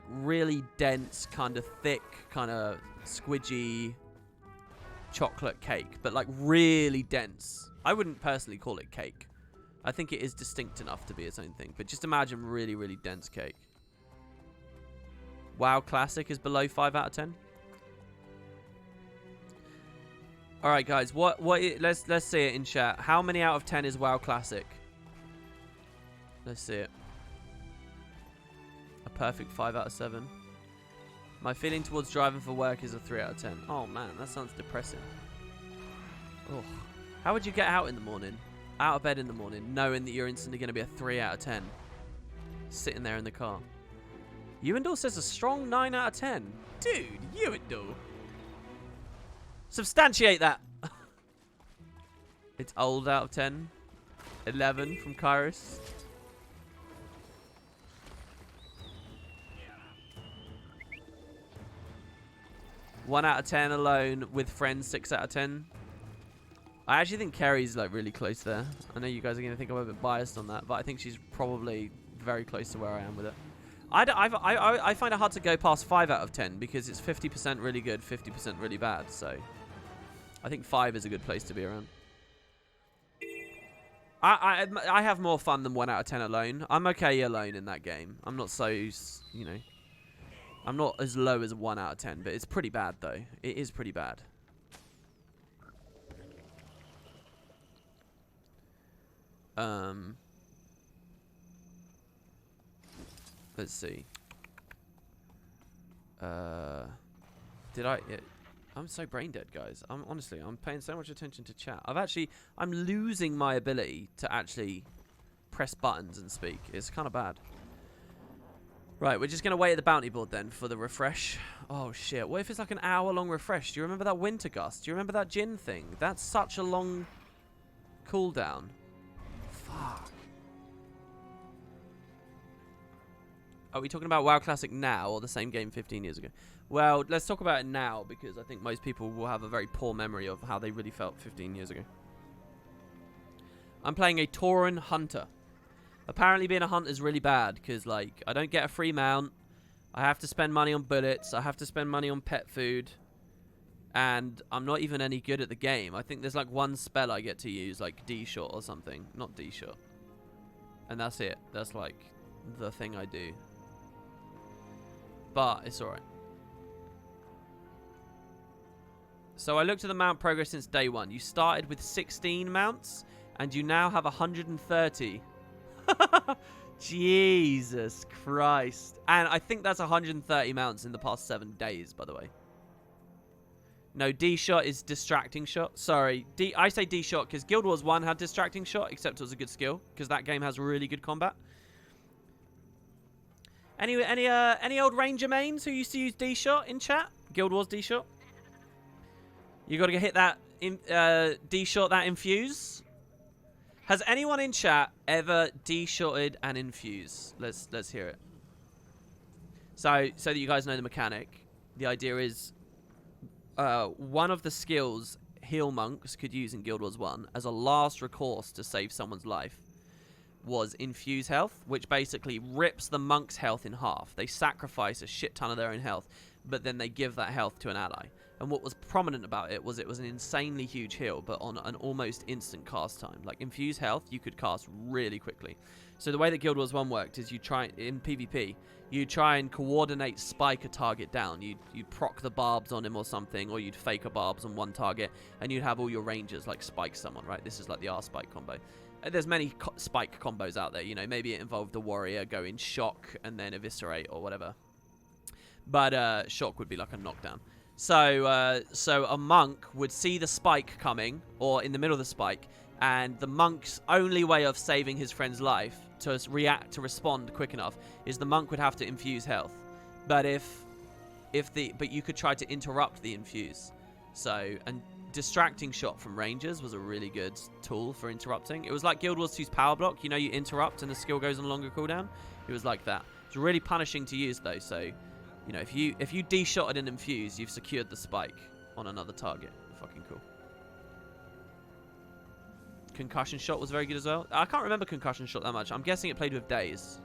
really dense, kind of thick, kind of squidgy chocolate cake, but like really dense. I wouldn't personally call it cake. I think it is distinct enough to be its own thing, but just imagine really, really dense cake. WoW Classic is below 5 out of 10. All right, guys. Let's see it in chat. How many out of 10 is WoW Classic? Let's see it. A perfect 5 out of 7. My feeling towards driving for work is a 3 out of 10. Oh man, that sounds depressing. Oh, how would you get out in the morning? Out of bed in the morning, knowing that you're instantly going to be a 3 out of 10. Sitting there in the car. Ewendel says a strong 9 out of 10. Dude, Ewendel. Substantiate that. It's old out of 10. 11 from Kairos. One out of 10 alone with friends. 6 out of 10. I actually think Kerry's like really close there. I know you guys are going to think I'm a bit biased on that, but I think she's probably very close to where I am with it. I find it hard to go past 5 out of 10 because it's 50% really good, 50% really bad. So I think 5 is a good place to be around. I have more fun than 1 out of 10 alone. I'm okay alone in that game. I'm not so, you know, I'm not as low as a 1 out of 10, but it's pretty bad though. It is pretty bad. Let's see. I'm so brain dead, guys. I'm paying so much attention to chat. I'm losing my ability to actually press buttons and speak. It's kind of bad. Right, we're just going to wait at the bounty board then for the refresh. Oh, shit. What if it's like an hour-long refresh? Do you remember that Winter Gust? Do you remember that Jin thing? That's such a long cooldown. Fuck. Are we talking about WoW Classic now or the same game 15 years ago? Well, let's talk about it now because I think most people will have a very poor memory of how they really felt 15 years ago. I'm playing a Tauren Hunter. Apparently being a hunter is really bad because, like, I don't get a free mount. I have to spend money on bullets. I have to spend money on pet food. And I'm not even any good at the game. I think there's, like, one spell I get to use, like D-Shot or something. Not D-Shot. And that's it. That's, like, the thing I do. But it's alright. So I looked at the mount progress since day 1. You started with 16 mounts, and you now have 130. Jesus Christ. And I think that's 130 mounts in the past 7 days, by the way. No, D-shot is distracting shot. Sorry, I say D-shot because Guild Wars 1 had distracting shot, except it was a good skill, because that game has really good combat. Any old Ranger mains who used to use D-shot in chat? Guild Wars D-shot? You got to hit that D-shot, that infuse. Has anyone in chat ever D-shotted an infuse? Let's hear it. So that you guys know the mechanic. The idea is one of the skills heal monks could use in Guild Wars 1 as a last recourse to save someone's life was infuse health, which basically rips the monk's health in half. They sacrifice a shit ton of their own health, but then they give that health to an ally. And what was prominent about it was an insanely huge heal, but on an almost instant cast time. Like, infuse health, you could cast really quickly. So the way that Guild Wars 1 worked is you try, in PvP, you try and coordinate spike a target down. You'd proc the barbs on him or something, or you'd fake a barbs on one target, and you'd have all your rangers, like, spike someone, right? This is like the R-spike combo. There's many spike combos out there, you know. Maybe it involved the warrior going shock and then eviscerate or whatever. But shock would be like a knockdown. So a monk would see the spike coming, or in the middle of the spike, and the monk's only way of saving his friend's life to respond quick enough is the monk would have to infuse health. But but you could try to interrupt the infuse. So, and distracting shot from rangers was a really good tool for interrupting. It was like Guild Wars 2's power block. You know, you interrupt and the skill goes on a longer cooldown. It was like that. It's really punishing to use though. So, you know, if you D-shotted an infuse, you've secured the spike on another target. Fucking cool. Concussion shot was very good as well. I can't remember concussion shot that much. I'm guessing it played with days.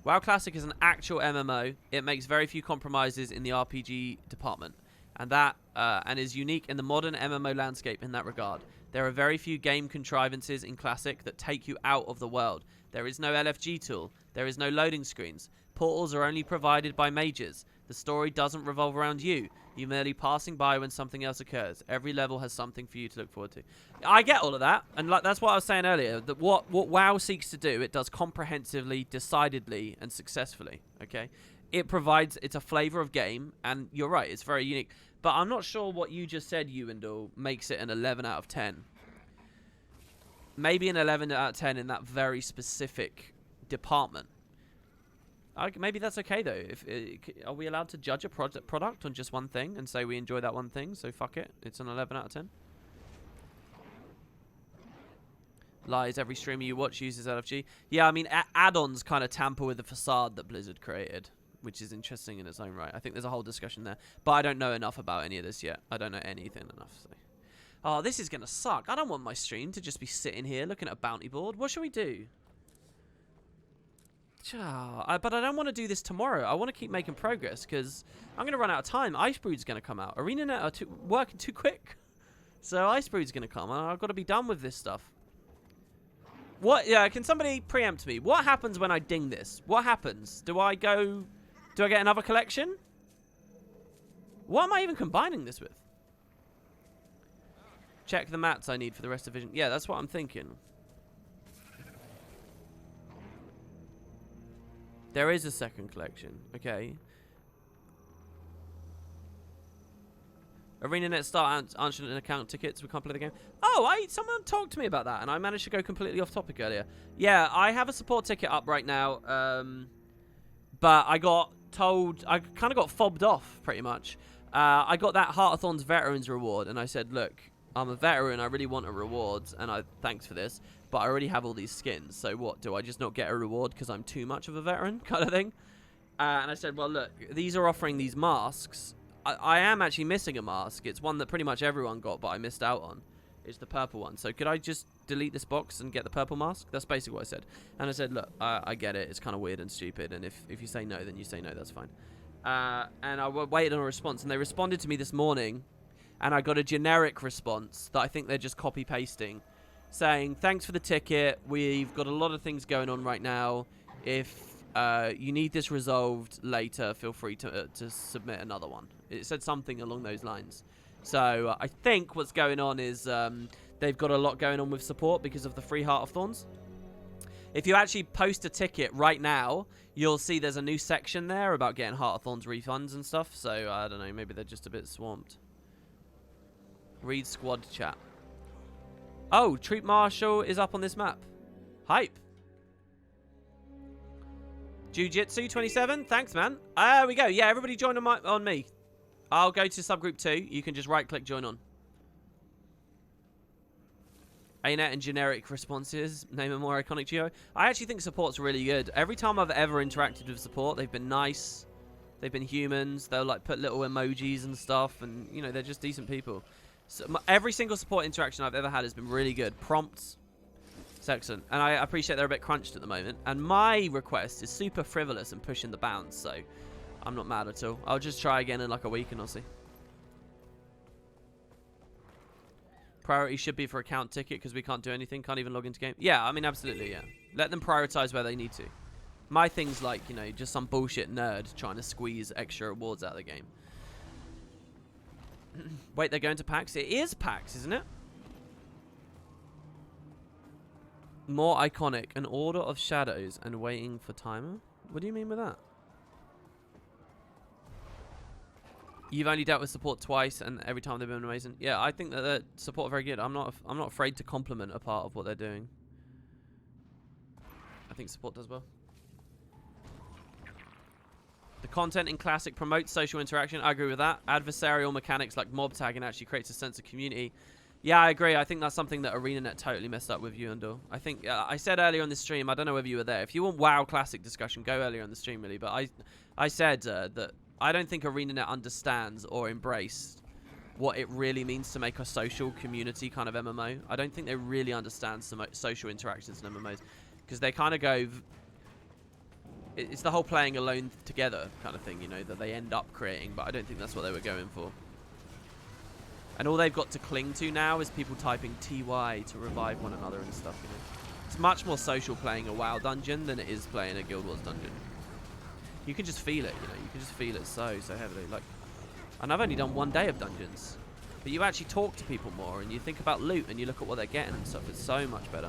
WoW Classic is an actual MMO. It makes very few compromises in the RPG department, and is unique in the modern MMO landscape in that regard. There are very few game contrivances in Classic that take you out of the world. There is no LFG tool. There is no loading screens. Portals are only provided by mages. The story doesn't revolve around you. You're merely passing by when something else occurs. Every level has something for you to look forward to. I get all of that, and like that's what I was saying earlier. That what WoW seeks to do, it does comprehensively, decidedly, and successfully. Okay, it's a flavor of game, and you're right, it's very unique. But I'm not sure what you just said, Ewendell, makes it an 11 out of 10. Maybe an 11 out of 10 in that very specific department. Maybe that's okay though. Are we allowed to judge a product on just one thing and say we enjoy that one thing? So fuck it. It's an 11 out of 10. Lies. Every streamer you watch uses LFG. Yeah, I mean add-ons kind of tamper with the facade that Blizzard created, which is interesting in its own right. I think there's a whole discussion there, but I don't know enough about any of this yet. I don't know anything enough. So. Oh, this is gonna suck. I don't want my stream to just be sitting here looking at a bounty board. What should we do? But I don't want to do this tomorrow. I want to keep making progress because I'm going to run out of time. Icebrood's going to come out. ArenaNet are working too quick. So Icebrood's going to come and I've got to be done with this stuff. What? Yeah, can somebody preempt me? What happens when I ding this? What happens? Do I get another collection? What am I even combining this with? Check the mats I need for the rest of Vision. Yeah, that's what I'm thinking. There is a second collection, okay. ArenaNet start answering account tickets. We can't play the game. Oh, someone talked to me about that, and I managed to go completely off topic earlier. Yeah, I have a support ticket up right now, but I got told, I kind of got fobbed off, pretty much. I got that Heartathon's Veterans reward, and I said, look, I'm a veteran, I really want a reward, and thanks for this. But I already have all these skins, so what? Do I just not get a reward because I'm too much of a veteran kind of thing? And I said, well, look, these are offering these masks. I am actually missing a mask. It's one that pretty much everyone got, but I missed out on. It's the purple one. So could I just delete this box and get the purple mask? That's basically what I said. And I said, look, I get it. It's kind of weird and stupid. And if you say no, then you say no. That's fine. And I waited on a response. And they responded to me this morning. And I got a generic response that I think they're just copy-pasting. Saying, thanks for the ticket. We've got a lot of things going on right now. If you need this resolved later. Feel free to submit another one. It said something along those lines. So I think what's going on is they've got a lot going on with support because of the free Heart of Thorns. If you actually post a ticket right now, you'll see there's a new section there about getting Heart of Thorns refunds and stuff. So I don't know, maybe they're just a bit swamped. Read squad chat. Oh, Troop Marshal is up on this map. Hype. Jiu-Jitsu 27. Thanks, man. There we go. Yeah, everybody join on me. I'll go to subgroup 2. You can just right-click join on. ANET and generic responses. Name a more iconic geo. I actually think support's really good. Every time I've ever interacted with support, they've been nice. They've been humans. They'll like put little emojis and stuff, and you know they're just decent people. So every single support interaction I've ever had has been really good. Prompts. It's excellent. And I appreciate they're a bit crunched at the moment. And my request is super frivolous and pushing the bounds, so I'm not mad at all. I'll just try again in like a week and I'll see. Priority should be for account ticket because we can't do anything. Can't even log into game. Yeah, I mean, absolutely, yeah. Let them prioritize where they need to. My thing's like, you know, just some bullshit nerd trying to squeeze extra rewards out of the game. Wait, they're going to PAX? It is PAX, isn't it? More iconic. An order of shadows and waiting for timer? What do you mean with that? You've only dealt with support twice, and every time they've been amazing. Yeah, I think that the support are very good. I'm not afraid to compliment a part of what they're doing. I think support does well. The content in Classic promotes social interaction. I agree with that. Adversarial mechanics like mob tagging actually creates a sense of community. Yeah, I agree. I think that's something that ArenaNet totally messed up with you, Undor. I think I said earlier on the stream. I don't know whether you were there. If you want WoW Classic discussion, go earlier on the stream, really. But I said that. I don't think ArenaNet understands or embraced what it really means to make a social community kind of MMO. I don't think they really understand some social interactions in MMOs because they kind of go... It's the whole playing alone together kind of thing, you know, that they end up creating, but I don't think that's what they were going for. And all they've got to cling to now is people typing TY to revive one another and stuff, you know. It's much more social playing a WoW dungeon than it is playing a Guild Wars dungeon. You can just feel it, you know. You can just feel it so heavily. Like, and I've only done 1 day of dungeons, but you actually talk to people more, and you think about loot, and you look at what they're getting and stuff. It's so much better.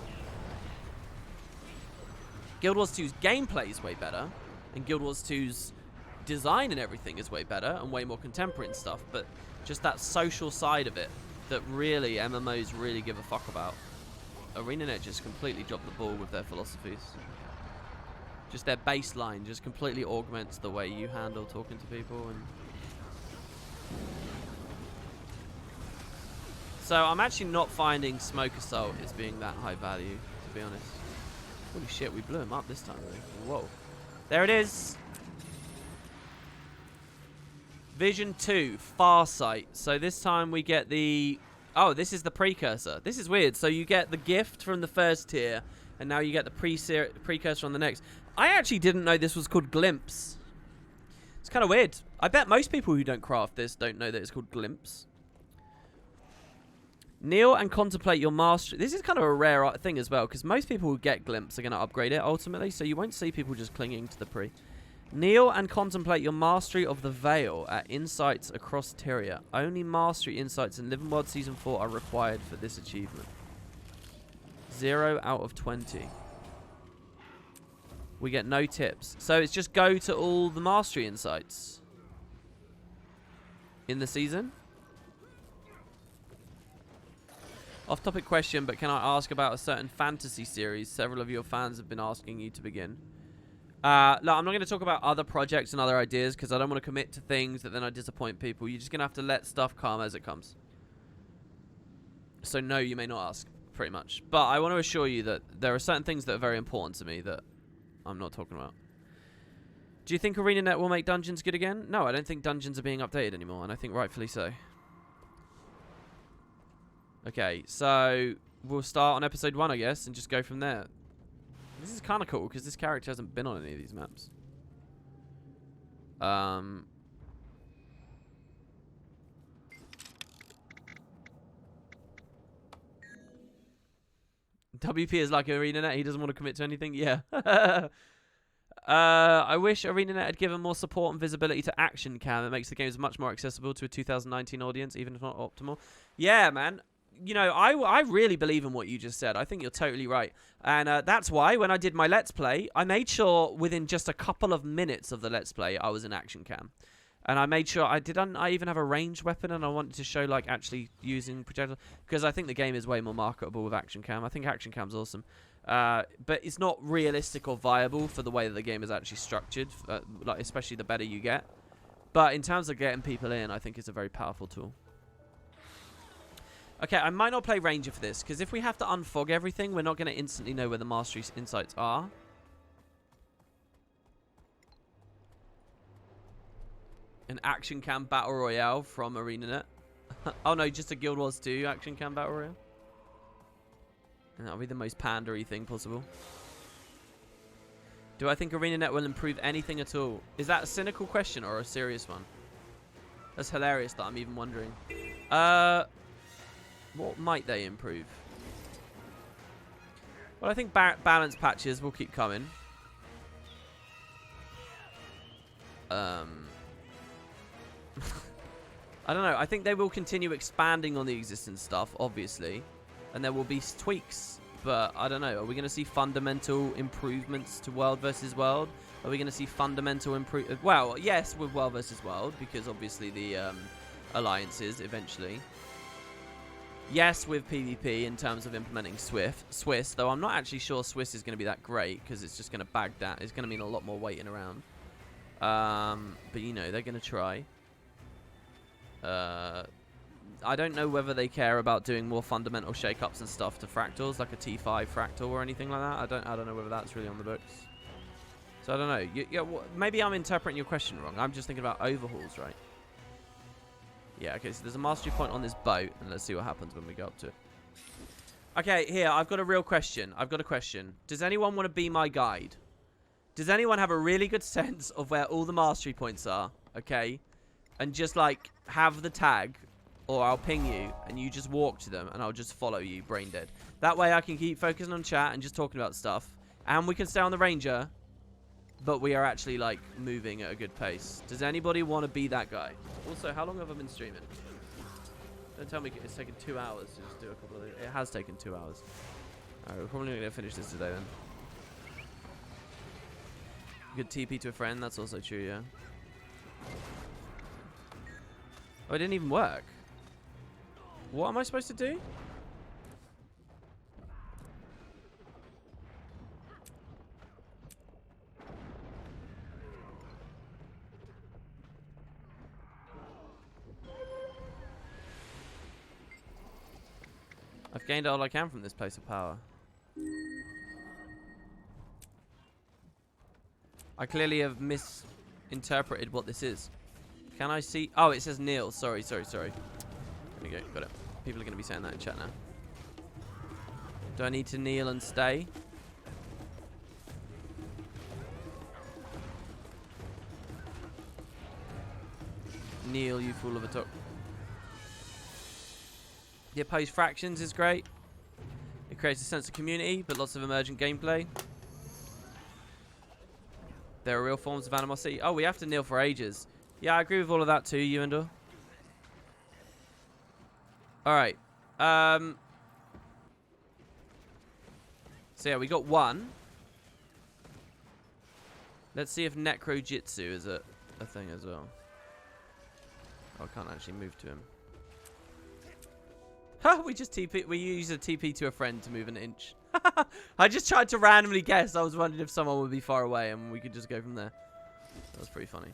Guild Wars 2's gameplay is way better, and Guild Wars 2's design and everything is way better and way more contemporary and stuff. But just that social side of it that really MMOs really give a fuck about. ArenaNet just completely dropped the ball with their philosophies. Just their baseline just completely augments the way you handle talking to people. And so I'm actually not finding Smoke Assault as being that high value, to be honest. Holy shit, we blew him up this time, though. Whoa. There it is. Vision 2, Farsight. So this time we get the... Oh, this is the precursor. This is weird. So you get the gift from the first tier, and now you get the precursor on the next. I actually didn't know this was called Glimpse. It's kind of weird. I bet most people who don't craft this don't know that it's called Glimpse. Kneel and contemplate your mastery. This is kind of a rare thing as well, because most people who get Glimpse are going to upgrade it ultimately, so you won't see people just clinging to the pre. Kneel and contemplate your mastery of the Veil at Insights across Tyria. Only mastery insights in Living World Season 4 are required for this achievement. 0 out of 20. We get no tips. So it's just go to all the mastery insights in the season. Off-topic question, but can I ask about a certain fantasy series several of your fans have been asking you to begin? No, I'm not going to talk about other projects and other ideas because I don't want to commit to things that then I disappoint people. You're just going to have to let stuff come as it comes. So no, you may not ask, pretty much. But I want to assure you that there are certain things that are very important to me that I'm not talking about. Do you think ArenaNet will make dungeons good again? No, I don't think dungeons are being updated anymore, and I think rightfully so. Okay, so we'll start on episode 1, I guess, and just go from there. This is kind of cool, because this character hasn't been on any of these maps. WP is like ArenaNet, he doesn't want to commit to anything? Yeah. I wish ArenaNet had given more support and visibility to Action Cam. It makes the games much more accessible to a 2019 audience, even if not optimal. Yeah, man. You know, I really believe in what you just said. I think you're totally right. And that's why when I did my Let's Play, I made sure within just a couple of minutes of the Let's Play, I was in Action Cam. And I made sure I even have a ranged weapon, and I wanted to show, like, actually using projectile. Because I think the game is way more marketable with Action Cam. I think Action Cam's awesome. But it's not realistic or viable for the way that the game is actually structured, like especially the better you get. But in terms of getting people in, I think it's a very powerful tool. Okay, I might not play Ranger for this, because if we have to unfog everything, we're not going to instantly know where the Mastery Insights are. An Action Cam Battle Royale from ArenaNet. Oh no, just a Guild Wars 2 Action Cam Battle Royale. And that'll be the most pandery thing possible. Do I think ArenaNet will improve anything at all? Is that a cynical question or a serious one? That's hilarious that I'm even wondering. What might they improve? Well, I think balance patches will keep coming. I don't know. I think they will continue expanding on the existing stuff, obviously. And there will be tweaks. But I don't know. Are we going to see fundamental improvements to World vs. World? Are we going to see fundamental improvements? Well, yes, with World vs. World. Because obviously the alliances eventually. Yes, with PvP in terms of implementing Swiss, though I'm not actually sure Swiss is going to be that great because it's just going to bag that. It's going to mean a lot more waiting around. But, you know, they're going to try. I don't know whether they care about doing more fundamental shake-ups and stuff to fractals, like a T5 fractal or anything like that. I don't know whether that's really on the books. So, I don't know. Maybe I'm interpreting your question wrong. I'm just thinking about overhauls, right? Yeah, okay, so there's a mastery point on this boat, and let's see what happens when we go up to it. Okay, here, I've got a real question. I've got a question. Does anyone want to be my guide? Does anyone have a really good sense of where all the mastery points are, okay? And just, like, have the tag, or I'll ping you, and you just walk to them, and I'll just follow you, brain dead. That way I can keep focusing on chat and just talking about stuff. And we can stay on the Ranger, but we are actually, like, moving at a good pace. Does anybody want to be that guy? Also, how long have I been streaming? Don't tell me it's taken 2 hours to just do a couple of these. It has taken 2 hours. Alright, we're probably going to finish this today, then. Good TP to a friend. That's also true, yeah. Oh, it didn't even work. What am I supposed to do? I've gained all I can from this place of power. I clearly have misinterpreted what this is. Can I see? Oh, it says kneel. Sorry. There we go. Got it. People are going to be saying that in chat now. Do I need to kneel and stay? Kneel, you fool of a talk. The opposed fractions is great. It creates a sense of community, but lots of emergent gameplay. There are real forms of animosity. Oh, we have to kneel for ages. Yeah, I agree with all of that too, Yuendor. Alright. So yeah, we got one. Let's see if Necro Jitsu is a thing as well. Oh, I can't actually move to him. Ha! We just TP. We use a TP to a friend to move an inch. I just tried to randomly guess. I was wondering if someone would be far away and we could just go from there. That was pretty funny.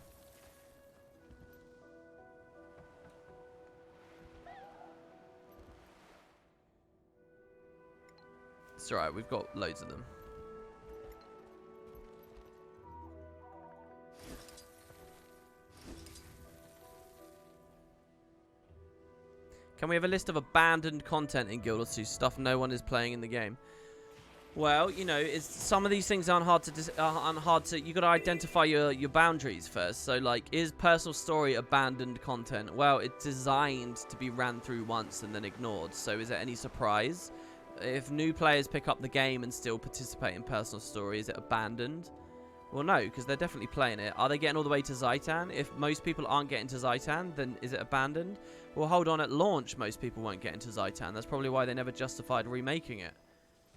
It's alright. We've got loads of them. Can we have a list of abandoned content in Guild Wars 2? Stuff no one is playing in the game. Well, you know, some of these things aren't hard to. You got to identify your boundaries first. So, like, is personal story abandoned content? Well, it's designed to be ran through once and then ignored. So, is it any surprise if new players pick up the game and still participate in personal story? Is it abandoned? Well, no, because they're definitely playing it. Are they getting all the way to Zaitan? If most people aren't getting to Zaitan, then is it abandoned? Well, hold on. At launch, most people won't get into Zaitan. That's probably why they never justified remaking it.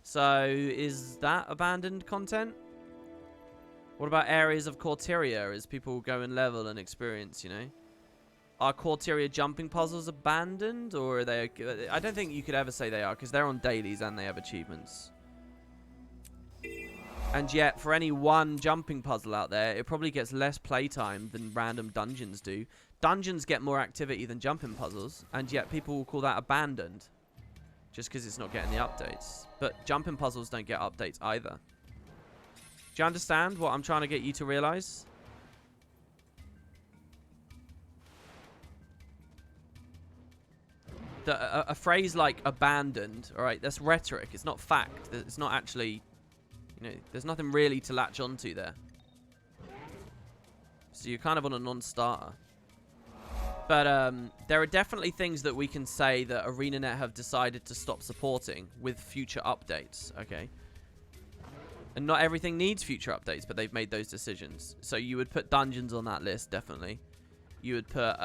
So, is that abandoned content? What about areas of Corteria as people go and level and experience, you know? Are Corteria jumping puzzles abandoned, or are they... I don't think you could ever say they are, because they're on dailies and they have achievements. And yet, for any one jumping puzzle out there, it probably gets less playtime than random dungeons do. Dungeons get more activity than jumping puzzles, and yet people will call that abandoned. Just because it's not getting the updates. But jumping puzzles don't get updates either. Do you understand what I'm trying to get you to realize? A phrase like abandoned, alright, that's rhetoric. It's not fact. It's not actually... You know, there's nothing really to latch onto there. So you're kind of on a non-starter. But there are definitely things that we can say that ArenaNet have decided to stop supporting with future updates, okay? And not everything needs future updates, but they've made those decisions. So you would put dungeons on that list, definitely. You would put...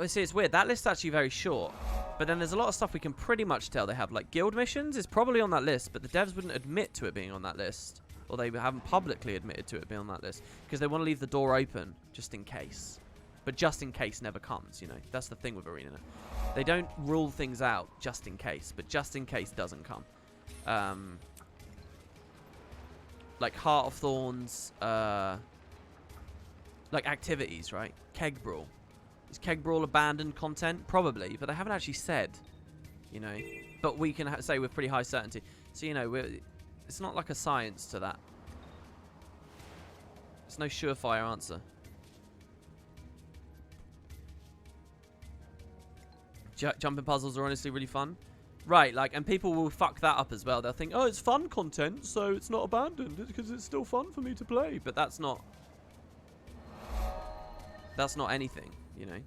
see, it's weird. That list's actually very short. But then there's a lot of stuff we can pretty much tell they have. Like, guild missions is probably on that list, but the devs wouldn't admit to it being on that list. Or they haven't publicly admitted to it being on that list. Because they want to leave the door open, just in case. But just in case never comes, you know. That's the thing with ArenaNet. They don't rule things out just in case, but just in case doesn't come. Like Heart of Thorns, like activities, right? Keg Brawl. Is Keg Brawl abandoned content? Probably, but they haven't actually said, you know. But we can say with pretty high certainty. So, you know, it's not like a science to that. It's no surefire answer. Jumping puzzles are honestly really fun. Right, like, and people will fuck that up as well. They'll think, oh, it's fun content, so it's not abandoned because it's still fun for me to play. But that's not anything, you know.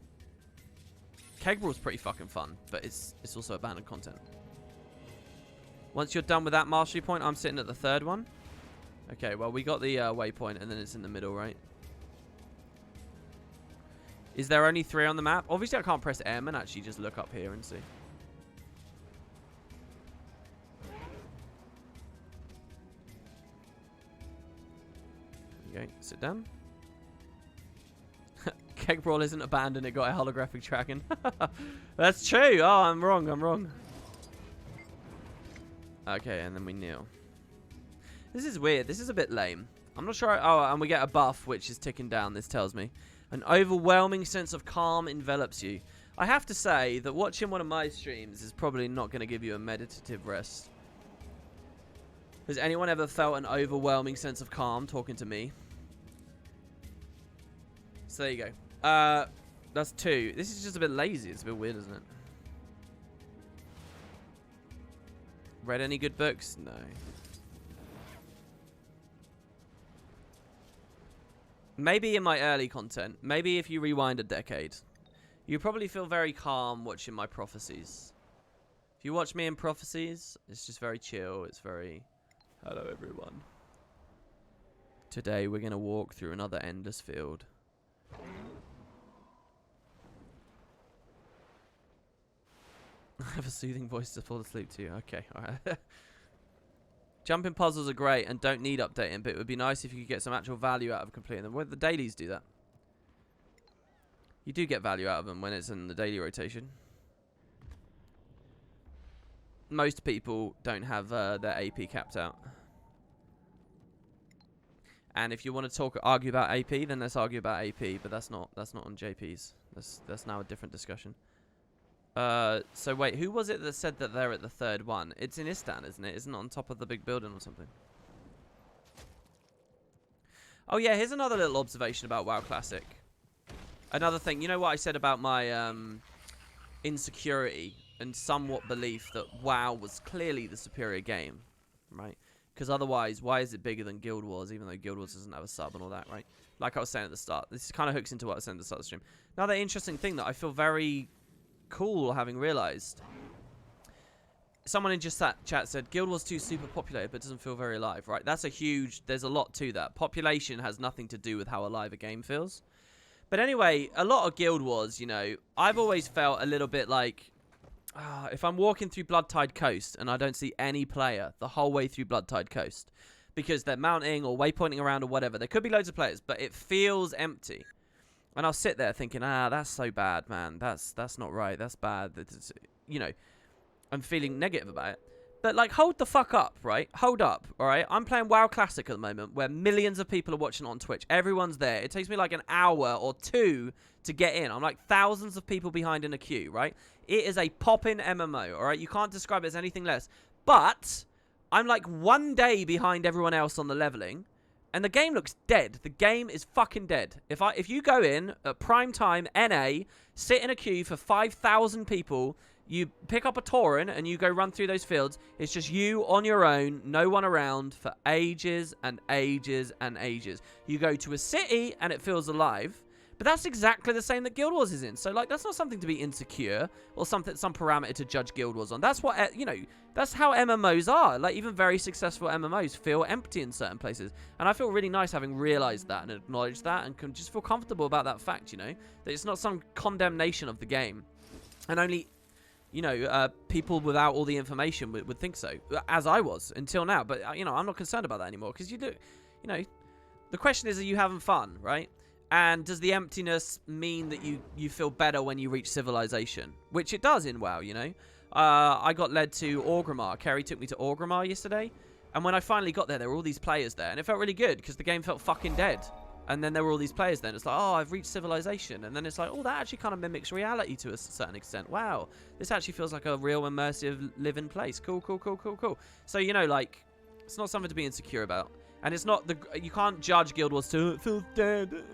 Keg Brawl's pretty fucking fun, but it's also abandoned content. Once you're done with that mastery point, I'm sitting at the third one. Okay, well, we got the waypoint, and then it's in the middle, right? Is there only 3 on the map? Obviously, I can't press M and actually just look up here and see. Okay, sit down. Keg Brawl isn't abandoned, it got a holographic dragon. That's true. Oh, I'm wrong. Okay, and then we kneel. This is weird. This is a bit lame. I'm not sure. Oh, and we get a buff, which is ticking down, this tells me. An overwhelming sense of calm envelops you. I have to say that watching one of my streams is probably not going to give you a meditative rest. Has anyone ever felt an overwhelming sense of calm talking to me? So there you go. That's 2. This is just a bit lazy. It's a bit weird, isn't it? Read any good books? No. Maybe in my early content. Maybe if you rewind a decade. You probably feel very calm watching my prophecies. If you watch me in prophecies, it's just very chill. It's very... Hello, everyone. Today, we're going to walk through another endless field. I have a soothing voice to fall asleep to. Okay, alright. Jumping puzzles are great and don't need updating, but it would be nice if you could get some actual value out of completing them. Well, the dailies do that. You do get value out of them when it's in the daily rotation. Most people don't have their AP capped out. And if you want to argue about AP, then let's argue about AP, but that's not on JP's. That's now a different discussion. So wait, who was it that said that they're at the 3rd one? It's in Istan, isn't it? Isn't it on top of the big building or something? Oh yeah, here's another little observation about WoW Classic. Another thing, you know what I said about my insecurity and somewhat belief that WoW was clearly the superior game, right? Because otherwise, why is it bigger than Guild Wars, even though Guild Wars doesn't have a sub and all that, right? Like I was saying at the start. This kind of hooks into what I was saying at the start of the stream. Another interesting thing that I feel very cool having realized. someone in just that chat said Guild Wars 2 is super populated but doesn't feel very alive, right? That's a huge, there's a lot to that. Population has nothing to do with how alive a game feels. But anyway, a lot of Guild Wars, you know, I've always felt a little bit like, if I'm walking through Bloodtide Coast and I don't see any player the whole way through Bloodtide Coast because they're mounting or waypointing around or whatever, there could be loads of players, but it feels empty. And I'll sit there thinking, that's so bad, man. That's not right. That's bad. That's, you know, I'm feeling negative about it. But, like, hold the fuck up, right? Hold up, all right? I'm playing WoW Classic at the moment where millions of people are watching on Twitch. Everyone's there. It takes me, like, an hour or two to get in. I'm, like, thousands of people behind in a queue, right? It is a poppin' MMO, all right? You can't describe it as anything less. But I'm, like, 1 day behind everyone else on the leveling. And the game looks dead. The game is fucking dead. If you go in at prime time, NA, sit in a queue for 5,000 people, you pick up a Tauren and you go run through those fields, it's just you on your own, no one around for ages and ages and ages. You go to a city and it feels alive. But that's exactly the same that Guild Wars is in. So, like, that's not something to be insecure or some parameter to judge Guild Wars on. That's what, you know, that's how MMOs are. Like, even very successful MMOs feel empty in certain places. And I feel really nice having realized that and acknowledged that and can just feel comfortable about that fact, you know, that it's not some condemnation of the game. And only, you know, people without all the information would think so, as I was until now. But, you know, I'm not concerned about that anymore because you know, the question is, are you having fun, right? And does the emptiness mean that you feel better when you reach civilization? Which it does in WoW, you know. I got led to Orgrimmar. Kerry took me to Orgrimmar yesterday. And when I finally got there were all these players there. And it felt really good because the game felt fucking dead. And then there were all these players there. And it's like, oh, I've reached civilization. And then it's like, oh, that actually kind of mimics reality to a certain extent. Wow. This actually feels like a real immersive living place. Cool, cool, cool, cool, cool. So, you know, like, it's not something to be insecure about. And it's not you can't judge Guild Wars 2. It feels dead.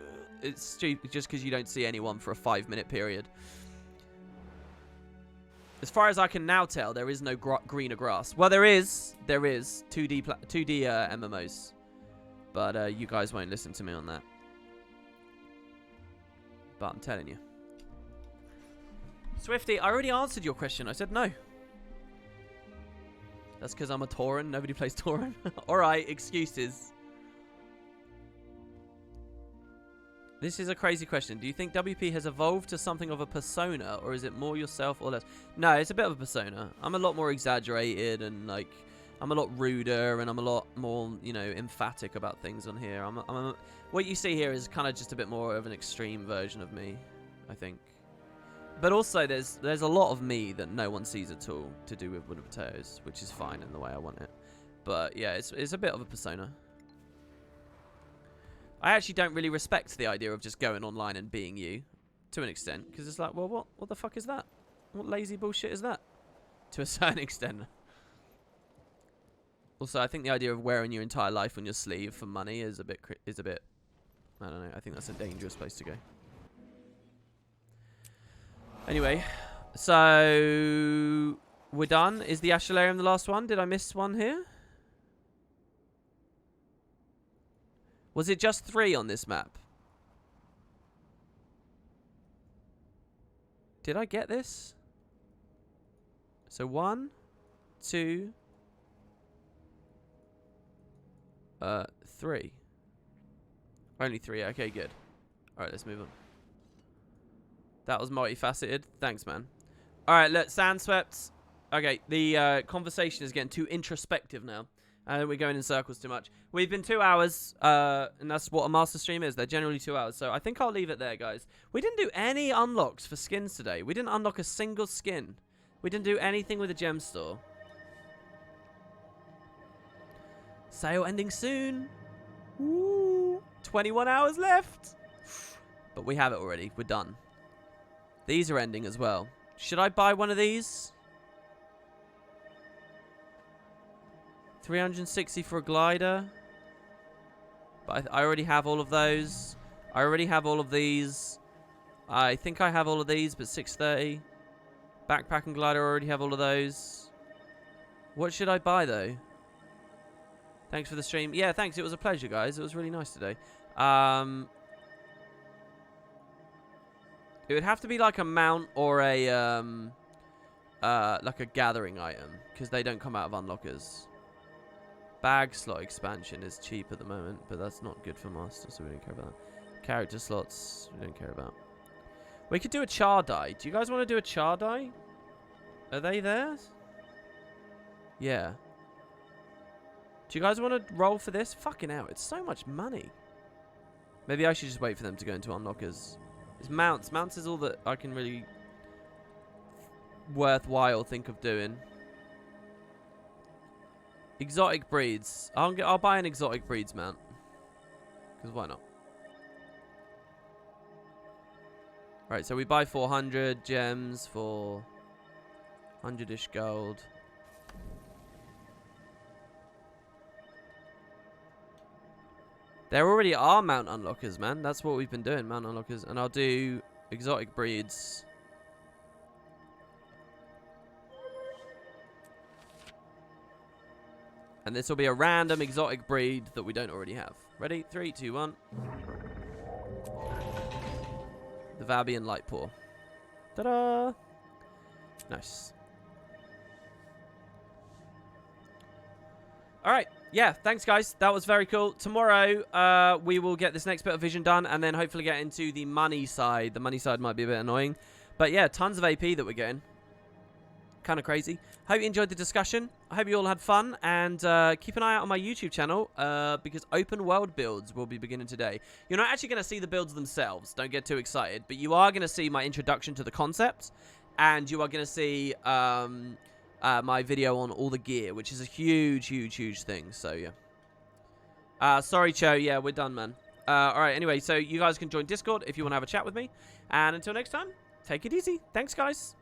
It's stupid just because you don't see anyone for a 5-minute period. As far as I can now tell, there is no greener grass. Well, there is 2D MMOs, but you guys won't listen to me on that. But I'm telling you, Swifty, I already answered your question. I said no. That's because I'm a Tauren. Nobody plays Tauren. All right, excuses. This is a crazy question. Do you think WP has evolved to something of a persona, or is it more yourself or less? No, it's a bit of a persona. I'm a lot more exaggerated, and like, I'm a lot ruder, and I'm a lot more, you know, emphatic about things on here. What you see here is kind of just a bit more of an extreme version of me, I think. But also, there's a lot of me that no one sees at all to do with Wood and Potatoes, which is fine in the way I want it. But yeah, it's a bit of a persona. I actually don't really respect the idea of just going online and being you, to an extent, because it's like, well, what the fuck is that? What lazy bullshit is that? To a certain extent. Also, I think the idea of wearing your entire life on your sleeve for money is a bit, I don't know. I think that's a dangerous place to go. Anyway, so we're done. Is the Ashularium the last one? Did I miss one here? Was it just 3 on this map? Did I get this? So 1, 2, 3. Only 3. Okay, good. All right, let's move on. That was multifaceted. Thanks, man. All right, look, Sandswept. Okay, the conversation is getting too introspective now. We're going in circles too much. We've been 2 hours, and that's what a master stream is. They're generally 2 hours, so I think I'll leave it there, guys. We didn't do any unlocks for skins today. We didn't unlock a single skin. We didn't do anything with the gem store. Sale ending soon. Woo. 21 hours left. But we have it already. We're done. These are ending as well. Should I buy one of these? 360 for a glider. But I already have all of those. I already have all of these. I think I have all of these, but 630. Backpack and glider, I already have all of those. What should I buy, though? Thanks for the stream. Yeah, thanks. It was a pleasure, guys. It was really nice today. It would have to be like a mount or a like a gathering item, because they don't come out of unlockers. Bag slot expansion is cheap at the moment, but that's not good for master, so we don't care about that. Character slots, we don't care about. We could do a char die. Do you guys want to do a char die? Are they there? Yeah. Do you guys want to roll for this? Fucking hell, it's so much money. Maybe I should just wait for them to go into unlockers. It's mounts. Mounts is all that I can really worthwhile think of doing. Exotic breeds. I'll buy an exotic breeds mount. Because why not? Right, so we buy 400 gems for 100-ish gold. There already are mount unlockers, man. That's what we've been doing, mount unlockers. And I'll do exotic breeds. And this will be a random exotic breed that we don't already have. Ready? 3, 2, 1. The Vabian Lightpaw. Ta-da! Nice. Alright, yeah, thanks guys. That was very cool. Tomorrow, we will get this next bit of vision done and then hopefully get into the money side. The money side might be a bit annoying. But yeah, tons of AP that we're getting. Kind of crazy. Hope you enjoyed the discussion. I hope you all had fun. And keep an eye out on my YouTube channel because open world builds will be beginning today. You're not actually going to see the builds themselves. Don't get too excited. But you are going to see my introduction to the concept. And you are going to see my video on all the gear, which is a huge, huge, huge thing. So, yeah. Sorry, Cho. Yeah, we're done, man. All right, anyway, so you guys can join Discord if you want to have a chat with me. And until next time, take it easy. Thanks, guys.